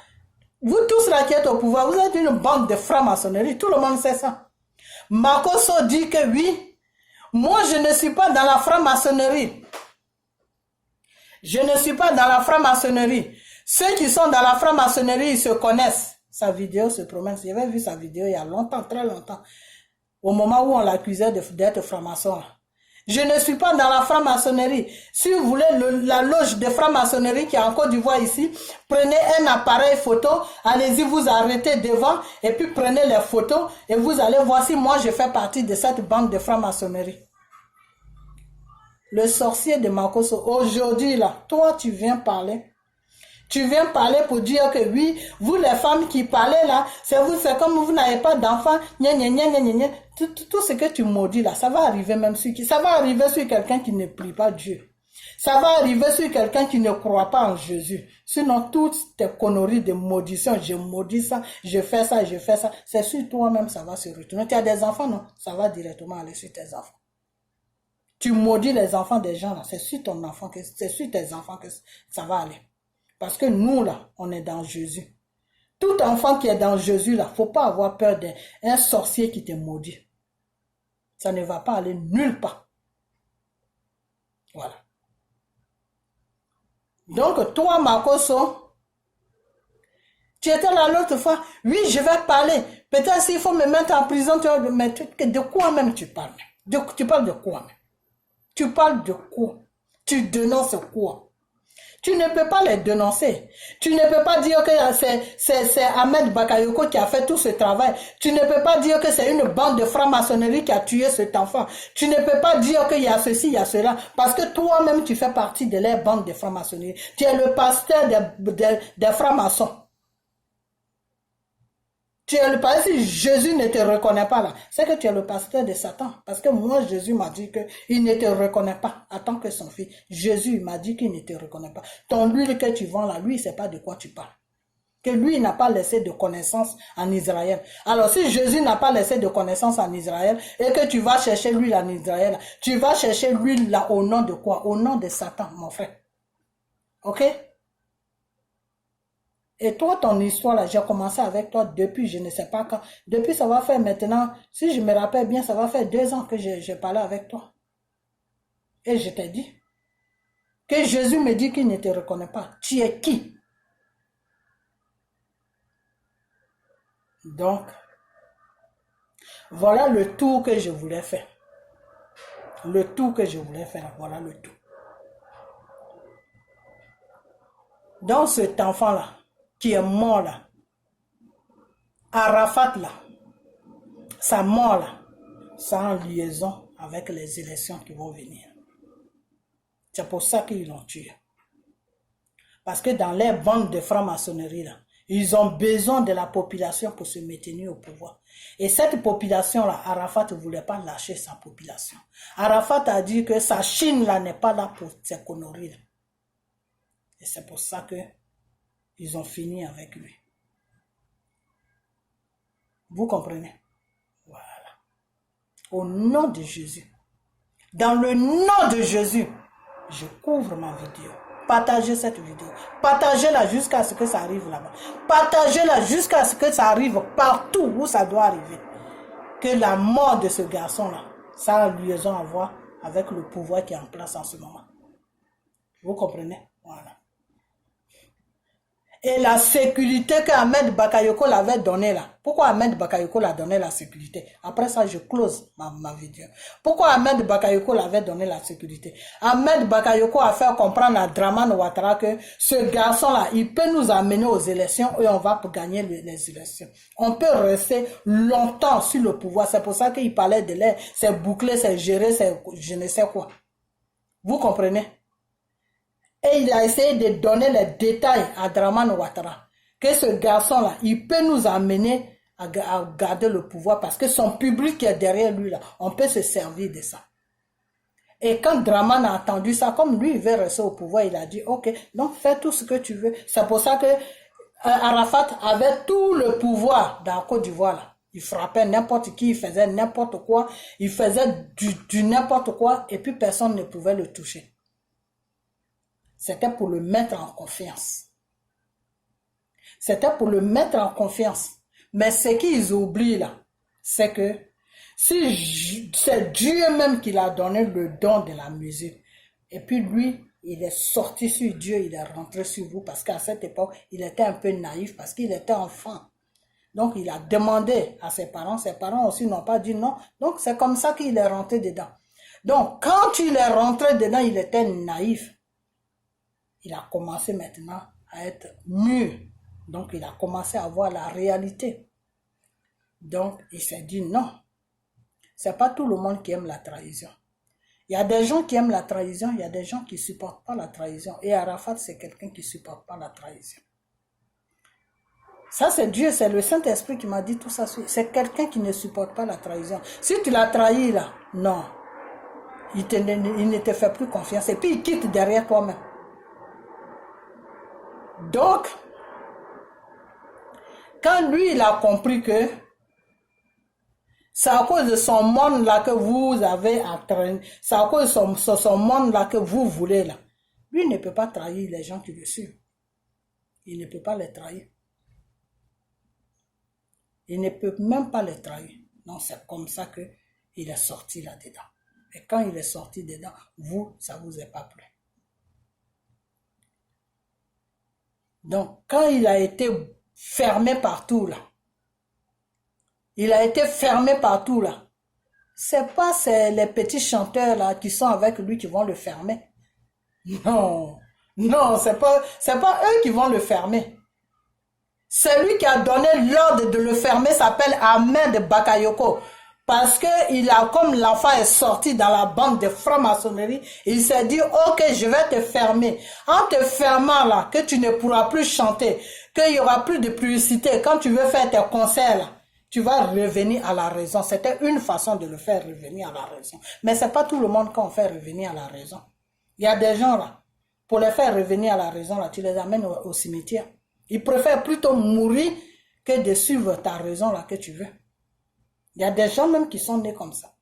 Vous tous là qui êtes au pouvoir, vous êtes une bande de franc-maçonnerie. Tout le monde sait ça. Makosso dit que oui, Moi, je ne suis pas dans la franc-maçonnerie. Je ne suis pas dans la franc-maçonnerie. Ceux qui sont dans la franc-maçonnerie, ils se connaissent. Sa vidéo se promène. J'avais vu sa vidéo il y a longtemps, très longtemps. Au moment où on l'accusait d'être franc-maçon. Je ne suis pas dans la franc-maçonnerie. Si vous voulez la loge de franc-maçonnerie qui est en Côte d'Ivoire ici, prenez un appareil photo, allez-y vous arrêtez devant et puis prenez les photos et vous allez voir si moi je fais partie de cette bande de franc-maçonnerie. Le sorcier de Makosso, aujourd'hui là, toi tu viens parler. Tu viens parler pour dire que oui, vous les femmes qui parlez là, c'est comme vous n'avez pas d'enfants, tout ce que tu maudis là, ça va arriver même sur qui? Ça va arriver sur quelqu'un qui ne prie pas Dieu. Ça va arriver sur quelqu'un qui ne croit pas en Jésus. Sinon, toutes tes conneries de maudissement, je maudis ça, je fais ça, c'est sur toi-même ça va se retourner. Tu as des enfants, non? Ça va directement aller sur tes enfants. Tu maudis les enfants des gens là, c'est sur ton enfant, c'est sur tes enfants que ça va aller. Parce que nous, là, on est dans Jésus. Tout enfant qui est dans Jésus, là, il ne faut pas avoir peur d'un sorcier qui te maudit. Ça ne va pas aller nulle part. Voilà. Donc, toi, Makosso, tu étais là l'autre fois. Oui, je vais parler. Peut-être s'il faut me mettre en prison, mais de quoi même tu parles? Tu parles de quoi même? Tu parles de quoi? Tu dénonces quoi? Tu ne peux pas les dénoncer. Tu ne peux pas dire que c'est Ahmed Bakayoko qui a fait tout ce travail. Tu ne peux pas dire que c'est une bande de franc-maçonnerie qui a tué cet enfant. Tu ne peux pas dire qu'il y a ceci, il y a cela. Parce que toi-même, tu fais partie de la bande de franc-maçonnerie. Tu es le pasteur des francs-maçons. Tu es le pasteur, si Jésus ne te reconnaît pas là, c'est que tu es le pasteur de Satan. Parce que moi, Jésus m'a dit qu'il ne te reconnaît pas en tant que son fils. Jésus m'a dit qu'il ne te reconnaît pas. Ton huile que tu vends là, lui, il ne sait pas de quoi tu parles. Que lui, il n'a pas laissé de connaissance en Israël. Alors, si Jésus n'a pas laissé de connaissance en Israël et que tu vas chercher l'huile en Israël, tu vas chercher l'huile là au nom de quoi? Au nom de Satan, mon frère. Ok? Et toi, ton histoire, là, j'ai commencé avec toi depuis, je ne sais pas quand. Depuis, ça va faire maintenant, si je me rappelle bien, ça va faire 2 ans que j'ai parlé avec toi. Et je t'ai dit que Jésus me dit qu'il ne te reconnaît pas. Tu es qui? Donc, voilà le tour que je voulais faire. Le tour que je voulais faire, voilà le tour. Donc, cet enfant-là, qui est mort là, Arafat là, sa mort là, c'est en liaison avec les élections qui vont venir. C'est pour ça qu'ils l'ont tué. Parce que dans les bandes de franc-maçonnerie là, ils ont besoin de la population pour se maintenir au pouvoir. Et cette population-là, Arafat ne voulait pas lâcher sa population. Arafat a dit que sa Chine là n'est pas là pour ces conneries là. Et c'est pour ça que ils ont fini avec lui. Vous comprenez? Voilà. Au nom de Jésus. Dans le nom de Jésus, je couvre ma vidéo. Partagez cette vidéo. Partagez-la jusqu'à ce que ça arrive là-bas. Partagez-la jusqu'à ce que ça arrive partout où ça doit arriver. Que la mort de ce garçon-là, ça a liaison à voir avec le pouvoir qui est en place en ce moment. Vous comprenez? Voilà. Et la sécurité qu'Ahmed Bakayoko l'avait donnée là. Pourquoi Ahmed Bakayoko l'a donné la sécurité? Après ça, je close ma vidéo. Pourquoi Ahmed Bakayoko l'avait donné la sécurité? Ahmed Bakayoko a fait comprendre à Dramane Ouattara que ce garçon-là, il peut nous amener aux élections et on va gagner les élections. On peut rester longtemps sur le pouvoir. C'est pour ça qu'il parlait de l'air. C'est bouclé, c'est géré, c'est je ne sais quoi. Vous comprenez? Et il a essayé de donner les détails à Dramane Ouattara. Que ce garçon-là, il peut nous amener à garder le pouvoir parce que son public qui est derrière lui, là, on peut se servir de ça. Et quand Dramane a entendu ça, comme lui, il veut rester au pouvoir, il a dit, ok, donc fais tout ce que tu veux. C'est pour ça que Arafat avait tout le pouvoir dans la Côte d'Ivoire, là. Il frappait n'importe qui, il faisait n'importe quoi, il faisait du n'importe quoi, et puis personne ne pouvait le toucher. C'était pour le mettre en confiance. C'était pour le mettre en confiance. Mais ce qu'ils oublient là, c'est que Si c'est Dieu même qui l'a donné le don de la musique, et puis lui, il est sorti sur Dieu, il est rentré sur vous, parce qu'à cette époque, il était un peu naïf, parce qu'il était enfant. Donc, il a demandé à ses parents aussi n'ont pas dit non. Donc, c'est comme ça qu'il est rentré dedans. Donc, quand il est rentré dedans, il était naïf. Il a commencé maintenant à être mûr. Donc, il a commencé à voir la réalité. Donc, il s'est dit non. C'est pas tout le monde qui aime la trahison. Il y a des gens qui aiment la trahison, il y a des gens qui ne supportent pas la trahison. Et Arafat, c'est quelqu'un qui ne supporte pas la trahison. Ça, c'est Dieu, c'est le Saint-Esprit qui m'a dit tout ça. C'est quelqu'un qui ne supporte pas la trahison. Si tu l'as trahi, là, non. Il ne te fait plus confiance. Et puis, il quitte derrière toi-même. Donc, quand lui, il a compris que c'est à cause de son monde-là que vous avez entraîné, c'est à cause de son monde-là que vous voulez, là. Lui, il ne peut pas trahir les gens qui le suivent. Il ne peut pas les trahir. Il ne peut même pas les trahir. Non, c'est comme ça qu'il est sorti là-dedans. Et quand il est sorti dedans, vous, ça ne vous est pas plu. Donc, quand il a été fermé partout là, c'est pas les petits chanteurs là qui sont avec lui qui vont le fermer. Non, non, c'est pas eux qui vont le fermer. Celui qui a donné l'ordre de le fermer s'appelle Ahmed Bakayoko. Parce que il a, comme l'enfant est sorti dans la bande de franc-maçonnerie, il s'est dit, ok, je vais te fermer. En te fermant là, que tu ne pourras plus chanter, qu'il n'y aura plus de publicité. Quand tu veux faire tes concerts là, tu vas revenir à la raison. C'était une façon de le faire revenir à la raison. Mais c'est pas tout le monde qu'on fait revenir à la raison. Il y a des gens là, pour les faire revenir à la raison là, tu les amènes au cimetière. Ils préfèrent plutôt mourir que de suivre ta raison là que tu veux. Il y a des gens même qui sont nés comme ça.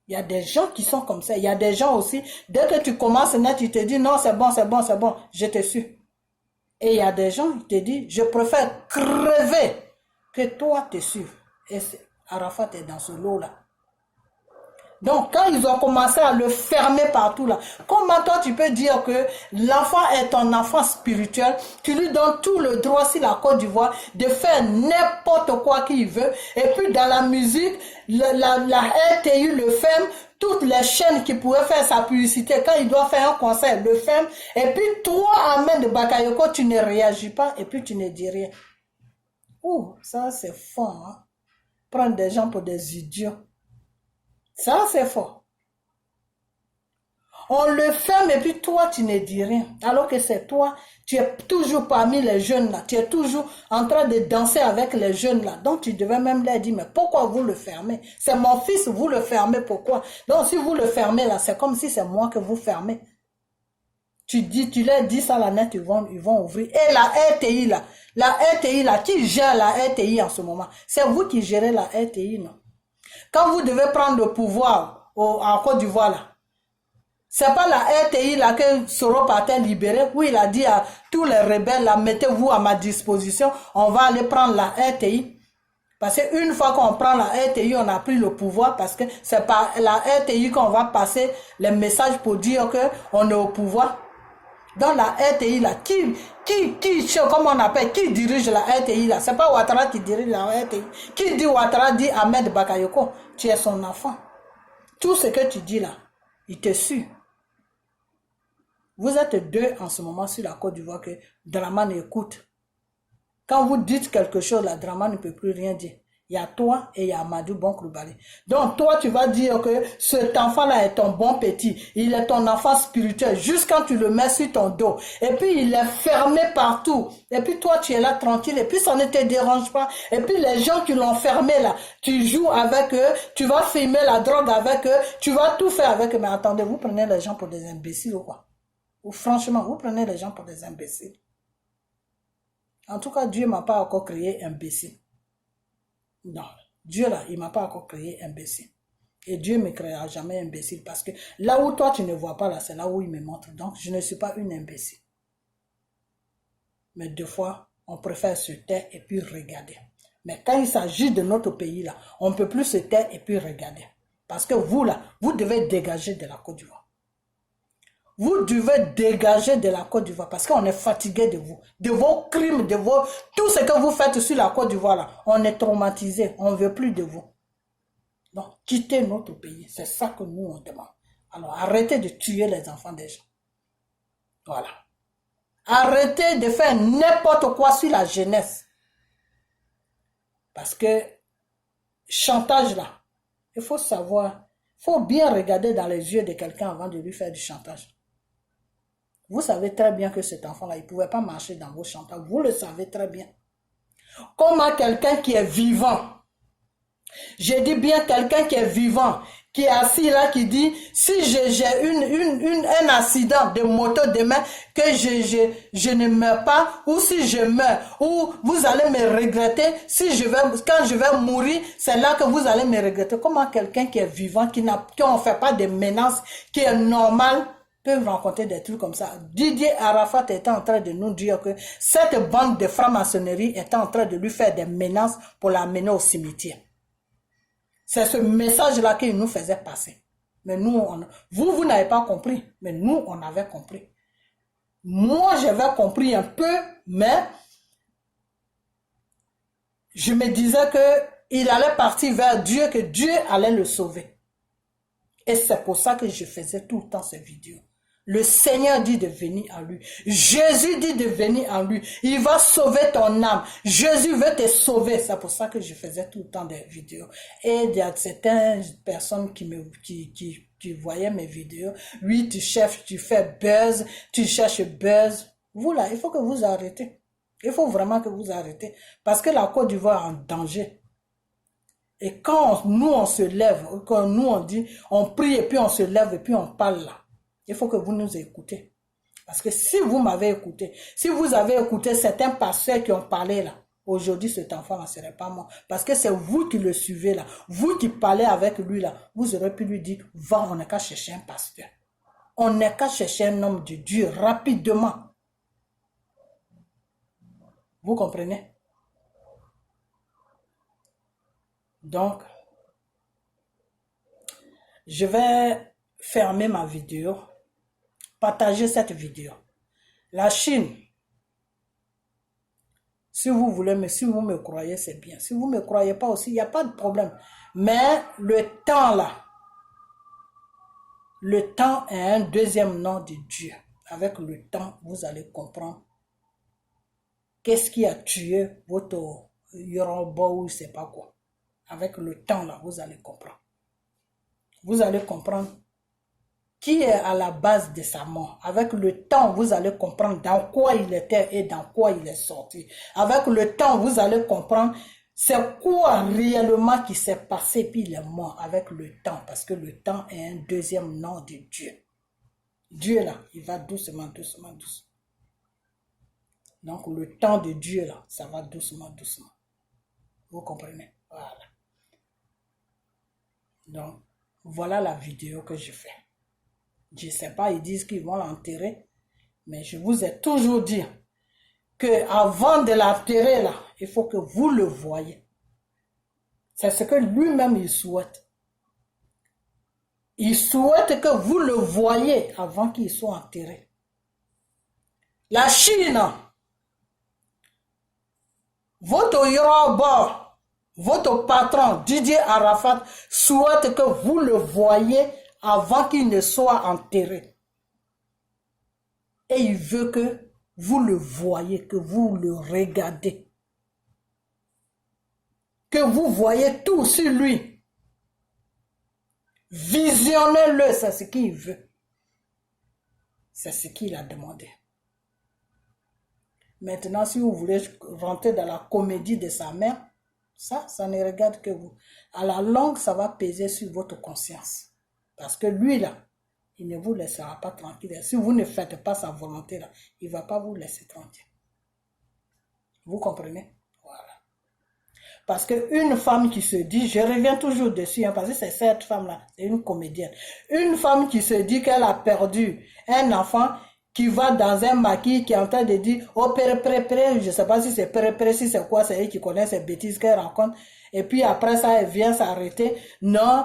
Il y a des gens qui sont comme ça. Il y a des gens aussi, dès que tu commences net, tu te dis non, c'est bon, je te suis. Et il y a des gens qui te disent, je préfère crever que toi te suivre. Et Arafat est dans ce lot-là. Donc, quand ils ont commencé à le fermer partout là, comment toi tu peux dire que l'enfant est ton enfant spirituel, tu lui donnes tout le droit sur la Côte d'Ivoire de faire n'importe quoi qu'il veut, et puis dans la musique, la RTI le ferme, toutes les chaînes qui pourraient faire sa publicité, quand il doit faire un concert, le ferme, et puis toi, Ahmed Bakayoko, tu ne réagis pas, et puis tu ne dis rien. Ouh, ça c'est fort, hein? Prendre des gens pour des idiots. Ça, c'est fort. On le ferme et puis toi, tu ne dis rien. Alors que c'est toi, tu es toujours parmi les jeunes là. Tu es toujours en train de danser avec les jeunes là. Donc, tu devais même leur dire, mais pourquoi vous le fermez? C'est mon fils, vous le fermez, pourquoi? Donc, si vous le fermez là, c'est comme si c'est moi que vous fermez. Tu leur dis ça là net, ils vont ouvrir. Et la RTI là, qui gère la RTI en ce moment? C'est vous qui gérez la RTI, non? Quand vous devez prendre le pouvoir en Côte d'Ivoire, là, c'est pas la RTI là que Soro Patel libéré, où il a dit à tous les rebelles, là, mettez-vous à ma disposition, on va aller prendre la RTI. Parce qu'une fois qu'on prend la RTI, on a pris le pouvoir, parce que c'est par la RTI qu'on va passer les messages pour dire qu'on est au pouvoir. Dans la RTI là, comment on appelle, qui dirige la RTI là? C'est pas Ouattara qui dirige la RTI. Qui dit Ouattara dit Ahmed Bakayoko. Tu es son enfant. Tout ce que tu dis là, il te suit. Vous êtes deux en ce moment sur la Côte d'Ivoire que Dramane écoute. Quand vous dites quelque chose, la Dramane ne peut plus rien dire. Il y a toi et il y a Amadou Bonkroubali. Donc toi, tu vas dire que cet enfant-là est ton bon petit. Il est ton enfant spirituel. Juste quand tu le mets sur ton dos. Et puis il est fermé partout. Et puis toi, tu es là tranquille. Et puis ça ne te dérange pas. Et puis les gens qui l'ont fermé là, tu joues avec eux. Tu vas filmer la drogue avec eux. Tu vas tout faire avec eux. Mais attendez, vous prenez les gens pour des imbéciles ou quoi? Ou franchement, vous prenez les gens pour des imbéciles. En tout cas, Dieu ne m'a pas encore créé imbécile. Non, Dieu là, il ne m'a pas encore créé imbécile. Et Dieu ne me créera jamais imbécile parce que là où toi tu ne vois pas là, c'est là où il me montre. Donc je ne suis pas une imbécile. Mais des fois, on préfère se taire et puis regarder. Mais quand il s'agit de notre pays, là, on ne peut plus se taire et puis regarder. Parce que vous, là, vous devez dégager de la Côte d'Ivoire. Vous devez dégager de la Côte d'Ivoire parce qu'on est fatigué de vous, de vos crimes, de vos... Tout ce que vous faites sur la Côte d'Ivoire, là, on est traumatisé, on ne veut plus de vous. Donc, quittez notre pays, c'est ça que nous, on demande. Alors, arrêtez de tuer les enfants des gens. Voilà. Arrêtez de faire n'importe quoi sur la jeunesse. Parce que, chantage là, il faut savoir, il faut bien regarder dans les yeux de quelqu'un avant de lui faire du chantage. Vous savez très bien que cet enfant-là, il ne pouvait pas marcher dans vos chantages. Vous le savez très bien. Comment quelqu'un qui est vivant, je dis bien quelqu'un qui est vivant, qui est assis là, qui dit, si j'ai un accident de moto demain, que je ne meurs pas, ou si je meurs, ou vous allez me regretter, quand je vais mourir, c'est là que vous allez me regretter. Comment quelqu'un qui est vivant, qui ne fait pas de menaces, qui est normal, peut rencontrer des trucs comme ça. Didier Arafat était en train de nous dire que cette bande de franc-maçonnerie était en train de lui faire des menaces pour l'amener au cimetière. C'est ce message-là qu'il nous faisait passer. Mais nous, vous n'avez pas compris. Mais nous, on avait compris. Moi, j'avais compris un peu, mais je me disais qu'il allait partir vers Dieu, que Dieu allait le sauver. Et c'est pour ça que je faisais tout le temps ces vidéos. Le Seigneur dit de venir à lui. Jésus dit de venir à lui. Il va sauver ton âme. Jésus veut te sauver. C'est pour ça que je faisais tout le temps des vidéos. Et il y a certaines personnes qui voyaient mes vidéos. Oui, tu fais buzz, tu cherches buzz. Vous là, il faut que vous arrêtez. Il faut vraiment que vous arrêtez. Parce que la Côte d'Ivoire est en danger. Et quand nous on se lève, quand nous on dit, on prie et puis on se lève et puis on parle là. Il faut que vous nous écoutez. Parce que si vous m'avez écouté, si vous avez écouté certains pasteurs qui ont parlé là, aujourd'hui cet enfant ne serait pas mort. Parce que c'est vous qui le suivez là. Vous qui parlez avec lui là, vous aurez pu lui dire, va, on n'a qu'à chercher un pasteur. On n'a qu'à chercher un homme de Dieu rapidement. Vous comprenez? Donc, je vais fermer ma vidéo. Partagez cette vidéo. La Chine, si vous voulez, mais si vous me croyez, c'est bien. Si vous ne me croyez pas aussi, il n'y a pas de problème. Mais le temps là, le temps est un deuxième nom de Dieu. Avec le temps, vous allez comprendre qu'est-ce qui a tué votre Yoruba ou je ne sais pas quoi. Avec le temps là, vous allez comprendre. Vous allez comprendre qui est à la base de sa mort. Avec le temps, vous allez comprendre dans quoi il était et dans quoi il est sorti. Avec le temps, vous allez comprendre c'est quoi réellement qui s'est passé puis il est mort avec le temps. Parce que le temps est un deuxième nom de Dieu. Dieu là, il va doucement, doucement, doucement. Donc le temps de Dieu là, ça va doucement, doucement. Vous comprenez? Voilà. Donc, voilà la vidéo que je fais. Je ne sais pas, ils disent qu'ils vont l'enterrer. Mais je vous ai toujours dit qu'avant de l'enterrer, là, il faut que vous le voyez. C'est ce que lui-même il souhaite. Il souhaite que vous le voyez avant qu'il soit enterré. La Chine, votre Yoruba, votre patron Didier Arafat souhaite que vous le voyez avant qu'il ne soit enterré. Et il veut que vous le voyez, que vous le regardez. Que vous voyez tout sur lui. Visionnez-le, c'est ce qu'il veut. C'est ce qu'il a demandé. Maintenant, si vous voulez rentrer dans la comédie de sa mère, ça ne regarde que vous. À la longue, ça va peser sur votre conscience. Parce que lui, là, il ne vous laissera pas tranquille. Si vous ne faites pas sa volonté, là, il ne va pas vous laisser tranquille. Vous comprenez? Voilà. Parce qu'une femme qui se dit, je reviens toujours dessus, hein, parce que c'est cette femme-là, c'est une comédienne. Une femme qui se dit qu'elle a perdu un enfant qui va dans un maquis, qui est en train de dire, oh, père, je ne sais pas si c'est père, si c'est quoi, c'est elle qui connaît ces bêtises qu'elle rencontre. Et puis après ça, elle vient s'arrêter. Non,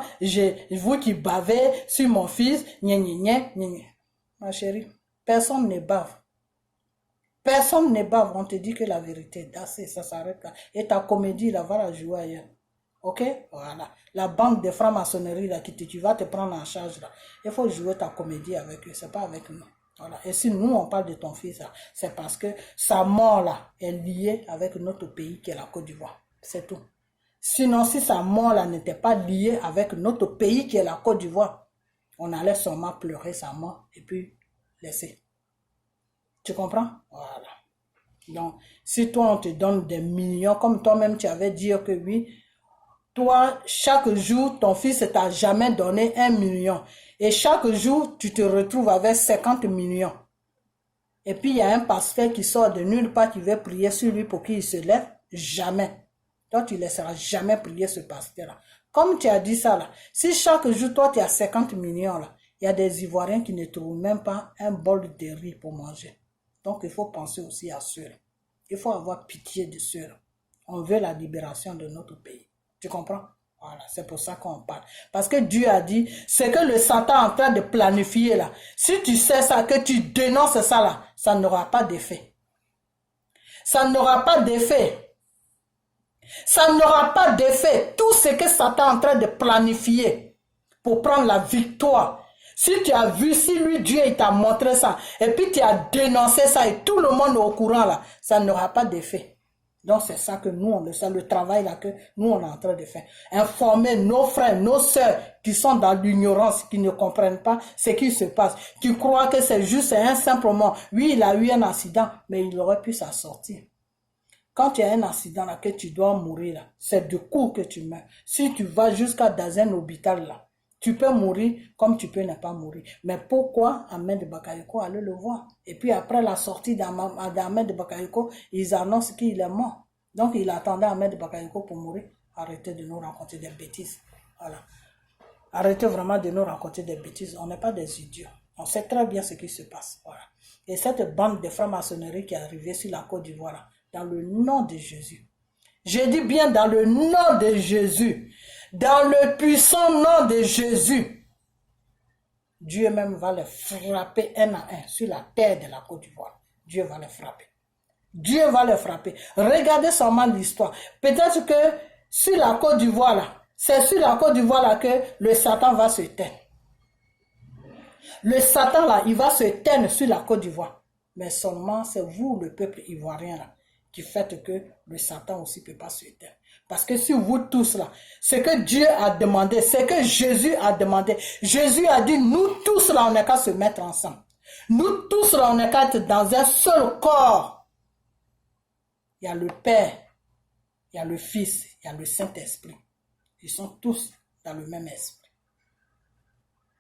vous qui bavez sur mon fils, gna gna gna gna. Ma chérie, personne ne bave. Personne ne bave, on te dit que la vérité, ça s'arrête là. Et ta comédie, là, va la jouer ailleurs. Ok? Voilà. La banque de franc-maçonnerie, là, tu vas te prendre en charge, là. Il faut jouer ta comédie avec eux, c'est pas avec nous. Voilà. Et si nous, on parle de ton fils, là, c'est parce que sa mort, là, est liée avec notre pays, qui est la Côte d'Ivoire. C'est tout. Sinon, si sa mort, là, n'était pas liée avec notre pays, qui est la Côte d'Ivoire, on allait seulement pleurer sa mort, et puis laisser. Tu comprends? Voilà. Donc, si toi, on te donne des millions, comme toi-même, tu avais dit que oui, toi, chaque jour, ton fils ne t'a jamais donné 1 million. Et chaque jour, tu te retrouves avec 50 millions. Et puis, il y a un pasteur qui sort de nulle part qui veut prier sur lui pour qu'il se lève. Jamais. Toi, tu ne laisseras jamais prier ce pasteur-là. Comme tu as dit ça, là, si chaque jour, toi, tu as 50 millions, là, il y a des Ivoiriens qui ne trouvent même pas un bol de riz pour manger. Donc, il faut penser aussi à ceux-là. Il faut avoir pitié de ceux-là. On veut la libération de notre pays. Tu comprends? Voilà, c'est pour ça qu'on parle. Parce que Dieu a dit, c'est que le Satan est en train de planifier là. Si tu sais ça, que tu dénonces ça là, ça n'aura pas d'effet. Ça n'aura pas d'effet. Ça n'aura pas d'effet. Tout ce que Satan est en train de planifier pour prendre la victoire. Si tu as vu, si lui, Dieu, il t'a montré ça, et puis tu as dénoncé ça, et tout le monde est au courant là, ça n'aura pas d'effet. Donc c'est ça que nous, on le sait, le travail là que nous, on est en train de faire. Informer nos frères, nos sœurs qui sont dans l'ignorance, qui ne comprennent pas ce qui se passe, qui croient que c'est juste un simple mot. Oui, il a eu un accident, mais il aurait pu s'en sortir. Quand tu as un accident là, que tu dois mourir là, c'est du coup que tu meurs. Si tu vas jusqu'à dans un hôpital là, tu peux mourir comme tu peux ne pas mourir. Mais pourquoi Ahmed Bakayoko allait le voir? Et puis après la sortie d'Ahmed Bakayoko, ils annoncent qu'il est mort. Donc il attendait Ahmed Bakayoko pour mourir. Arrêtez de nous raconter des bêtises. Voilà. Arrêtez vraiment de nous raconter des bêtises. On n'est pas des idiots. On sait très bien ce qui se passe. Voilà. Et cette bande de francs-maçonnerie qui est arrivée sur la Côte d'Ivoire, dans le nom de Jésus. Je dis bien dans le nom de Jésus. Dans le puissant nom de Jésus. Dieu même va les frapper un à un sur la terre de la Côte d'Ivoire. Dieu va les frapper. Dieu va les frapper. Regardez seulement l'histoire. Peut-être que sur la Côte d'Ivoire là, c'est sur la Côte d'Ivoire là que le Satan va se teindre. Le Satan là, il va se teindre sur la Côte d'Ivoire. Mais seulement c'est vous, le peuple ivoirien là, qui faites que le Satan aussi ne peut pas se teindre. Parce que si vous tous là, ce que Dieu a demandé, ce que Jésus a demandé, Jésus a dit, nous tous là, on n'est qu'à se mettre ensemble. Nous tous là, on n'est qu'à être dans un seul corps. Il y a le Père, il y a le Fils, il y a le Saint-Esprit. Ils sont tous dans le même esprit.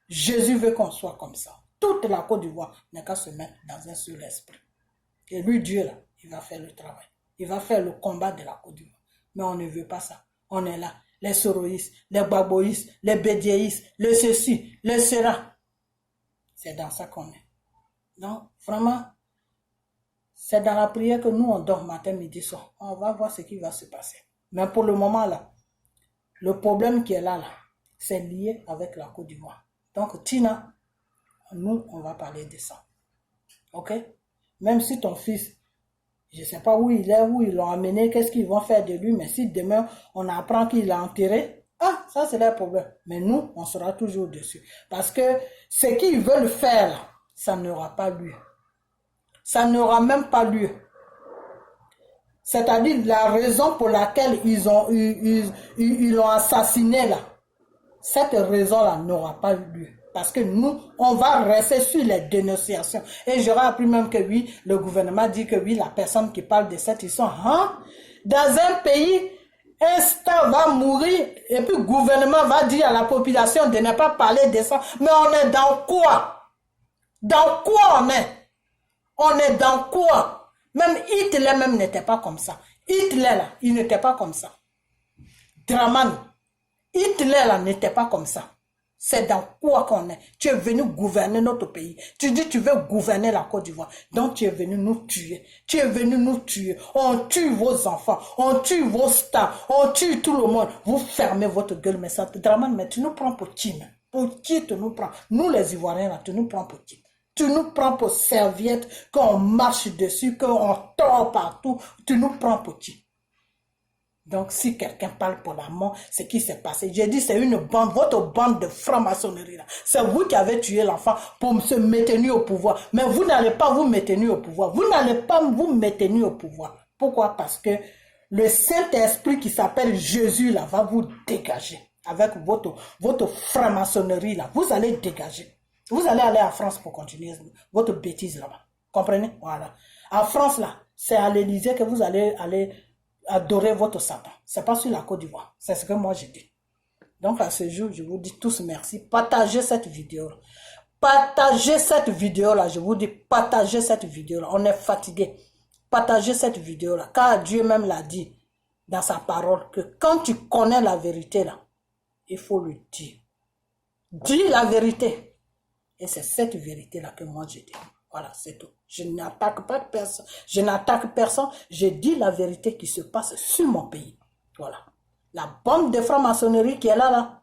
Jésus veut qu'on soit comme ça. Toute la Côte d'Ivoire n'est qu'à se mettre dans un seul esprit. Et lui, Dieu là, il va faire le travail. Il va faire le combat de la Côte d'Ivoire. Mais on ne veut pas ça. On est là. Les soroïstes, les baboïstes, les bédiéistes, le ceci, le cela. C'est dans ça qu'on est. Donc, vraiment, c'est dans la prière que nous, on dort matin, midi, soir. On va voir ce qui va se passer. Mais pour le moment, là, le problème qui est là, c'est lié avec la Côte d'Ivoire. Donc, Tina, nous, on va parler de ça. Ok? Même si ton fils, je ne sais pas où il est, où ils l'ont amené, qu'est-ce qu'ils vont faire de lui, mais si demain on apprend qu'il l'a enterré, ça c'est leur problème. Mais nous, on sera toujours dessus. Parce que ce qu'ils veulent faire, ça n'aura pas lieu. Ça n'aura même pas lieu. C'est-à-dire la raison pour laquelle ils l'ont assassiné là, cette raison-là n'aura pas lieu. Parce que nous, on va rester sur les dénonciations. Et j'aurais appris même que oui, le gouvernement dit que oui, la personne qui parle de cette histoire, dans un pays, un star va mourir et puis le gouvernement va dire à la population de ne pas parler de ça. Mais on est dans quoi? Dans quoi on est? On est dans quoi? Même Hitler même n'était pas comme ça. Hitler là, il n'était pas comme ça. Draman, Hitler là n'était pas comme ça. C'est dans quoi qu'on est. Tu es venu gouverner notre pays. Tu dis tu veux gouverner la Côte d'Ivoire. Donc tu es venu nous tuer. Tu es venu nous tuer. On tue vos enfants. On tue vos stars. On tue tout le monde. Vous fermez votre gueule. Mais ça, Dramane, mais tu nous prends pour qui, même? Pour qui tu nous prends? Nous les Ivoiriens, là, tu nous prends pour qui? Tu nous prends pour serviette, qu'on marche dessus, qu'on tord partout. Tu nous prends pour qui? Donc, si quelqu'un parle pour la mort, c'est ce qui s'est passé. J'ai dit, c'est une bande, votre bande de franc-maçonnerie là. C'est vous qui avez tué l'enfant pour se maintenir au pouvoir. Mais vous n'allez pas vous maintenir au pouvoir. Vous n'allez pas vous maintenir au pouvoir. Pourquoi? Parce que le Saint-Esprit qui s'appelle Jésus là va vous dégager. Avec votre franc-maçonnerie là. Vous allez dégager. Vous allez aller en France pour continuer votre bêtise là-bas. Comprenez? Voilà. En France là, c'est à l'Élysée que vous allez aller adorer votre Satan. C'est pas sur la Côte d'Ivoire. C'est ce que moi j'ai dit. Donc à ce jour, je vous dis tous merci. Partagez cette vidéo. Partagez cette vidéo là. Je vous dis partagez cette vidéo là. On est fatigué. Partagez cette vidéo là. Car Dieu même l'a dit dans sa parole que quand tu connais la vérité là, il faut le dire. Dis la vérité. Et c'est cette vérité là que moi j'ai dit. Voilà, c'est tout. Je n'attaque pas personne. Je n'attaque personne. Je dis la vérité qui se passe sur mon pays. Voilà. La bande de franc-maçonnerie qui est là,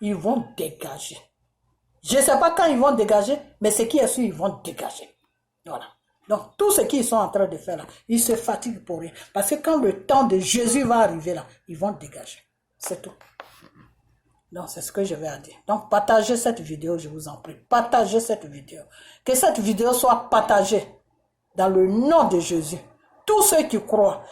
ils vont dégager. Je ne sais pas quand ils vont dégager, mais ce qui est sûr, ils vont dégager. Voilà. Donc, tout ce qu'ils sont en train de faire là, ils se fatiguent pour rien. Parce que quand le temps de Jésus va arriver là, ils vont dégager. C'est tout. Donc, c'est ce que je vais à dire. Donc, partagez cette vidéo, je vous en prie. Partagez cette vidéo. Que cette vidéo soit partagée dans le nom de Jésus. Tous ceux qui croient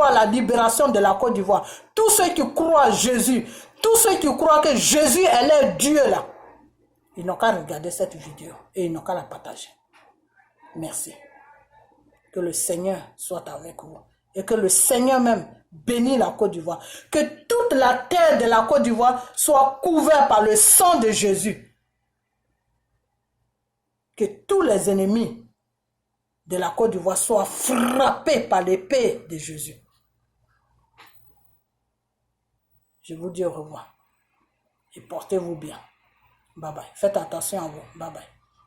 à la libération de la Côte d'Ivoire, tous ceux qui croient à Jésus, tous ceux qui croient que Jésus est leur Dieu là, ils n'ont qu'à regarder cette vidéo et ils n'ont qu'à la partager. Merci. Que le Seigneur soit avec vous. Et que le Seigneur même bénisse la Côte d'Ivoire. Que toute la terre de la Côte d'Ivoire soit couverte par le sang de Jésus. Que tous les ennemis de la Côte d'Ivoire soient frappés par l'épée de Jésus. Je vous dis au revoir. Et portez-vous bien. Bye bye. Faites attention à vous. Bye bye.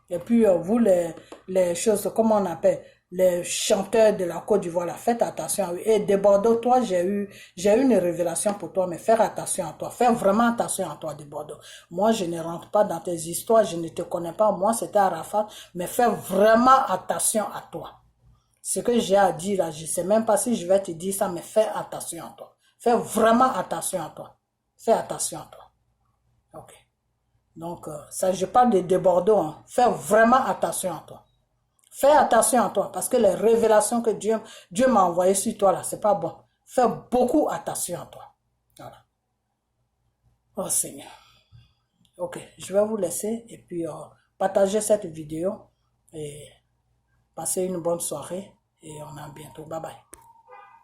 Et puis vous les choses, comment on appelle, les chanteurs de la Côte d'Ivoire, faites attention à eux. Et de Bordeaux, toi, j'ai eu une révélation pour toi, mais faire attention à toi. Fais vraiment attention à toi de Bordeaux. Moi, je ne rentre pas dans tes histoires, je ne te connais pas. Moi, c'était Arafat, mais fais vraiment attention à toi. Ce que j'ai à dire là, je ne sais même pas si je vais te dire ça, mais fais attention à toi. Fais vraiment attention à toi. Fais attention à toi. Ok. Donc, ça, je parle de Bordeaux. Hein. Fais vraiment attention à toi. Fais attention à toi, parce que les révélations que Dieu m'a envoyées sur toi, là, c'est pas bon. Fais beaucoup attention à toi. Voilà. Oh Seigneur. Ok, je vais vous laisser et puis partagez cette vidéo et passez une bonne soirée et on a bientôt. Bye bye.